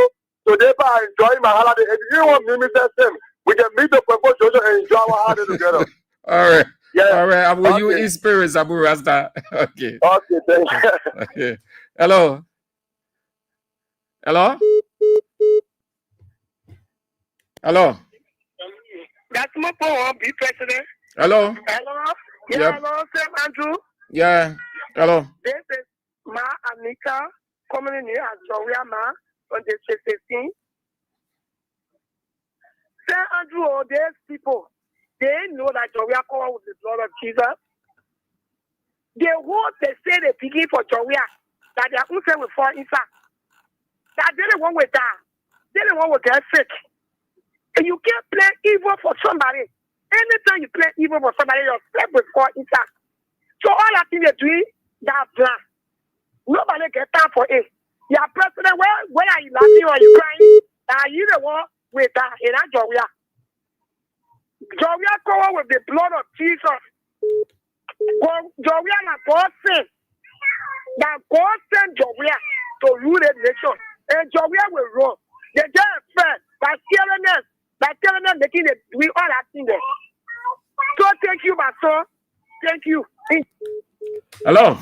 today, I enjoy my holiday. If you want me, Mr. Sim, we can meet the purpose and enjoy our holiday together. All right. Yeah. All right. Will okay. you in spirit, Abu Rasta? Okay. Okay, thank you. Okay. Hello. Hello. Hello. That's my phone, be president. Hello. Hello. Yeah, yep. hello, Sam Andrew. Yeah. Hello. This is Ma Anika coming in here as Joria Ma on the 15. Sam Andrew, there's people. They know that Joria covered with the blood of Jesus. They want to say they begin for Joria, that their own will fall inside. That they don't want to die. They don't want to get sick. And you can't play evil for somebody. Anytime you play evil for somebody, your step will fall inside. So all that thing they're doing, that plan. Nobody get time for it. Your president, where are you laughing or you crying? Are you the one with that in that Joria? Joria covered with the blood of Jesus. Joria na God sent. That God sent Joria to rule the nation. And Joria will run. They get afraid by telling them making it we all that thing there. So thank you, my son. Thank you. Hello.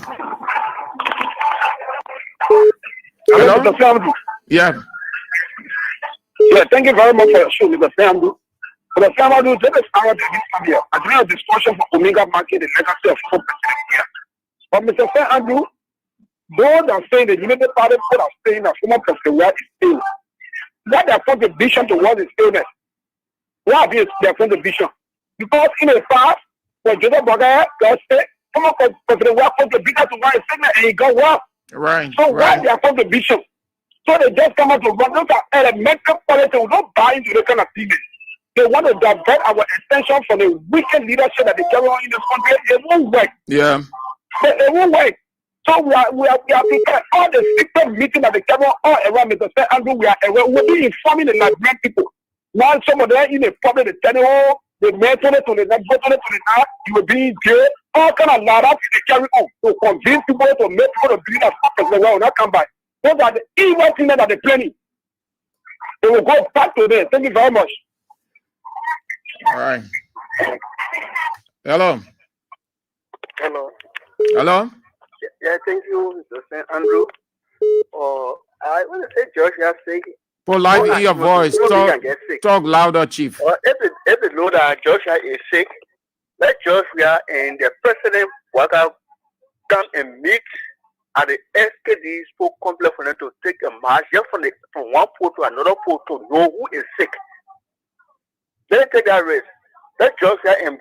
Hello. Yeah. Yeah, thank you very much for your show, Mr. Samdu. Mr. Samdu, this is our here. I do have discussion for Omega Market, the legacy of hope here. But Mr. Samdu, those are saying the United Party people are saying that former President Weah is ill. What their contribution towards his illness? What is their contribution? Because in the past, when Joseph Boga got sick, former President Weah contributed to Weah's sickness and he got well. Right. So what their contribution? So they just come out to run. Those are elemental politics. We don't buy into this kind of thing. They want to divert our attention from the wicked leadership that they carry on in this country. It won't work. Yeah. It won't work. So we are prepared. All the secret meetings that they carry on all around Mr. Andrew, we'll be informing the Nigerian people. Now some of them in the public, they tell you, oh, they made to the next, you will be in jail. All kind of narratives they carry on to convince people to make people to believe that President Weah will not come back. Those are the evil things that they're planning. They will go back to them. Thank you very much. All right. Hello. Hello. Hello. Yeah, thank you, Mr. Andrew. I want to say George has sick. Put light in your voice. Talk louder, Chief. If it know that Joshua is sick, let Joshua and the president come and meet at the SKD Sport Complex for them to take a march just from one port to another port to know who is sick. Let take that risk. Let Joshua and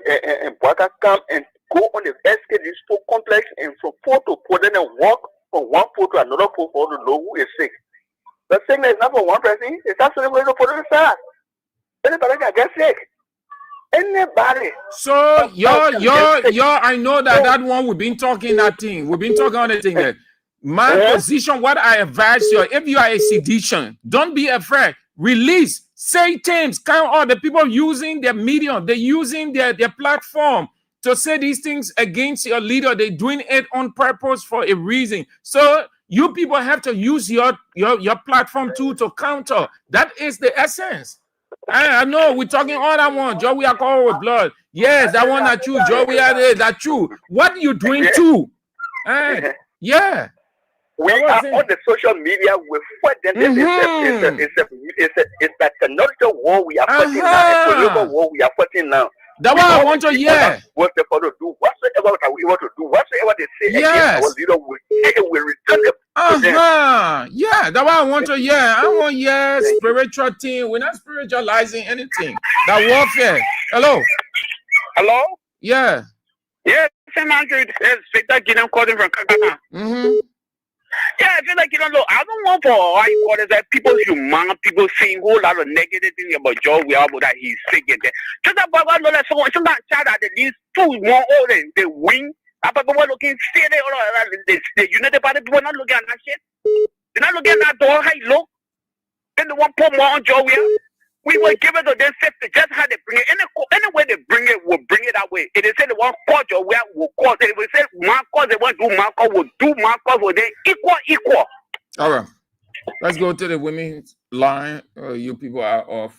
Waka come and go on the SKD Sport Complex and from port to port, then walk from one port to another port for to know who is sick. The sickness is not for one person, it's absolutely for the side. Anybody can get sick. Anybody. So I know that one we've been talking that thing. We've been talking on the thing that my position, what I advise you, if you are a sedition, don't be afraid. Release, say things, count all the people using their medium, they're using their platform to say these things against your leader. They're doing it on purpose for a reason. So you people have to use your platform too to counter. That is the essence. I know we're talking all that one. Joe, we are called with blood. Yes, that one that you, Joe, we are there. That true. What are you doing too? Yeah. We are on the social media. We fight them. It's a technological war we are fighting now. A political war we are fighting now. That's why I want to hear. What they want to do, whatsoever we want to do, whatsoever they say against our leader, we return them to them. Yeah, that's why I want to hear. I want to hear spiritual thing. We're not spiritualizing anything. That warfare. Hello. Hello. Yeah. Yeah, St. Andrew is Victor Gideon calling from Kakana. Yeah, I feel like, you know, look, I don't want for how you call it that people human, people saying a whole lot of negative things about Joe Wiabo that he's sick and just about I know that someone sometimes child at least 2 more old and they win. But people looking stay there, the United Party people not looking at that shit. They're not looking at that door, how you look. Then they want to put more on Joe Wiabo. We will give it to them 50, just how they bring it. Any way they bring it, we'll bring it that way. If they say they want court, or we will court. If they say Marcos, they want to do Marcos, we'll do Marcos. We'll then equal. All right. Let's go to the women's line. You people are off.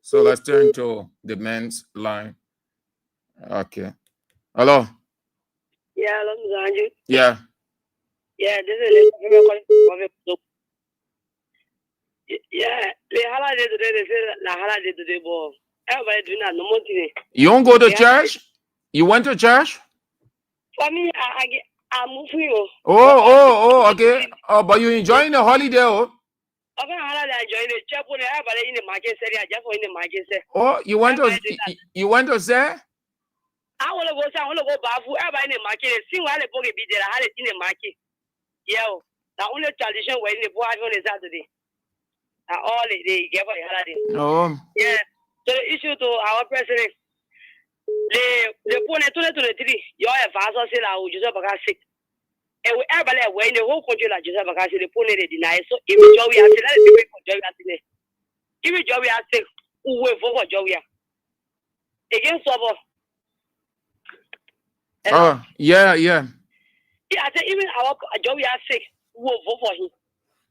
So let's turn to the men's line. Okay. Hello. Yeah, hello, Anju. Yeah. Yeah, this is a yeah, the holiday today, they say the holiday today, but everybody doing that no more today. You don't go to church? You went to church? For me, I'm moving. Oh, okay. Oh, but you enjoying the holiday, oh? Okay, holiday enjoying the church. Everybody in the market area, just in the market. Oh, you went to say? I want to go bafu. Everybody in the market. See what the book be there. I had it in the market. Yeah, the only tradition we're in the boy on is Saturday. All they gave a holiday. Oh. Yeah. So the issue to our president, the point 2023, you have a say that Joseph Bakasi. And we everybody in the whole country like Joseph Bakasi, the point they deny. So if Joey has said, let it be for Joey today. If Joey has said, who will vote for Joey? Against Sobo. Oh, yeah. Yeah, I said, even our Joey has said, who will vote for him.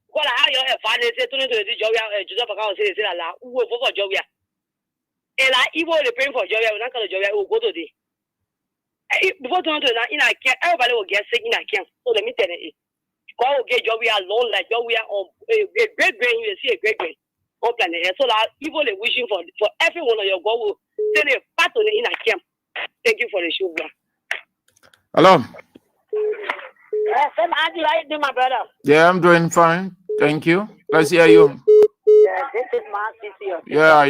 Well, I have your father say to Joseph Bakasi say that who will vote for Joey. And like even they praying for Joey, we're not going to Joey, will go to the before to in I can't everybody will get sick in I can't. So let me tell you, God will get Joey alone like Joey on a great brain, you see a great brain on planet. So that people are wishing for every one of your God will send a part on in I can't. Thank you for the show, bro. Hello. How you doing, my brother? Yeah, I'm doing fine. Thank you. Let's hear you. Yeah, this is my sister. Yeah, I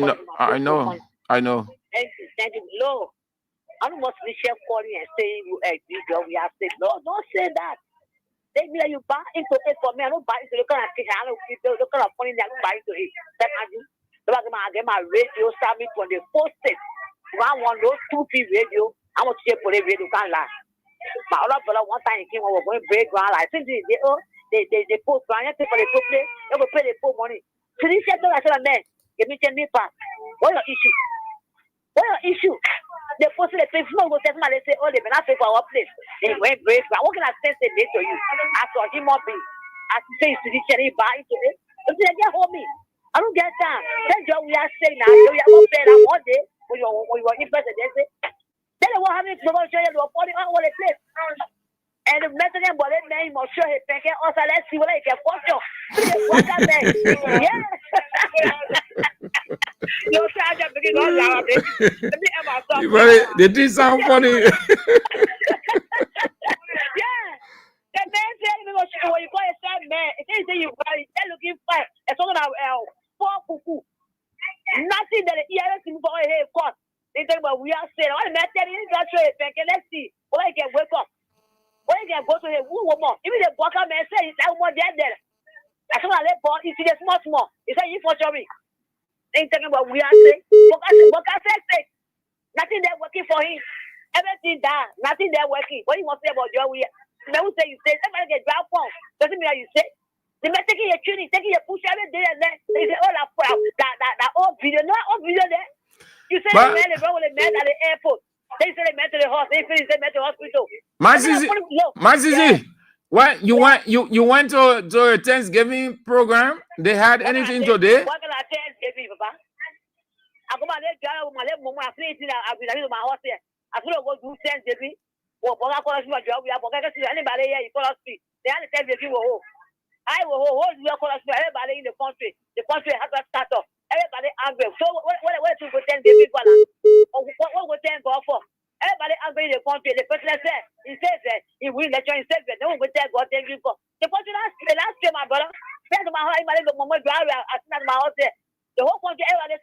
know. Thank you. No, I don't want to be chef calling and saying you agree, we are saying no, don't say that. They be like you buy into it for me. I don't buy into the kind of thing. I don't keep the kind of funny that I buy into it. That I do. So I get my radio started when they posted. I want those 2P radio. I want to check for the radio can't last. My other brother one time he came over going break ground. I think they post ground. You for the play. They will pay the full money. So this said I said, man, give me 10 minutes back. What's your issue? They posted a place. No, go tell me. They say, oh, they been not pay for our place. They went break ground. What can I say to you? I saw him up in. I say to this cherry buy into it. So they get home me. I don't get that. That's what we are saying now. We are going to say that one day when you're interested. They say. Then they won't have it to go show you the 40 on what it is. And the method and bullet name will show his thinking. Also, let's see what I can fuck you. Yeah. No, I just begin to laugh. They did sound funny. Yeah. The man said, when you call a sad man, it says you they're looking for it's all about poor cuckoo. Nothing that the ERS can go ahead, of course. They think about we are saying, oh, the matter is that trade. Let's see. What I can wake up. What I can go to him. Who more? Even the worker man say, it's like more dead there. That's what I let born. You see the small. It's like you for me. They talking about we are saying. Worker say, nothing there working for him. Everything done. Nothing there working. What you want to say about your we are? Never say you say, somebody get drop phone. Doesn't mean how you say. They may taking your tuning, taking your push every day and then. They say, oh, that old video. No old video there. You say the man is wrong with the man at the airport. They say they met to the hospital. They say they met to the hospital. My Zizi, what you went to a Thanksgiving program? They had anything today? What can I Thanksgiving, Papa? I go my leg down, my leg, my face in my horse here. I feel go do sense, baby. Or Boga call us your job, we have Boga to anybody here, you call us free. They have to tell you, I will hold you call us to everybody in the country. The country has a start up. Everybody angry. So what to go 10 baby balance? What would 10 go for? Everybody angry in the country. The president said, he says that he will let you in seven. No one will tell God, thank you for the country last year, my brother. That's my heart, the moment drive as soon as my house there. The whole country, everybody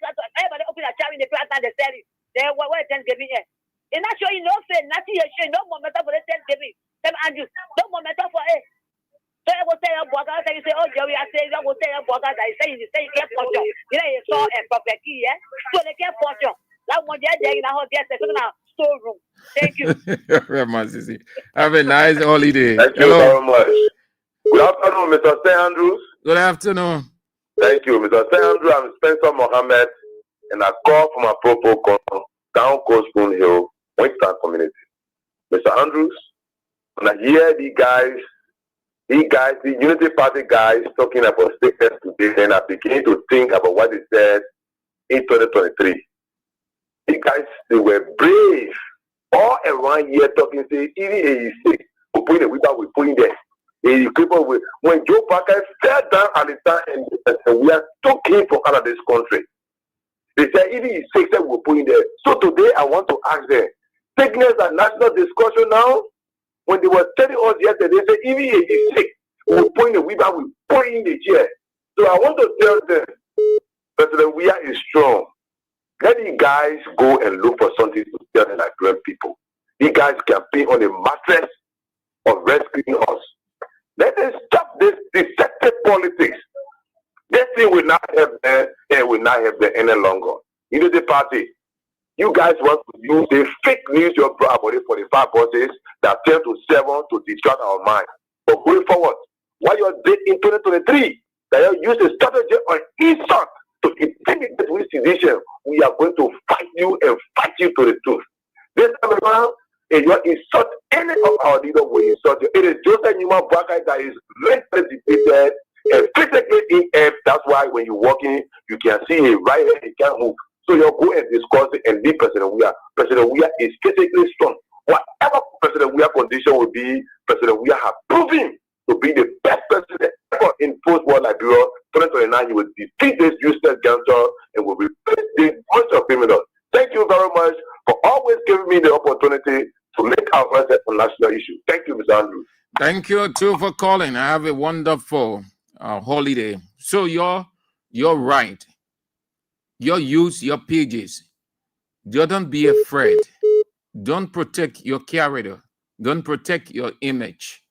open a child in the class and they said it. They were Thanksgiving here. It's not showing no faith, nothing is showing no momentum for the Thanksgiving. Them Andrew, no momentum for it. So I will tell your brother, you say, oh, Jerry, I say, I will tell your brother that you say you can't function. You know, you saw a property, yeah? So they can't function. That one day, in a whole day, storeroom. Thank you. Very much, Sissy. Have a nice holiday. Thank you very much. Good afternoon, Mr. St. Andrews. Good afternoon. Thank you, Mr. St. Andrews. I'm Spencer Mohammed, and I call from Apropos Down Coast Spoon Hill, Winston community. Mr. Andrews, when I hear the Unity Party guys talking about statements today, then I begin to think about what they said in 2023. The guys, they were brave all around here talking, say, even 86, we put it without we put in there. When Joe Parker fell down at the time and we are talking for out of this country, they said, even 86 that we put in there. So today I want to ask them, taking us a national discussion now, when they were telling us yesterday, they said, even 86, we put in the without we put in the chair. So I want to tell them, President Weah is strong. Let the guys go and look for something to tell the Nigerian people. You guys campaign on the mattress of rescuing us. Let us stop this deceptive politics. This thing will not have them and will not have them any longer. Unity Party, you guys want to use the fake news you brought about it for the 5 buses that 10 to 7 to distract our mind. But going forward, what you did in 2023, that you use a strategy on insult to intimidate with sedition, we are going to fight you and fight you to the truth. This time around, if you insult any of our leaders, we insult you. It is Joseph Newman Brackett that is mentally defeated and physically inept. That's why when you walk in, you can see him right here, he can't move. So you go and discuss it and leave President Weah. President Weah is physically strong. Whatever President Weah condition will be, President Weah has proven to be the best president ever in post-war Liberia. 2029, he will defeat this useless gangster and will replace the bunch of criminals. Thank you very much for always giving me the opportunity to make our voice on national issues. Thank you, Mr. Andrews. Thank you too for calling. I have a wonderful holiday. So you're right. You use your pages. Don't be afraid. Don't protect your character. Don't protect your image.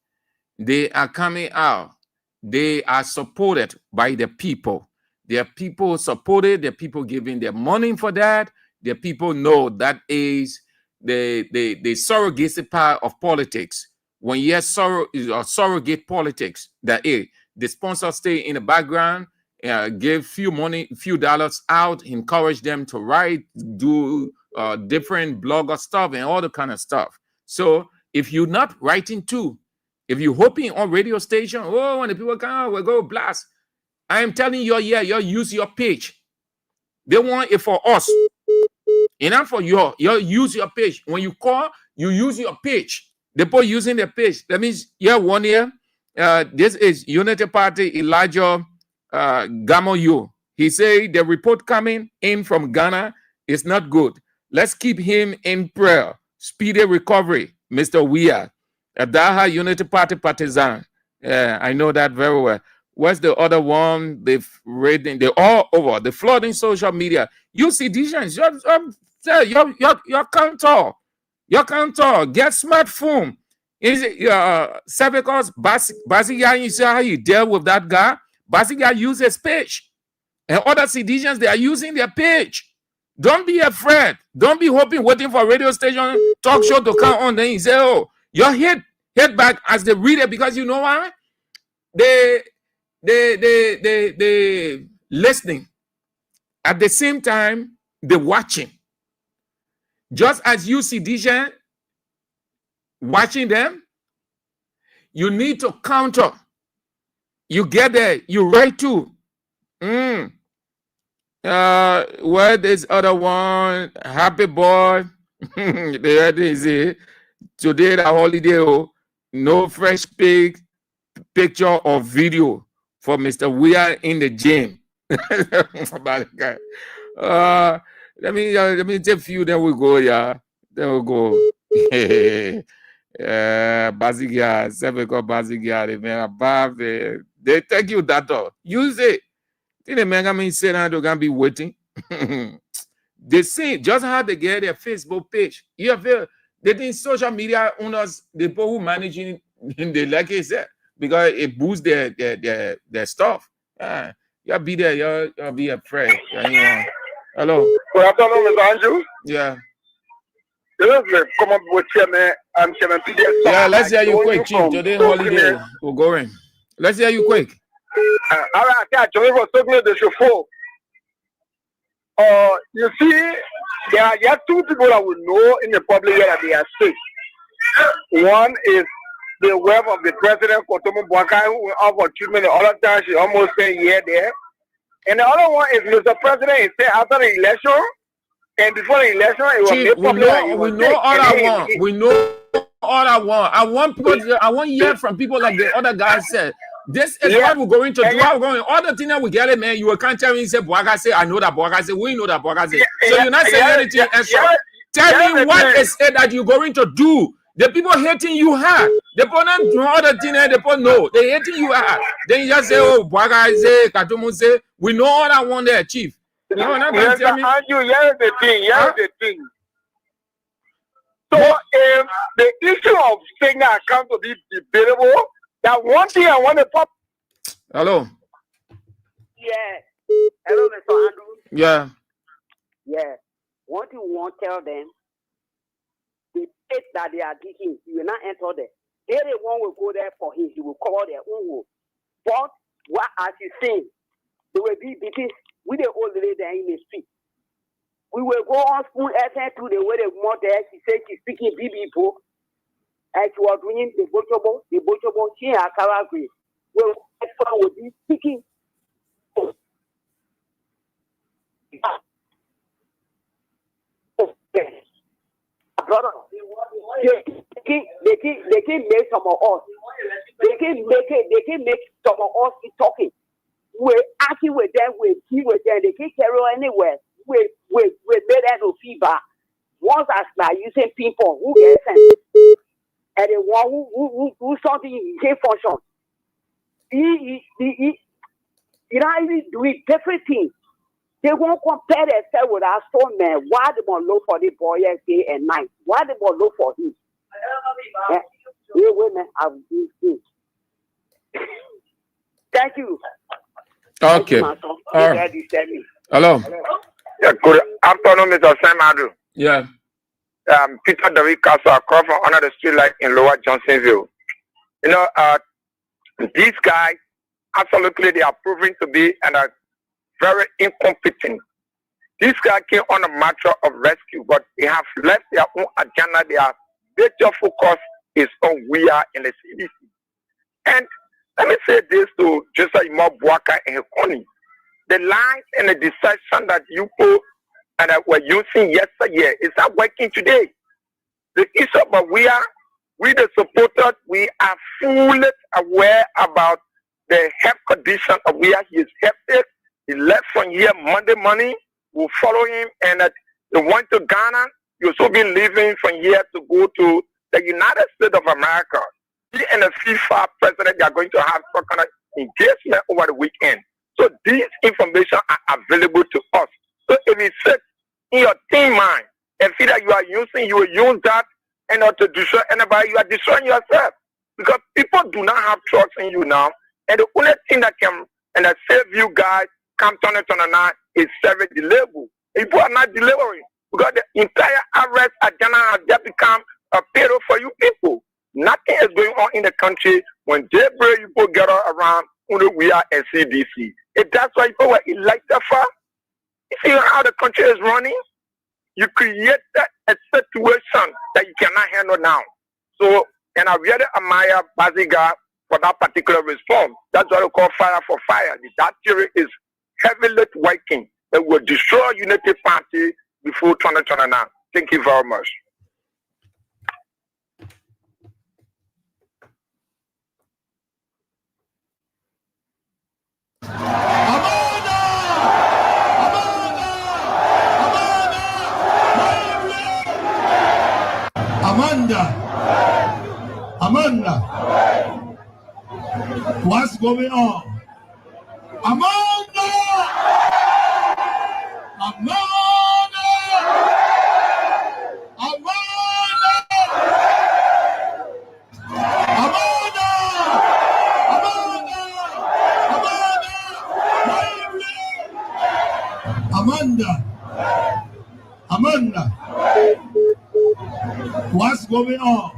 They are coming out. They are supported by the people. There are people supported. There are people giving their money for that. There are people know that is the surrogacy part of politics. When you have surrogate politics, that is the sponsor stay in the background, give few dollars out, encourage them to write, do different blogger stuff and all the kind of stuff. So if you're not writing too, if you're hoping on radio station, oh, when the people come, we'll go blast. I am telling you, yeah, you use your page. They want it for us. Enough for you use your page. When you call, you use your page. The people using the page. That means, yeah, 1 year. This is Unity Party Elijah Gamoyo. He said the report coming in from Ghana is not good. Let's keep him in prayer. Speedy recovery, Mr. Weah. Daha Unity Party partisan. I know that very well. What's the other one? They've reading. They're all over. The flooding social media. You see, decisions. Your counter. Your counter. Get smartphone. Is it cervicals? Basiga, you see how you deal with that guy? Basiga uses page. And other citizens, they are using their page. Don't be afraid. Don't be waiting for a radio station, talk show to come on. Then you say, oh, you're hit back as the reader, because you know why? They listening. At the same time, they watching. Just as you see DJ watching them, you need to counter. You get there, you write too. Where this other one? Happy boy. There it is. Today the holiday. Oh, no fresh picture or video for Mr. We are in the gym. Let me take a few. Then we go. Yeah. Then we go. Bazigia, Seveco Bazigia, the man above. They take you that all. Use it. Think the man me say now they're gonna be waiting. They see just how they get their Facebook page. You have they think social media owners, the people who managing they like it said because it boosts their stuff. You'll be there, you'll be afraid. Hello. Good afternoon, Mr. Andrew. Yeah. Come up with Chairman. I'm Chairman PDS. Yeah, let's hear you quick, Chief. Today holiday. We're going. Let's hear you quick. All right, I join for talking the chauffeur. You see, there are just two people that we know in the public that they are sick. One is the wife of the president, Kotomo Bwakai, who went out for treatment the other time. She almost spent a year there. And the other one is Mr. President. He said after the election, and before the election, it was Chief, made public that he was we know sick. all I want. We know all I want. I want to hear from people like the other guy said. This is what we're going to do. We're going all the things that we get it, man. You can't tell me say Bwaga say, I know that Bwaga say, we know that Bwaga say. So you're not saying anything extra. Tell me what is it that you're going to do. The people hating you hard. The people not do all the things that the people know. They hating you hard. Then you just say, oh, Bwaga say, Katumu say, we know all I want there, Chief. No, not yes, tell me. Andrew, here's the thing. Here's the thing. So if the issue of saying that account to be debatable, that one thing I want to pop. Hello. Yeah. Hello, Mr. Andrew. Yeah. Yeah. What you want to tell them, the place that they are digging, you will not enter there. They the one will go there for him. He will cover their own hole. But what as you saying, they will be because we the old lady there in the street. We will go on spoon FM to the way they want there. She said she's speaking BB book. And she was doing the bochobo, she and Calabria. Well, will be speaking. Brother, they can make some of us. They can make some of us keep talking. We're acting with them, we deal with them, they can carry anywhere. We made that no fever. Once I start using people who get sent. And the one who something in his function. He not even doing different things. They won't compare themselves with our son man. Why they want to look for the boy day and night? Why they want to look for him? Yeah, women have these things. Thank you. Okay. Hello. Yeah, good afternoon, Mr. Sam Andrew. Yeah. Peter David Castle across from under the street light in Lower Johnsonville. You know, these guys absolutely they are proving to be and are very incompetent. These guys came on a matter of rescue, but they have left their own agenda. Their major focus is on we are in the CDC. And let me say this to Joseph Imobwaka and Hekoni. The lies and the deception that you put and that we're using yesterday is not working today. The issue of we the supporters, we are fully aware about the health condition of He is healthy. He left from here Monday morning. We'll follow him, and he went to Ghana. You'll also be leaving from here to go to the United States of America. He and the FIFA president are going to have some kind of engagement over the weekend. So these information are available to us. So if you sit in your team mind and feel that you are using, you will use that and not to destroy anybody, you are destroying yourself. Because people do not have trust in you now. And the only thing that can and that save you guys come turn it on a night is service deliverable. People are not delivering because the entire arrest agenda has just become a payroll for you people. Nothing is going on in the country when daybreak people gather around we are a CDC. If that's why people were elected for, you see how the country is running? You create a situation that you cannot handle now. So, and I really admire Baziga for that particular response. That's what we call fire for fire. That theory is heavily working. it will destroy Unity Party before 2029. Thank you very much. Amanda, what's going on? Amanda! Amanda! Amanda! Amanda! Amanda! Amanda! What's going on?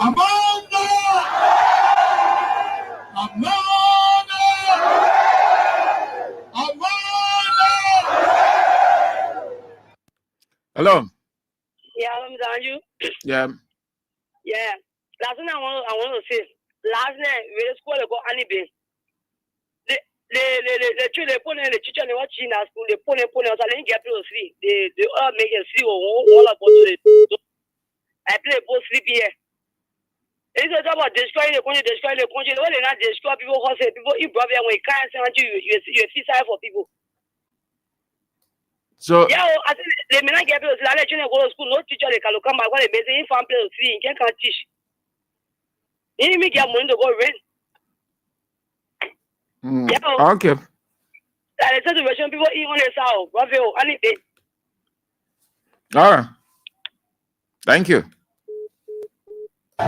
Amanda! Amanda! Amanda! Hello. Yeah, I'm down you. Yeah. Yeah. Last night I want to say. Last night we were school go Anibe. The children put in the teacher they watch in school. They put us. I didn't get to sleep. They all make a sleep all about to the. I play both sleep here. It's about destroying the country. When they not destroy people, people eat brother when you can't say you see side for people. So yeah, I think they may not get people. I let you go to school. No teacher they can come back when they say in farm play free. You can't teach. You need get money to go rent. Yeah. Okay. That is the situation people eat on the south. Brother, anything. All right. Thank you.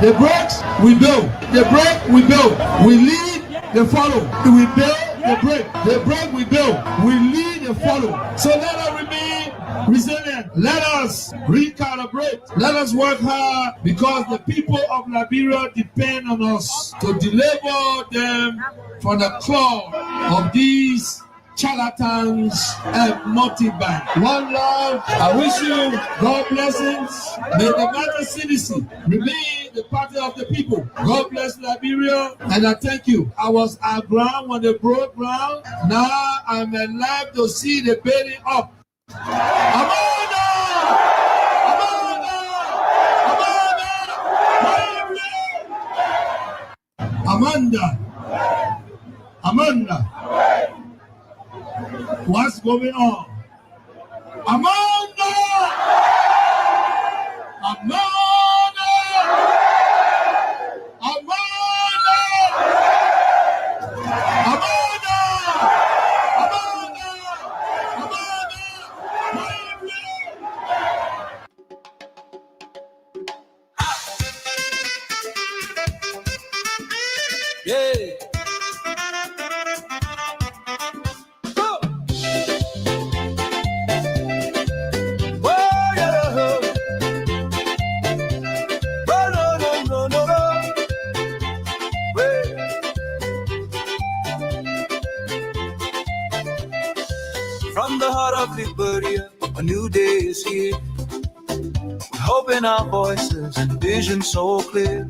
The brakes, we build. The brake, we build. We lead, they follow. We build, the brake. The brake, we build. We lead, they follow. So let us remain resilient. Let us recalibrate. Let us work hard because the people of Liberia depend on us to deliver them from the claw of these charlatans and multi-bank. One love. I wish you God blessings. May the United CDC remain the party of the people. God bless Liberia, and I thank you. I was at ground when they broke ground. Now I'm alive to see the building up. Amanda! Amanda! Amanda! What's going on? Amanda! Amanda! Amanda! Amanda! Yeah. From the heart of Liberia, a new day is here. With hope in our voices and vision so clear.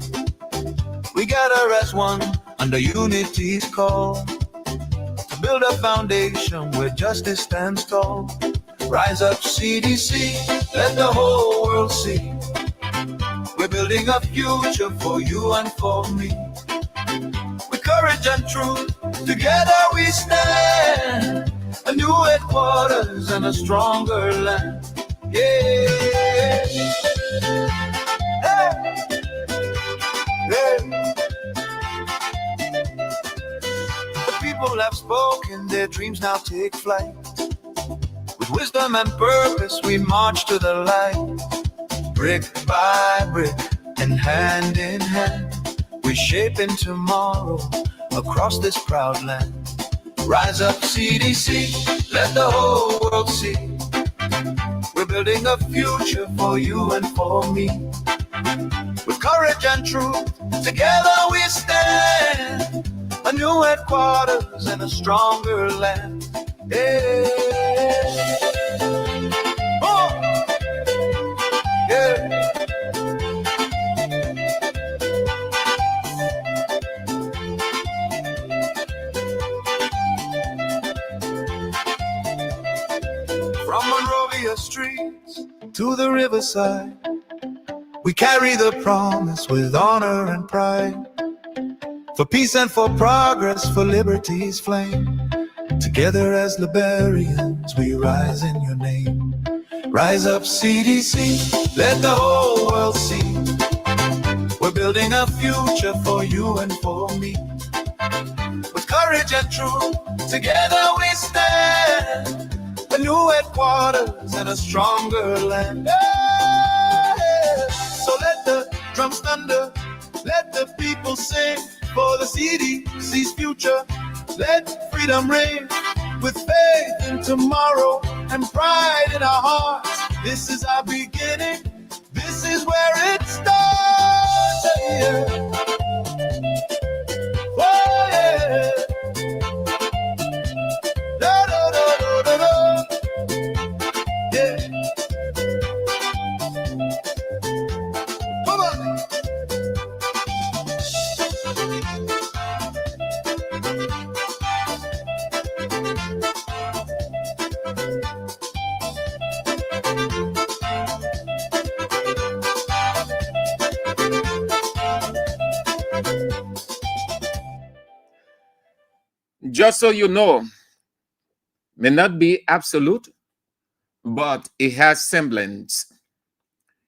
We gather as one under unity's call to build a foundation where justice stands tall. Rise up, CDC, let the whole world see. We're building a future for you and for me. With courage and truth, together we stand. A new headquarters and a stronger land. Yeah. Hey. Hey. The people have spoken, their dreams now take flight. With wisdom and purpose, we march to the light. Brick by brick and hand in hand, we're shaping tomorrow across this proud land. Rise up, CDC, let the whole world see. We're building a future for you and for me. With courage and truth, together we stand. A new headquarters and a stronger land. Yeah. Oh. Yeah. From Monrovia streets to the riverside, we carry the promise with honor and pride. For peace and for progress, for liberty's flame. Together as Liberians, we rise in your name. Rise up, CDC, let the whole world see. We're building a future for you and for me. With courage and truth, together we stand. A new headquarters and a stronger land. Yeah. So let the drums thunder, let the people sing for the CDC's future. Let freedom reign with faith in tomorrow and pride in our hearts. This is our beginning. This is where it starts. Yeah. Oh, yeah. Da, da, da, da, da, da. Yeah. Come on. Just so you know, may not be absolute, but it has semblance.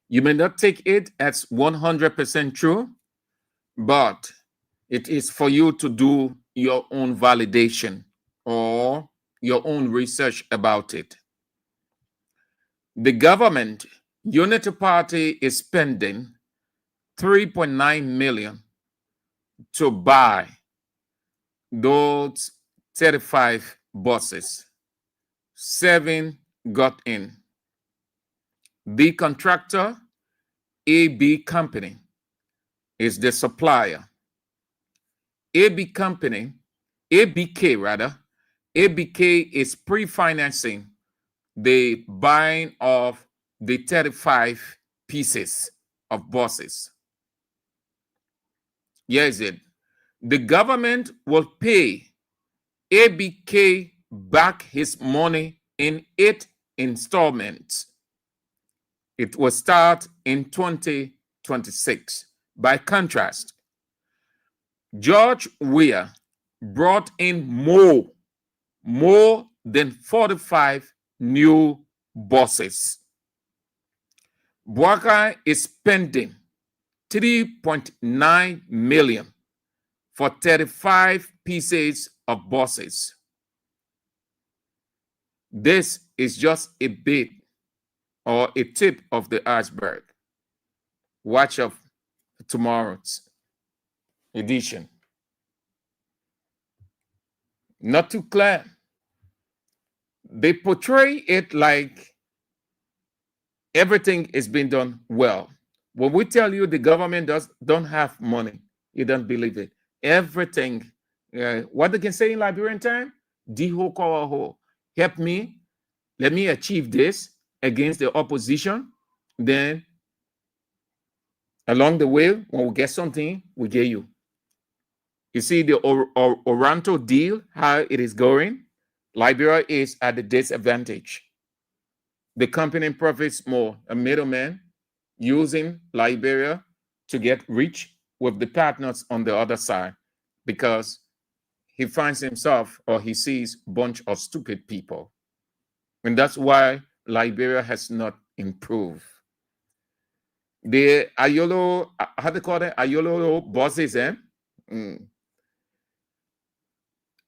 You may not take it as 100% true, but it is for you to do your own validation or your own research about it. The government, Unity Party, is spending $3.9 million to buy those 35 buses. 7 got in. The contractor, AB Company, is the supplier. ABK is pre-financing the buying of the 35 pieces of buses. Yes, the government will pay ABK back his money in 8 installments. It will start in 2026. By contrast, George Weah brought in more than 45 new buses. Buakai is spending $3.9 million for 35 pieces of buses. This is just a bit or a tip of the iceberg. Watch out for tomorrow's edition. Not too clear. They portray it like everything is being done well. When we tell you the government don't have money, you don't believe it. Everything, what they can say in Liberian time, Diho Kawaho, help me, let me achieve this against the opposition. Then along the way, when we get something, we get you. You see the Oranto deal, how it is going. Liberia is at a disadvantage. The company profits more, a middleman using Liberia to get rich with the partners on the other side, because he finds himself or he sees a bunch of stupid people. And that's why Liberia has not improved. The Ayolo, how they call it? Ayolo bosses,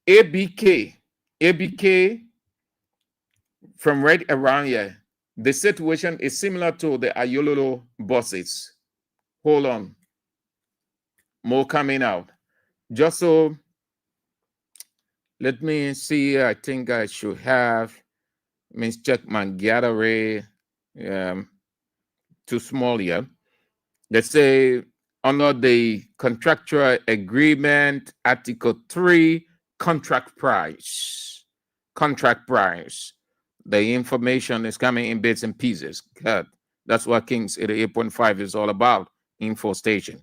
ABK from right around here, the situation is similar to the Ayolo bosses. Hold on. More coming out. Just so, let me see. I think I should have, check my gallery. Too small here. Let's say under the contractual agreement, Article 3, contract price. The information is coming in bits and pieces. God, that's what King's 88.5 is all about, info station.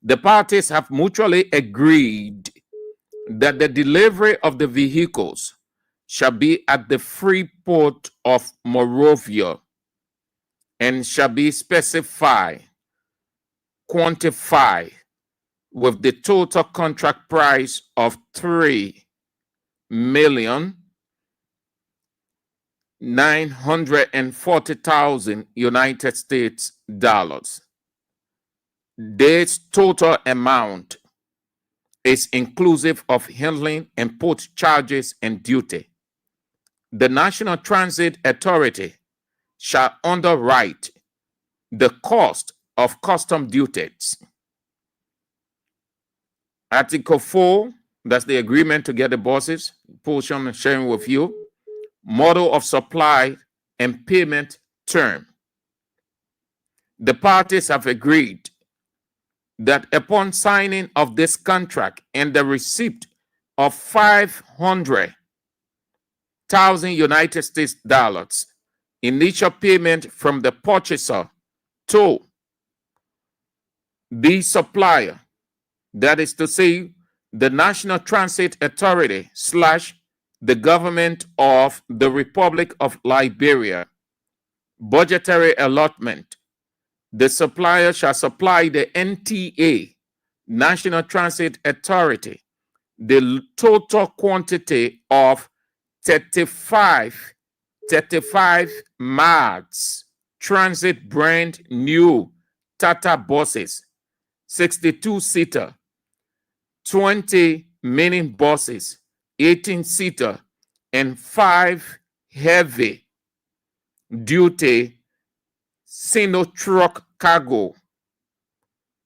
The parties have mutually agreed that the delivery of the vehicles shall be at the free port of Monrovia and shall be specified, quantified with the total contract price of $3,940,000 United States dollars. This total amount is inclusive of handling and port charges and duty. The National Transit Authority shall underwrite the cost of custom duties. Article 4, that's the agreement to get the buses, portion and sharing with you. Model of supply and payment term. The parties have agreed that upon signing of this contract and the receipt of $500,000 United States dollars, initial payment from the purchaser to the supplier, that is to say, the National Transit Authority / the government of the Republic of Liberia, budgetary allotment. The supplier shall supply the NTA, National Transit Authority, the total quantity of 35 MAGs, transit brand new Tata buses, 62-seater, 20 mini buses, 18-seater, and 5 heavy duty Sino-truck cargo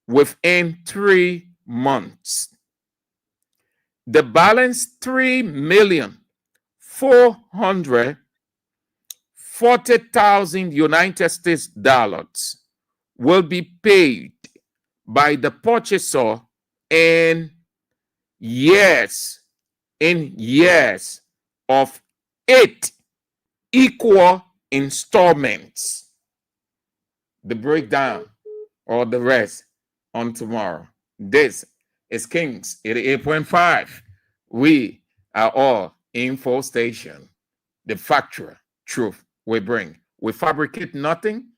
within 3 months. The balance $3,440,000 United States dollars will be paid by the purchaser in years of 8 equal installments. The breakdown or the rest on tomorrow. This is Kings 88.5. We are all info station. The factual truth we bring. We fabricate nothing.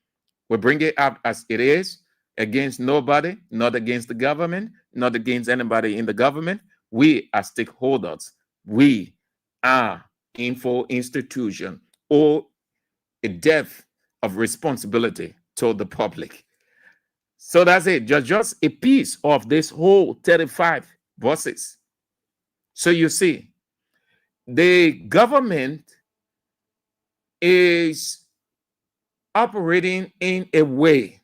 We bring it out as it is, against nobody, not against the government, not against anybody in the government. We are stakeholders. We are info institution or a depth of responsibility to the public. So that's it. Just a piece of this whole 35 buses. So you see, the government is operating in a way.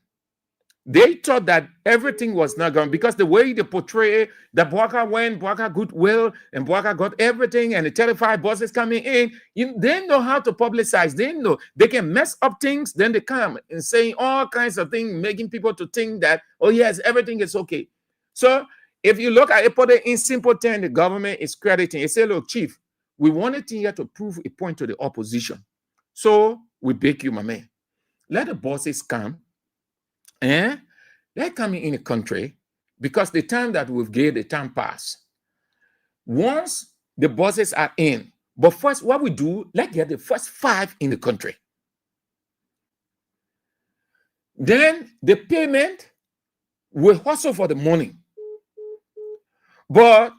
They thought that everything was not going, because the way they portray that Bwaka went, Bwaka goodwill, and Bwaka got everything, and the 35 buses coming in, they know how to publicize. They know they can mess up things. Then they come and saying all kinds of things, making people to think that, oh yes, everything is okay. So if you look at it, in simple terms, the government is crediting. They say, look, chief, we wanted here to prove a point to the opposition. So we beg you, my man, let the bosses come. They're coming in the country because the time that we've gave the time pass. Once the buses are in, but first what we do, let's get the first 5 in the country. Then the payment will hustle for the money. But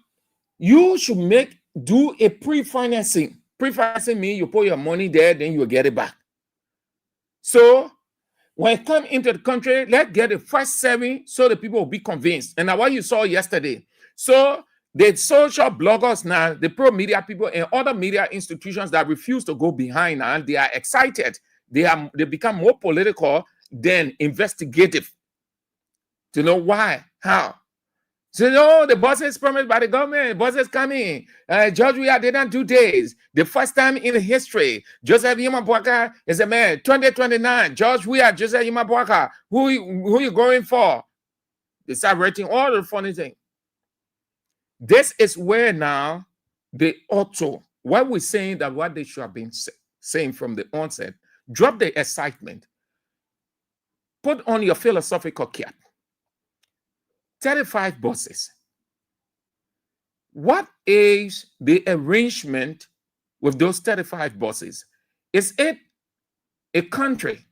you should do a pre-financing. Pre-financing means you put your money there, then you will get it back. So when it comes into the country, let's get the first 7 so the people will be convinced. And now what you saw yesterday. So the social bloggers now, the pro-media people and other media institutions that refuse to go behind now, they are excited. They become more political than investigative to know why, how. So, no, the buses promised by the government, buses coming. George Weah didn't do this. The first time in history, Joseph Yimabwaka is a man. 2029, George Weah, Joseph Yimabwaka. Who you going for? They start writing all the funny things. This is where now the auto, what we're saying that what they should have been saying from the onset, drop the excitement. Put on your philosophical cap. 35 buses. What is the arrangement with those 35 buses? Is it a country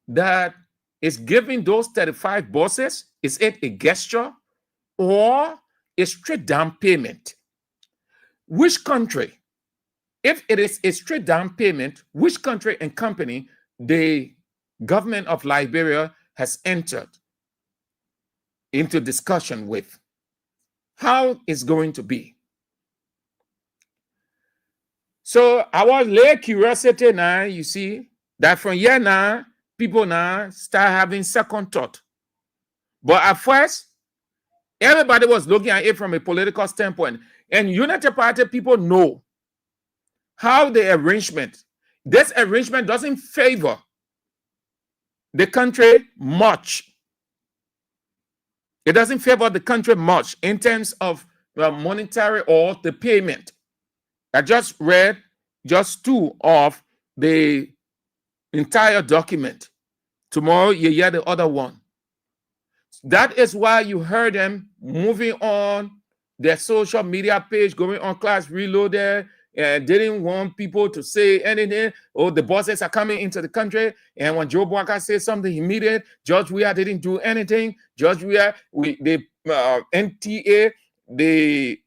that is giving those 35 buses? Is it a gesture or a straight down payment? Which country, if it is a straight down payment, which country and company the government of Liberia has entered into discussion with? How it's going to be? So our lay curiosity now, you see, that from here now, people now start having second thought. But at first, everybody was looking at it from a political standpoint. And United Party people know how the arrangement, this arrangement doesn't favor the country much. It doesn't favor the country much in terms of monetary or the payment. I just read just 2 of the entire document. Tomorrow you hear the other one. That is why you heard them moving on their social media page, going on Class Reloaded, and didn't want people to say anything. Oh, the bosses are coming into the country. And when Joe Bwaka said something immediate, George Weah didn't do anything. George Weah, the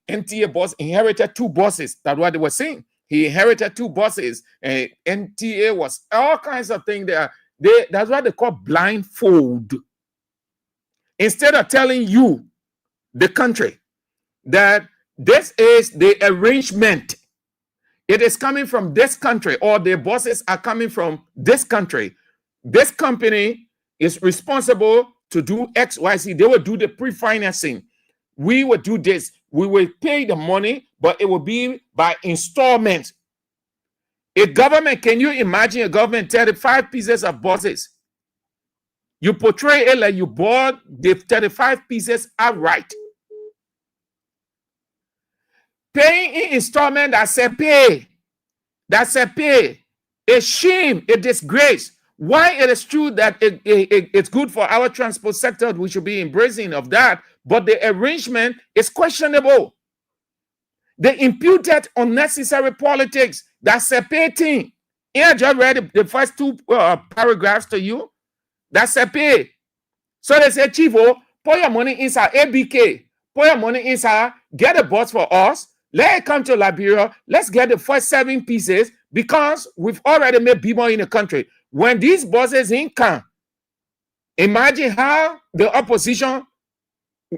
NTA boss inherited 2 bosses. That's what they were saying. He inherited 2 bosses, and NTA was all kinds of things there. That's what they call blindfold. Instead of telling you, the country, that this is the arrangement, it is coming from this country, or the bosses are coming from this country. This company is responsible to do X, Y, Z. They will do the pre-financing. We will do this. We will pay the money, but it will be by installment. A government, can you imagine a government 35 pieces of buses? You portray it like you bought the 35 pieces outright. Paying in installment, that's a pay. That's a pay. A shame, a disgrace. Why it is true that it's good for our transport sector, we should be embracing of that, but the arrangement is questionable. They imputed unnecessary politics. That's a pay thing. Yeah, I just read the first 2 paragraphs to you. That's a pay. So they say, Chivo, put your money inside ABK. Put your money inside, get a bus for us. Let it come to Liberia. Let's get the first 7 pieces because we've already made people in the country. When these buses in come, imagine how the opposition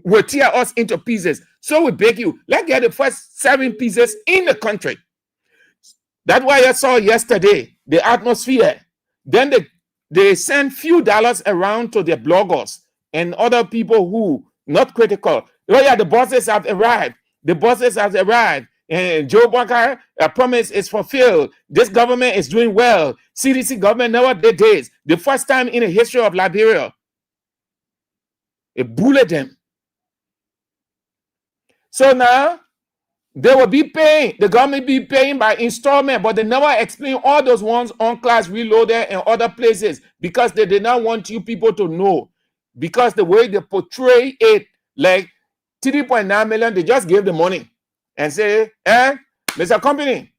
will tear us into pieces. So we beg you, let's get the first 7 pieces in the country. That's why I saw yesterday, the atmosphere. Then they send few dollars around to their bloggers and other people who not critical. Oh yeah, the buses have arrived. The buses have arrived. And Joe Bwaka promise is fulfilled. This government is doing well. CDC government never did this. The first time in the history of Liberia. It bullied them. So now they will be paying, the government be paying by installment, but they never explain all those ones on Class Reloaded and other places because they did not want you people to know. Because the way they portray it, like 3.9 million, they just gave the money and say, Mr. Company,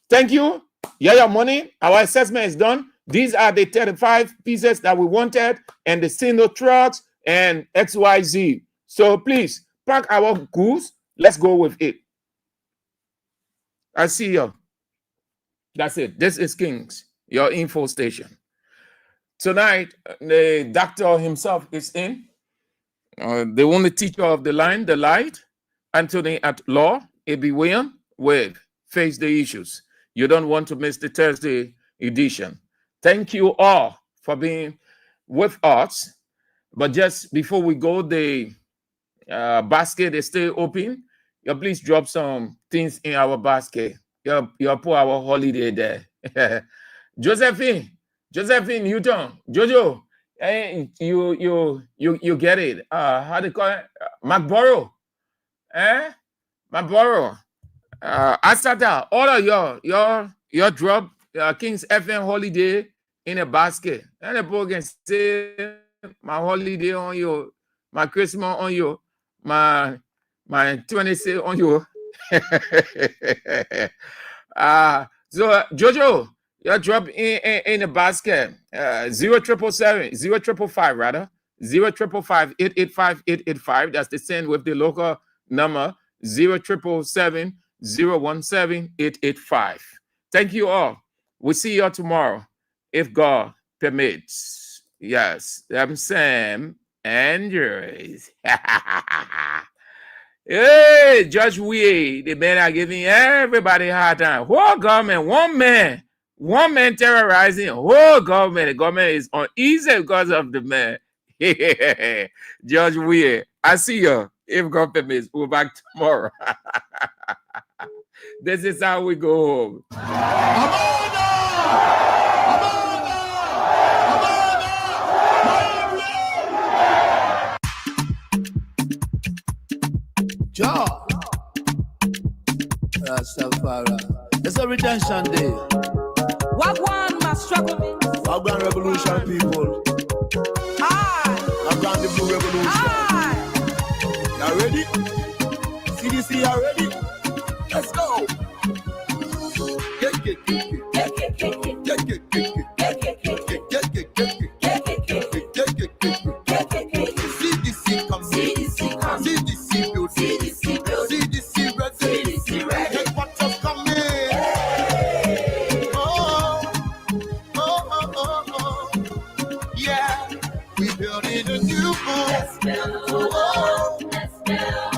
thank you. Yeah, your money, our assessment is done. These are the 35 pieces that we wanted and the single trucks and XYZ. So please pack our goods. Let's go with it. I see you. That's it. This is Kings, your info station. Tonight, the doctor himself is in. The only teacher of the line, the light, Anthony at law, A.B. William, with Face the Issues. You don't want to miss the Thursday edition. Thank you all for being with us. But just before we go, the basket is still open. You please drop some things in our basket. You put our holiday there. Josephine Newton, Jojo, you get it. How do you call it? McBorough, McBorough. Asada, all of your drop King's FM holiday in a basket. And the boy can say my holiday on you, my Christmas on you, my 26 on you. So Jojo, you drop in the basket 0555 rather 0555 885 885. That's the send with the local number 0777 017 885. Thank you all. We'll see you all tomorrow if God permits. Yes, I'm Sam Andrews. Hey, Judge Wee, the man are giving everybody a hard time. Whole government, one man terrorizing whole government. The government is uneasy because of the man. Judge Wee, I see you. If God permits, we'll be back tomorrow. This is how we go home. Jah, Rastafari. It's a redemption day. Wagwan must struggle. Wagwan revolution, people. Wagwan the blue revolution. You ready? CDC, you ready? Let's go. CDC come. CDC come. CDC build. CDC build. CDC red. CDC red. Headquarters coming. Oh. Yeah. We building a new home. Let's build. Let's build.